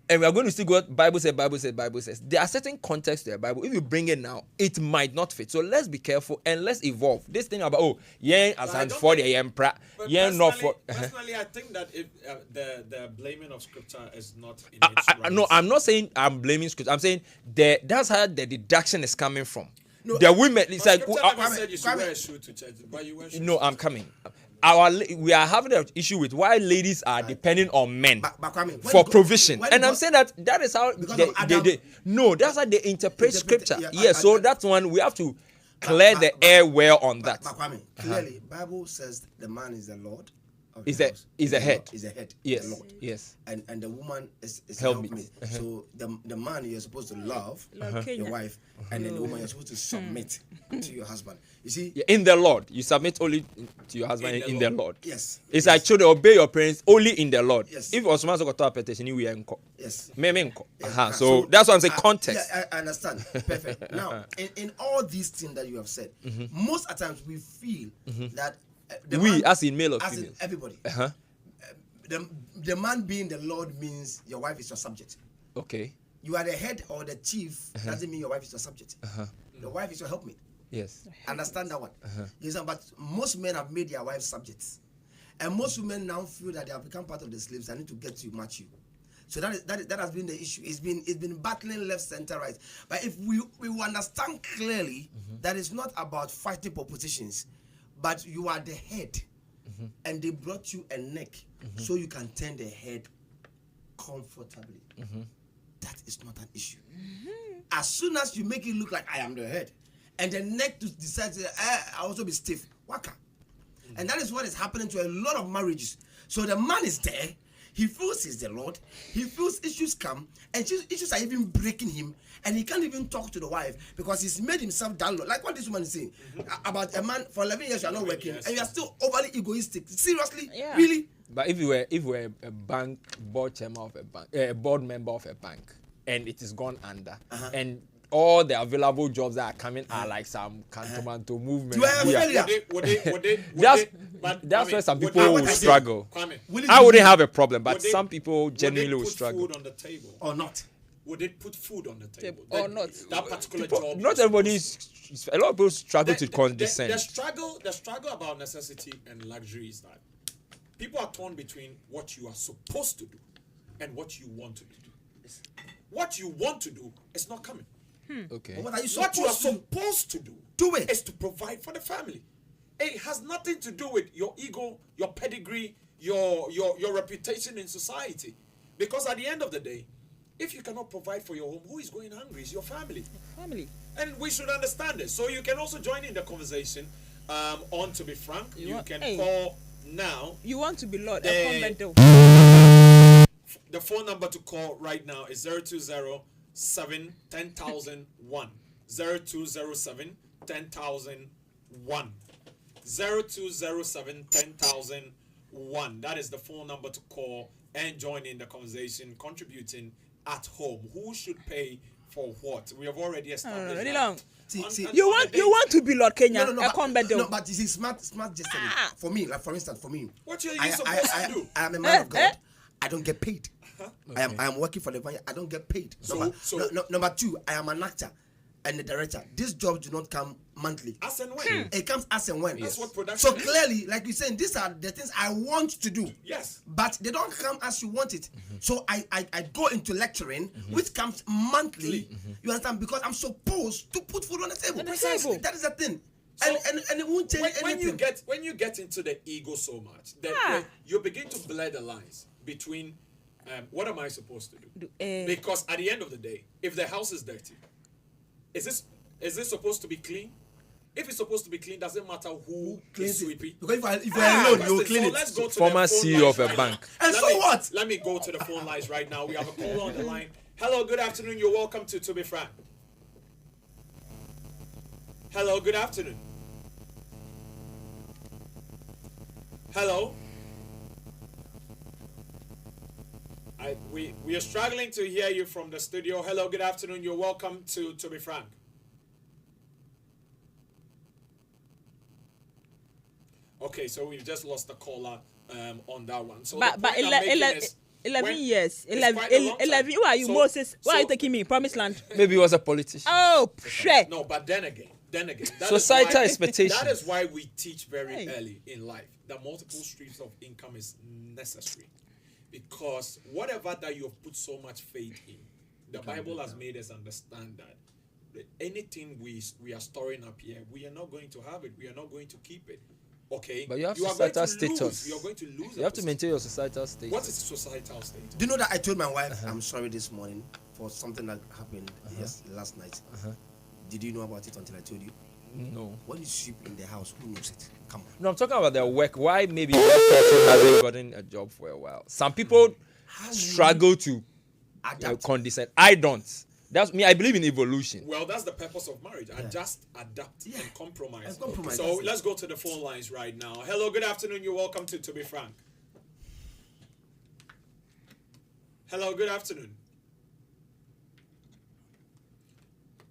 and we are going to see what Bible says. There are certain contexts to the Bible. If you bring it now, it might not fit. So let's be careful and let's evolve. This thing about as I and don't for the think- pra, But not for. personally, I think that if the blaming of scripture is not in its right. No, I'm not saying I'm blaming scripture. I'm saying that's how the deduction is coming from. No, the women, it's But like scripture never Kwame, said you should Kwame. wear a shoe to church, but you wear shoes. no, I'm coming. We are having an issue with why ladies are depending on men But Kwame, when for God- provision, when and I'm God- saying that is how Because they, of Adam- no, that's how they interpret Interpret- scripture. yeah, Yes, so I- that's one we have to clear the air well on that. But Kwame, clearly, Bible says the man is the Lord. Of Is the a- house. is a head. Is a head. Yes, The Lord. yes. And the woman is Helpmate. helpmate. So the man you're supposed to love Like Kenya. your wife, and then the woman you're supposed to submit to your husband. You see? Yeah, in the Lord, you submit only to your husband in the Lord. Yes. It's yes. like children obey your parents only in the Lord. Yes. If Osman got to a petition, we are in court. Yes. Yeah. So that's what I'm saying. Context. Yeah, I understand. Perfect. Now, in all these things that you have said, most of the times we feel that the We, man- as in male or as in female. everybody. Uh-huh. The man being the Lord means your wife is your subject. Okay. You are the head or the chief doesn't mean your wife is your subject. The wife is your helpmate. Yes. Understand that one. Yes, but most men have made their wives subjects, and most women now feel that they have become part of the slaves. I need to get to match you. So that has been the issue. It's been battling left, center, right. But if we will understand clearly that it's not about fighting for positions, but you are the head, and they brought you a neck so you can turn the head comfortably. That is not an issue. As soon as you make it look like I am the head, and the neck to decide I also be stiff, waka. And that is what is happening to a lot of marriages. So the man is there, he feels he's the Lord, he feels issues come, and issues are even breaking him, and he can't even talk to the wife because he's made himself down low. Like what this woman is saying about a man for 11 years you are not working, and you are still overly egoistic. Seriously, Yeah. really? But if you were a bank board chairman of a bank, a board member of a bank, and it is gone under, and all the available jobs that are coming are like some Cantomanto movement. You are a Yeah. failure. That's where some people will struggle. Will it I wouldn't be- have a problem, but Would they- some people genuinely will put struggle. food on the table? or not? Would it put food on the table? Or not. That particular People- job. not is everybody. supposed- A lot of people struggle to The condescend. struggle about necessity and luxury is that people are torn between what you are supposed to do and what you want to do. What you want to do is not coming. Okay. What are you What you are supposed to supposed to do, do it? is to provide for the family. It has nothing to do with your ego, your pedigree, your reputation in society. Because at the end of the day, if you cannot provide for your home, who is going hungry? Is your family. Family. And we should understand this. So you can also join in the conversation on To Be Frank. You want- can hey. call now. You want to be Lord? Eh. Comment though. The phone number to call right now is 0207 10001. 0207 10001. 0207 10001. That is the phone number to call and join in the conversation, contributing at home. Who should pay for what? We have already established. Really that. long. See, You want to be Lord Kenya? Comment though. no, but you see, smart just said it. For me, like for instance, for me, What are you supposed to do? I am a man of God. eh? I don't get paid. I am working for the vineyard. I don't get paid. So- Number two, I am an actor and the director. These jobs do not come monthly. As and when. It comes as and when. That's what production So is. clearly, like you're saying, these are the things I want to do. Yes. But they don't come as you want it. So I go into lecturing, which comes monthly. You understand? Because I'm supposed to put food on the table. On the table. That is the thing. So, and it won't change anything. when you get into the ego so much, then Ah. you begin to blur the lines between what am I supposed to do? Because at the end of the day, if the house is dirty, is this supposed to be clean? If it's supposed to be clean, doesn't matter who Cleans is it. sweeping. Because if you're alone, you'll clean So it. let's go to Former the phone CEO lines of a right bank. now. And so what? Let me go to the phone lines right now. We have a caller on the line. Hello, good afternoon. You're welcome to Be Frank. Hello, good afternoon. Hello. We are struggling to hear you from the studio. Hello, good afternoon. You're welcome to Be Frank. Okay, so we've just lost the caller on that one. So But the point I'm making is 11 years. It's 11, quite a long time. 11. Who are you, So- Moses? Where are you so- taking me? Promised land. Maybe he was a politician. Oh, shit. No, but then again, that Societal is why, expectations. That is why we teach very Hey. early in life that multiple streams of income is necessary, because whatever that you have put so much faith in, the Bible has made us understand that anything we are storing up here, we are not going to have it. We are not going to keep it. Okay. But you have are going to societal lose. status. You are going to lose. You have to maintain your societal status. What is societal state? Do you know that I told my wife I'm sorry this morning for something that happened last night? Did you know about it until I told you? No. When you sweep in the house, who knows it? Come on. No, I'm talking about their work. Why maybe that person hasn't gotten a job for a while. Some people struggle to Adapt. condescend. I don't. That's me. I believe in evolution. Well, that's the purpose of marriage. Adjust, adapt, and compromise. And compromise, So that's it. let's go to the phone lines right now. Hello, good afternoon. You're welcome to Be Frank. Hello, good afternoon.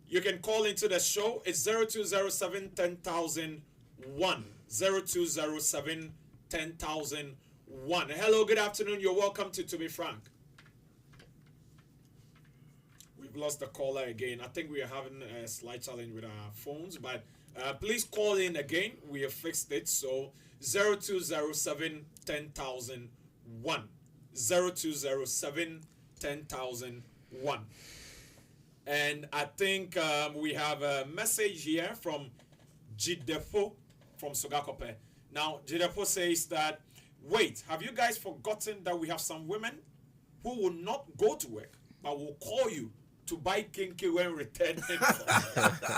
You can call into the show. It's 0207 10001. 0207 10001. Hello, good afternoon. You're welcome to Be Frank. We've lost the caller again. I think we are having a slight challenge with our phones, but please call in again. We have fixed it. So 0207 0207 And I think we have a message here from Jidefo from Sogakope. Now, Jidefo says that, wait, have you guys forgotten that we have some women who will not go to work, but will call you to buy kinky when returning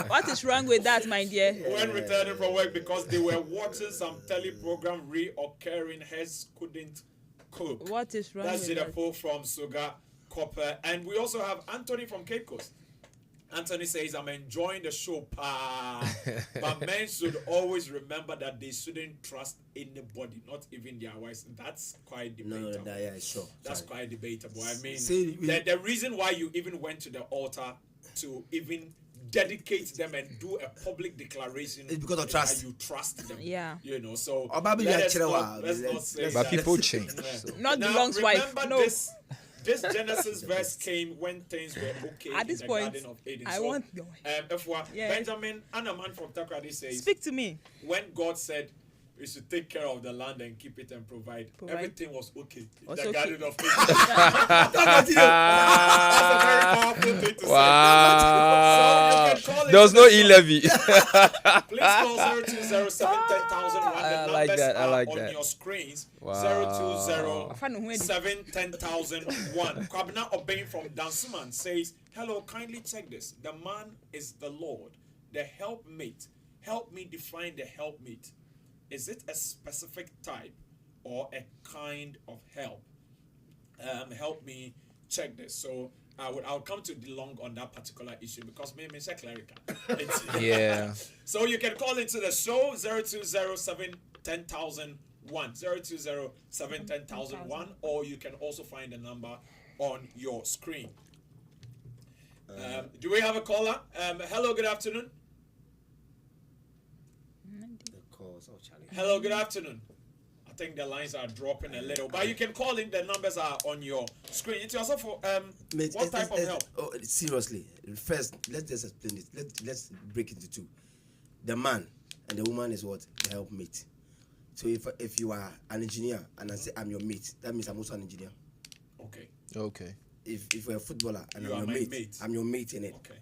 What is wrong with that, my dear? when returning from work because they were watching some tele program reoccurring heads couldn't cook. What is wrong That's with that? Jidefo from Sugar Copper. And we also have Anthony from Cape Coast. Anthony says, I'm enjoying the show, pa. But men should always remember that they shouldn't trust anybody, not even their wives. That's quite debatable. No, yeah, sure. That's quite debatable. I mean, Say- the reason why you even went to the altar to even dedicate them and do a public declaration It's because of is trust. that you trust them. Yeah. You know, so Or maybe let's you're not, let's not let's- say let's- But that. people change. Yeah. So. Not the Now, wrong's wife. remember No. this Genesis verse came when things were okay At this in the point, Garden of Eden. I So, want your Yes. Benjamin Anaman from Takrady says, Speak to me. when God said we should take care of the land and keep it and provide. Everything was okay. In Was the okay. Garden of Eden. Continue. That's a very powerful thing to Wow. say. So you can call There was into no the show. E-levy. Please call 0207 10001. I The like numbers that, I are like on that. your screens. Wow. 020 Kwabena Obeng from Dansuman says, hello, kindly check this. The man is the Lord, the helpmate. Help me define the helpmate. Is it a specific type or a kind of help? Help me check this. So I'll come to DeLong on that particular issue because maybe it's a clerical. Yeah. So you can call into the show 0207 0207 or you can also find the number on your screen. Do we have a caller? Hello, good afternoon. Hello, good afternoon. I think the lines are dropping a little, but you can call in. The numbers are on your screen. It's also for Mate, what type of help? Oh, seriously. First, let's just explain it. Let's break it into two. The man and the woman is what? The helpmate. So if you are an engineer and I say I'm your mate, that means I'm also an engineer. Okay. Okay. If you're a footballer and You are I'm my your mate, mate. I'm your mate in it. Okay.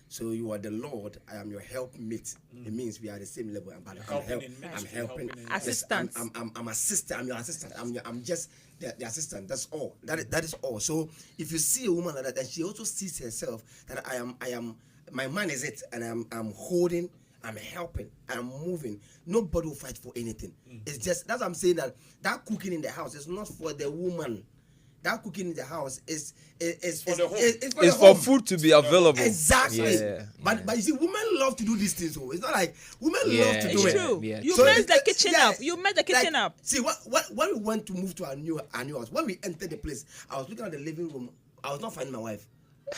So you are the Lord, I am your helpmate. It means we are the same level. But Helping in I'm ministry, helping. helping in- Yes, Assistant. I'm assistant. I'm your assistant. I'm just the assistant. That's all. That is all. So if you see a woman like that, and she also sees herself that I am. My man is it, and I'm holding. I'm helping. I'm moving. Nobody will fight for anything. It's just that's what I'm saying that cooking in the house is not for the woman. That cooking in the house is for the home. It's It's the for home. food to be available. Exactly. Yeah. But you see, women love to do these things. So it's not like women Yeah, love to do It's it. true. Yeah, You So mess it's- the kitchen yeah, up. You mess the kitchen like, up. See, when we went to move to our new house, when we entered the place, I was looking at the living room. I was not finding my wife.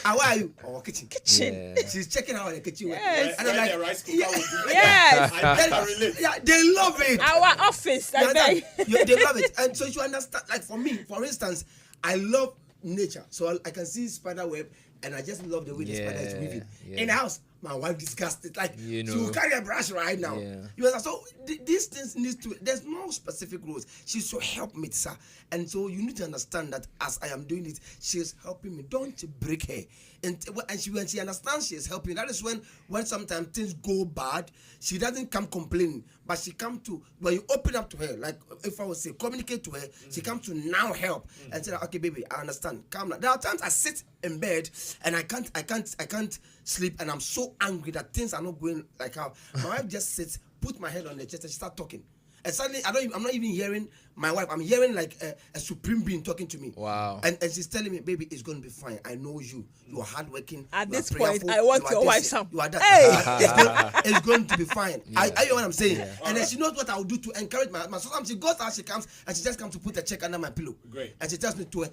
Where are you? Our kitchen. Kitchen. Yeah. She's checking out the kitchen. Yes. And I'm Where like, the rice cooker will be. Yes. I can relate. yeah, they love it. Our office. You I understand? beg. They love it. And so you understand, like for me, for instance, I love nature, so I can see spider web, and I just love the way the spider is weaving. In the house, my wife discussed it. Like, You she will know. carry a brush right now. Yeah. You know, so these things need to. There's no specific rules. She's so help me, sir. And so you need to understand that as I am doing it, she is helping me. Don't break her. And when she understands she is helping, that is when sometimes things go bad, she doesn't come complaining, but she come to, when you open up to her, like if I would say communicate to her, she comes to now help and say, okay, baby, I understand. Calm down. There are times I sit in bed and I can't sleep, and I'm so angry that things are not going like how my wife just sits, put my head on the chest, and she start talking. And suddenly, I'm not even hearing my wife. I'm hearing like a supreme being talking to me. Wow. And she's telling me, baby, it's going to be fine. I know you. You are hardworking. At you are this point, prayerful, I want you are your this, wife some. You are that. Hey! It's going to be fine. Yeah. I hear what I'm saying. Yeah. And then she knows what I will do to encourage my husband. Sometimes she goes out, she comes, and she just comes to put a check under my pillow. Great. And she tells me to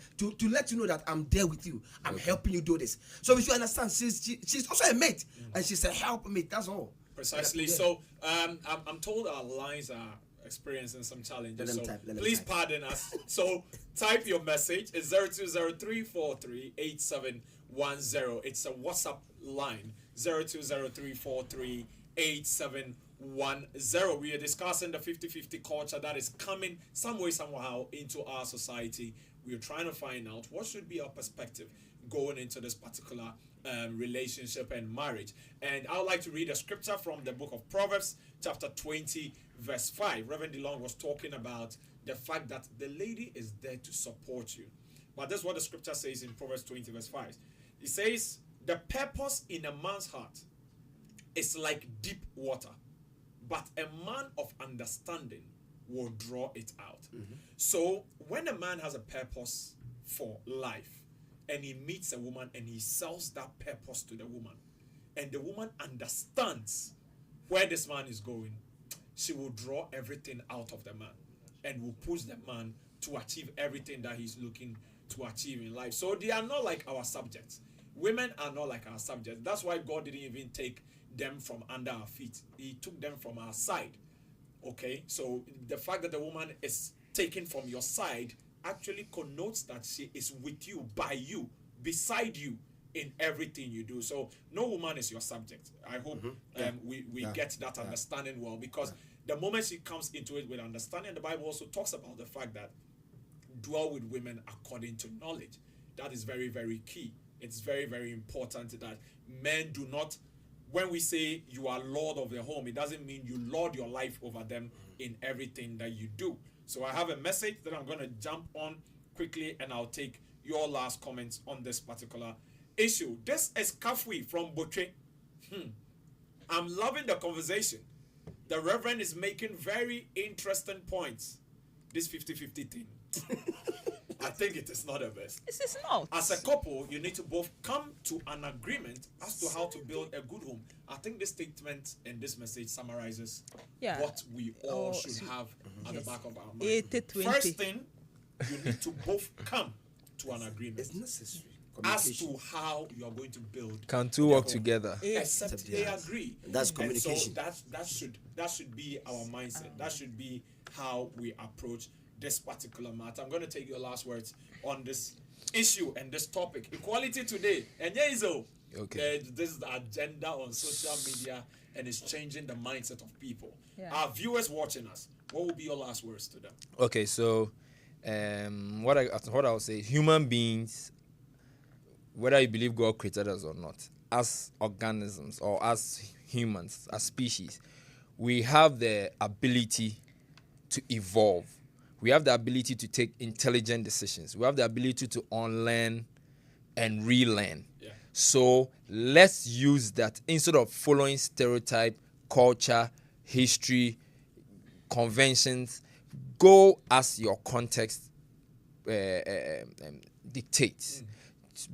let you know that I'm there with you. I'm helping you do this. So we should understand, she's also a mate. And she's a helpmate. That's all. Precisely. Yeah. So I'm told our lines are experiencing some challenges. Let So them type. please pardon us. So type your message. It's 0203438710. It's a WhatsApp line. 0203438710. We are discussing the 50-50 culture that is coming some way, somehow into our society. We are trying to find out what should be our perspective going into this particular relationship and marriage. And I would like to read a scripture from the book of Proverbs, chapter 20, verse 5. Reverend DeLong was talking about the fact that the lady is there to support you. But this is what the scripture says in Proverbs 20, verse 5. It says, the purpose in a man's heart is like deep water, but a man of understanding will draw it out. So when a man has a purpose for life, and he meets a woman and he sells that purpose to the woman, and the woman understands where this man is going, she will draw everything out of the man and will push the man to achieve everything that he's looking to achieve in life. So they are not like our subjects. Women are not like our subjects. That's why God didn't even take them from under our feet. He took them from our side. Okay, so the fact that the woman is taken from your side actually connotes that she is with you, by you, beside you in everything you do. So no woman is your subject. I hope we get that understanding well, because the moment she comes into it with understanding, the Bible also talks about the fact that dwell with women according to knowledge. That is very, very key. It's very, very important that men do not, when we say you are Lord of the home, it doesn't mean you lord your life over them in everything that you do. So I have a message that I'm going to jump on quickly, and I'll take your last comments on this particular issue. This is Kafui from Botre. I'm loving the conversation. The Reverend is making very interesting points. This 50-50 thing. I think it is not the best. This is not. As a couple, you need to both come to an agreement as to how to build a good home. I think this statement and this message summarizes what we all should have at the back of our mind. 80-20. First thing, you need to both come to an agreement It's necessary. as to how you are going to build. Can two work together? Except they agree. That's communication. And so that should be our mindset. That should be how we approach this particular matter. I'm going to take your last words on this issue and this topic. Equality today. And Okay. This is the agenda on social media, and it's changing the mindset of people. Yeah. Our viewers watching us, what will be your last words to them? Okay, so what I would say, human beings, whether you believe God created us or not, as organisms or as humans, as species, we have the ability to evolve. We have the ability to take intelligent decisions. We have the ability to unlearn and relearn. Yeah. So let's use that instead of following stereotype, culture, history, conventions. Go as your context dictates.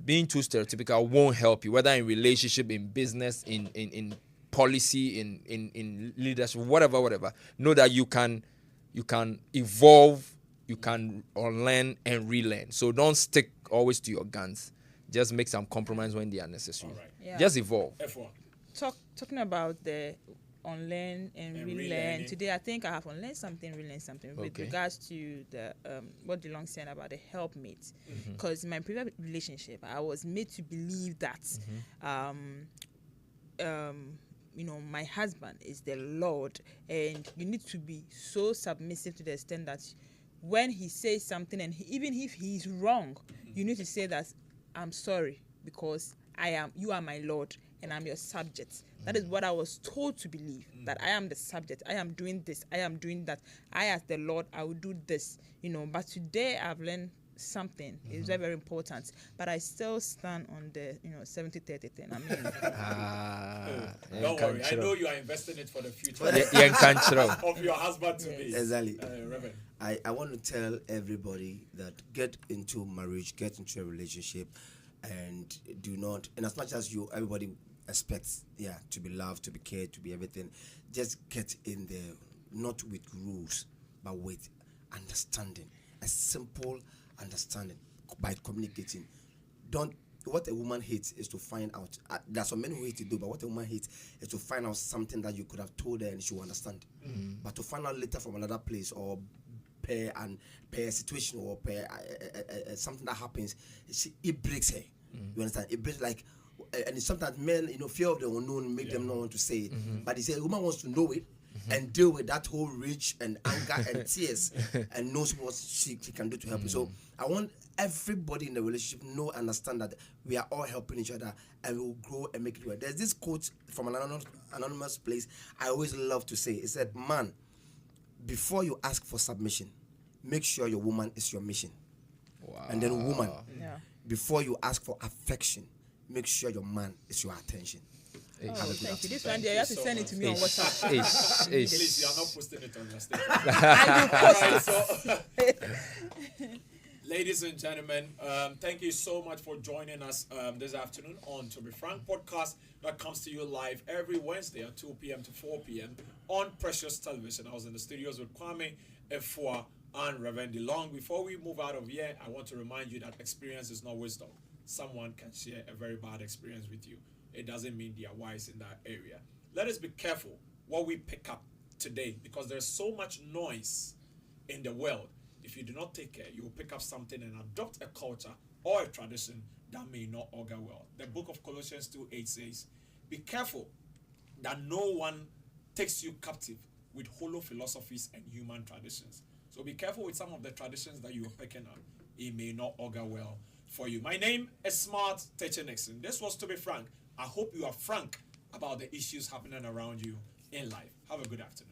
Being too stereotypical won't help you, whether in relationship, in business, in policy, in leadership, whatever. Know that you can evolve, you can unlearn and relearn. So don't stick always to your guns. Just make some compromise when they are necessary. All right. Yeah. Just evolve. F1. Talking about the unlearn and And relearn. relearning. Today, I think I have unlearned something, relearned something with Okay. regards to the what DeLong said about the helpmate. Because in my previous relationship, I was made to believe that my husband is the Lord, and you need to be so submissive to the extent that when he says something, and even if he's wrong, you need to say that I'm sorry because you are my Lord and I'm your subject. That is what I was told to believe, that I am the subject. I am doing this. I am doing that. I, as the Lord, I will do this. But today I've learned something. It's very, very important. But I still stand on the 70-30 thing. I mean, Don't worry. I know you are investing it for the future Yeah, of your husband to be. Exactly. Reverend. I want to tell everybody that get into marriage, get into a relationship, and do not. And as much as everybody expects, to be loved, to be cared, to be everything, just get in there, not with rules, but with understanding, a simple understanding by communicating. What a woman hates is to find out. There's so many ways to do, but what a woman hates is to find out something that you could have told her and she will understand. But to find out later from another place or per situation or per something that happens, it breaks her. You understand? It breaks like, and sometimes men, fear of the unknown make them not want to say it. But they say a woman wants to know it and deal with that whole rage and anger and tears and knows what she can do to help you. So I want everybody in the relationship understand that we are all helping each other and we will grow and make it work. There's this quote from an anonymous place I always love to say. It said, man, before you ask for submission, make sure your woman is your mission. Wow. And then woman, yeah. before you ask for affection, make sure your man is your attention. Oh, thank you. This one there, you have to send it to me on WhatsApp. Please, you are not posting it on your status. I will post it. Ladies and gentlemen, thank you so much for joining us this afternoon on To Be Frank podcast that comes to you live every Wednesday at 2 p.m. to 4 p.m. on Precious Television. I was in the studios with Kwame, Efua, and Reverend DeLong. Before we move out of here, I want to remind you that experience is not wisdom. Someone can share a very bad experience with you. It doesn't mean they are wise in that area. Let us be careful what we pick up today because there's so much noise in the world. If you do not take care, you will pick up something and adopt a culture or a tradition that may not augur well. The book of Colossians 2:8 says, be careful that no one takes you captive with hollow philosophies and human traditions. So be careful with some of the traditions that you are picking up. It may not augur well for you. My name is Smart Teacher Nixon. This was To Be Frank. I hope you are frank about the issues happening around you in life. Have a good afternoon.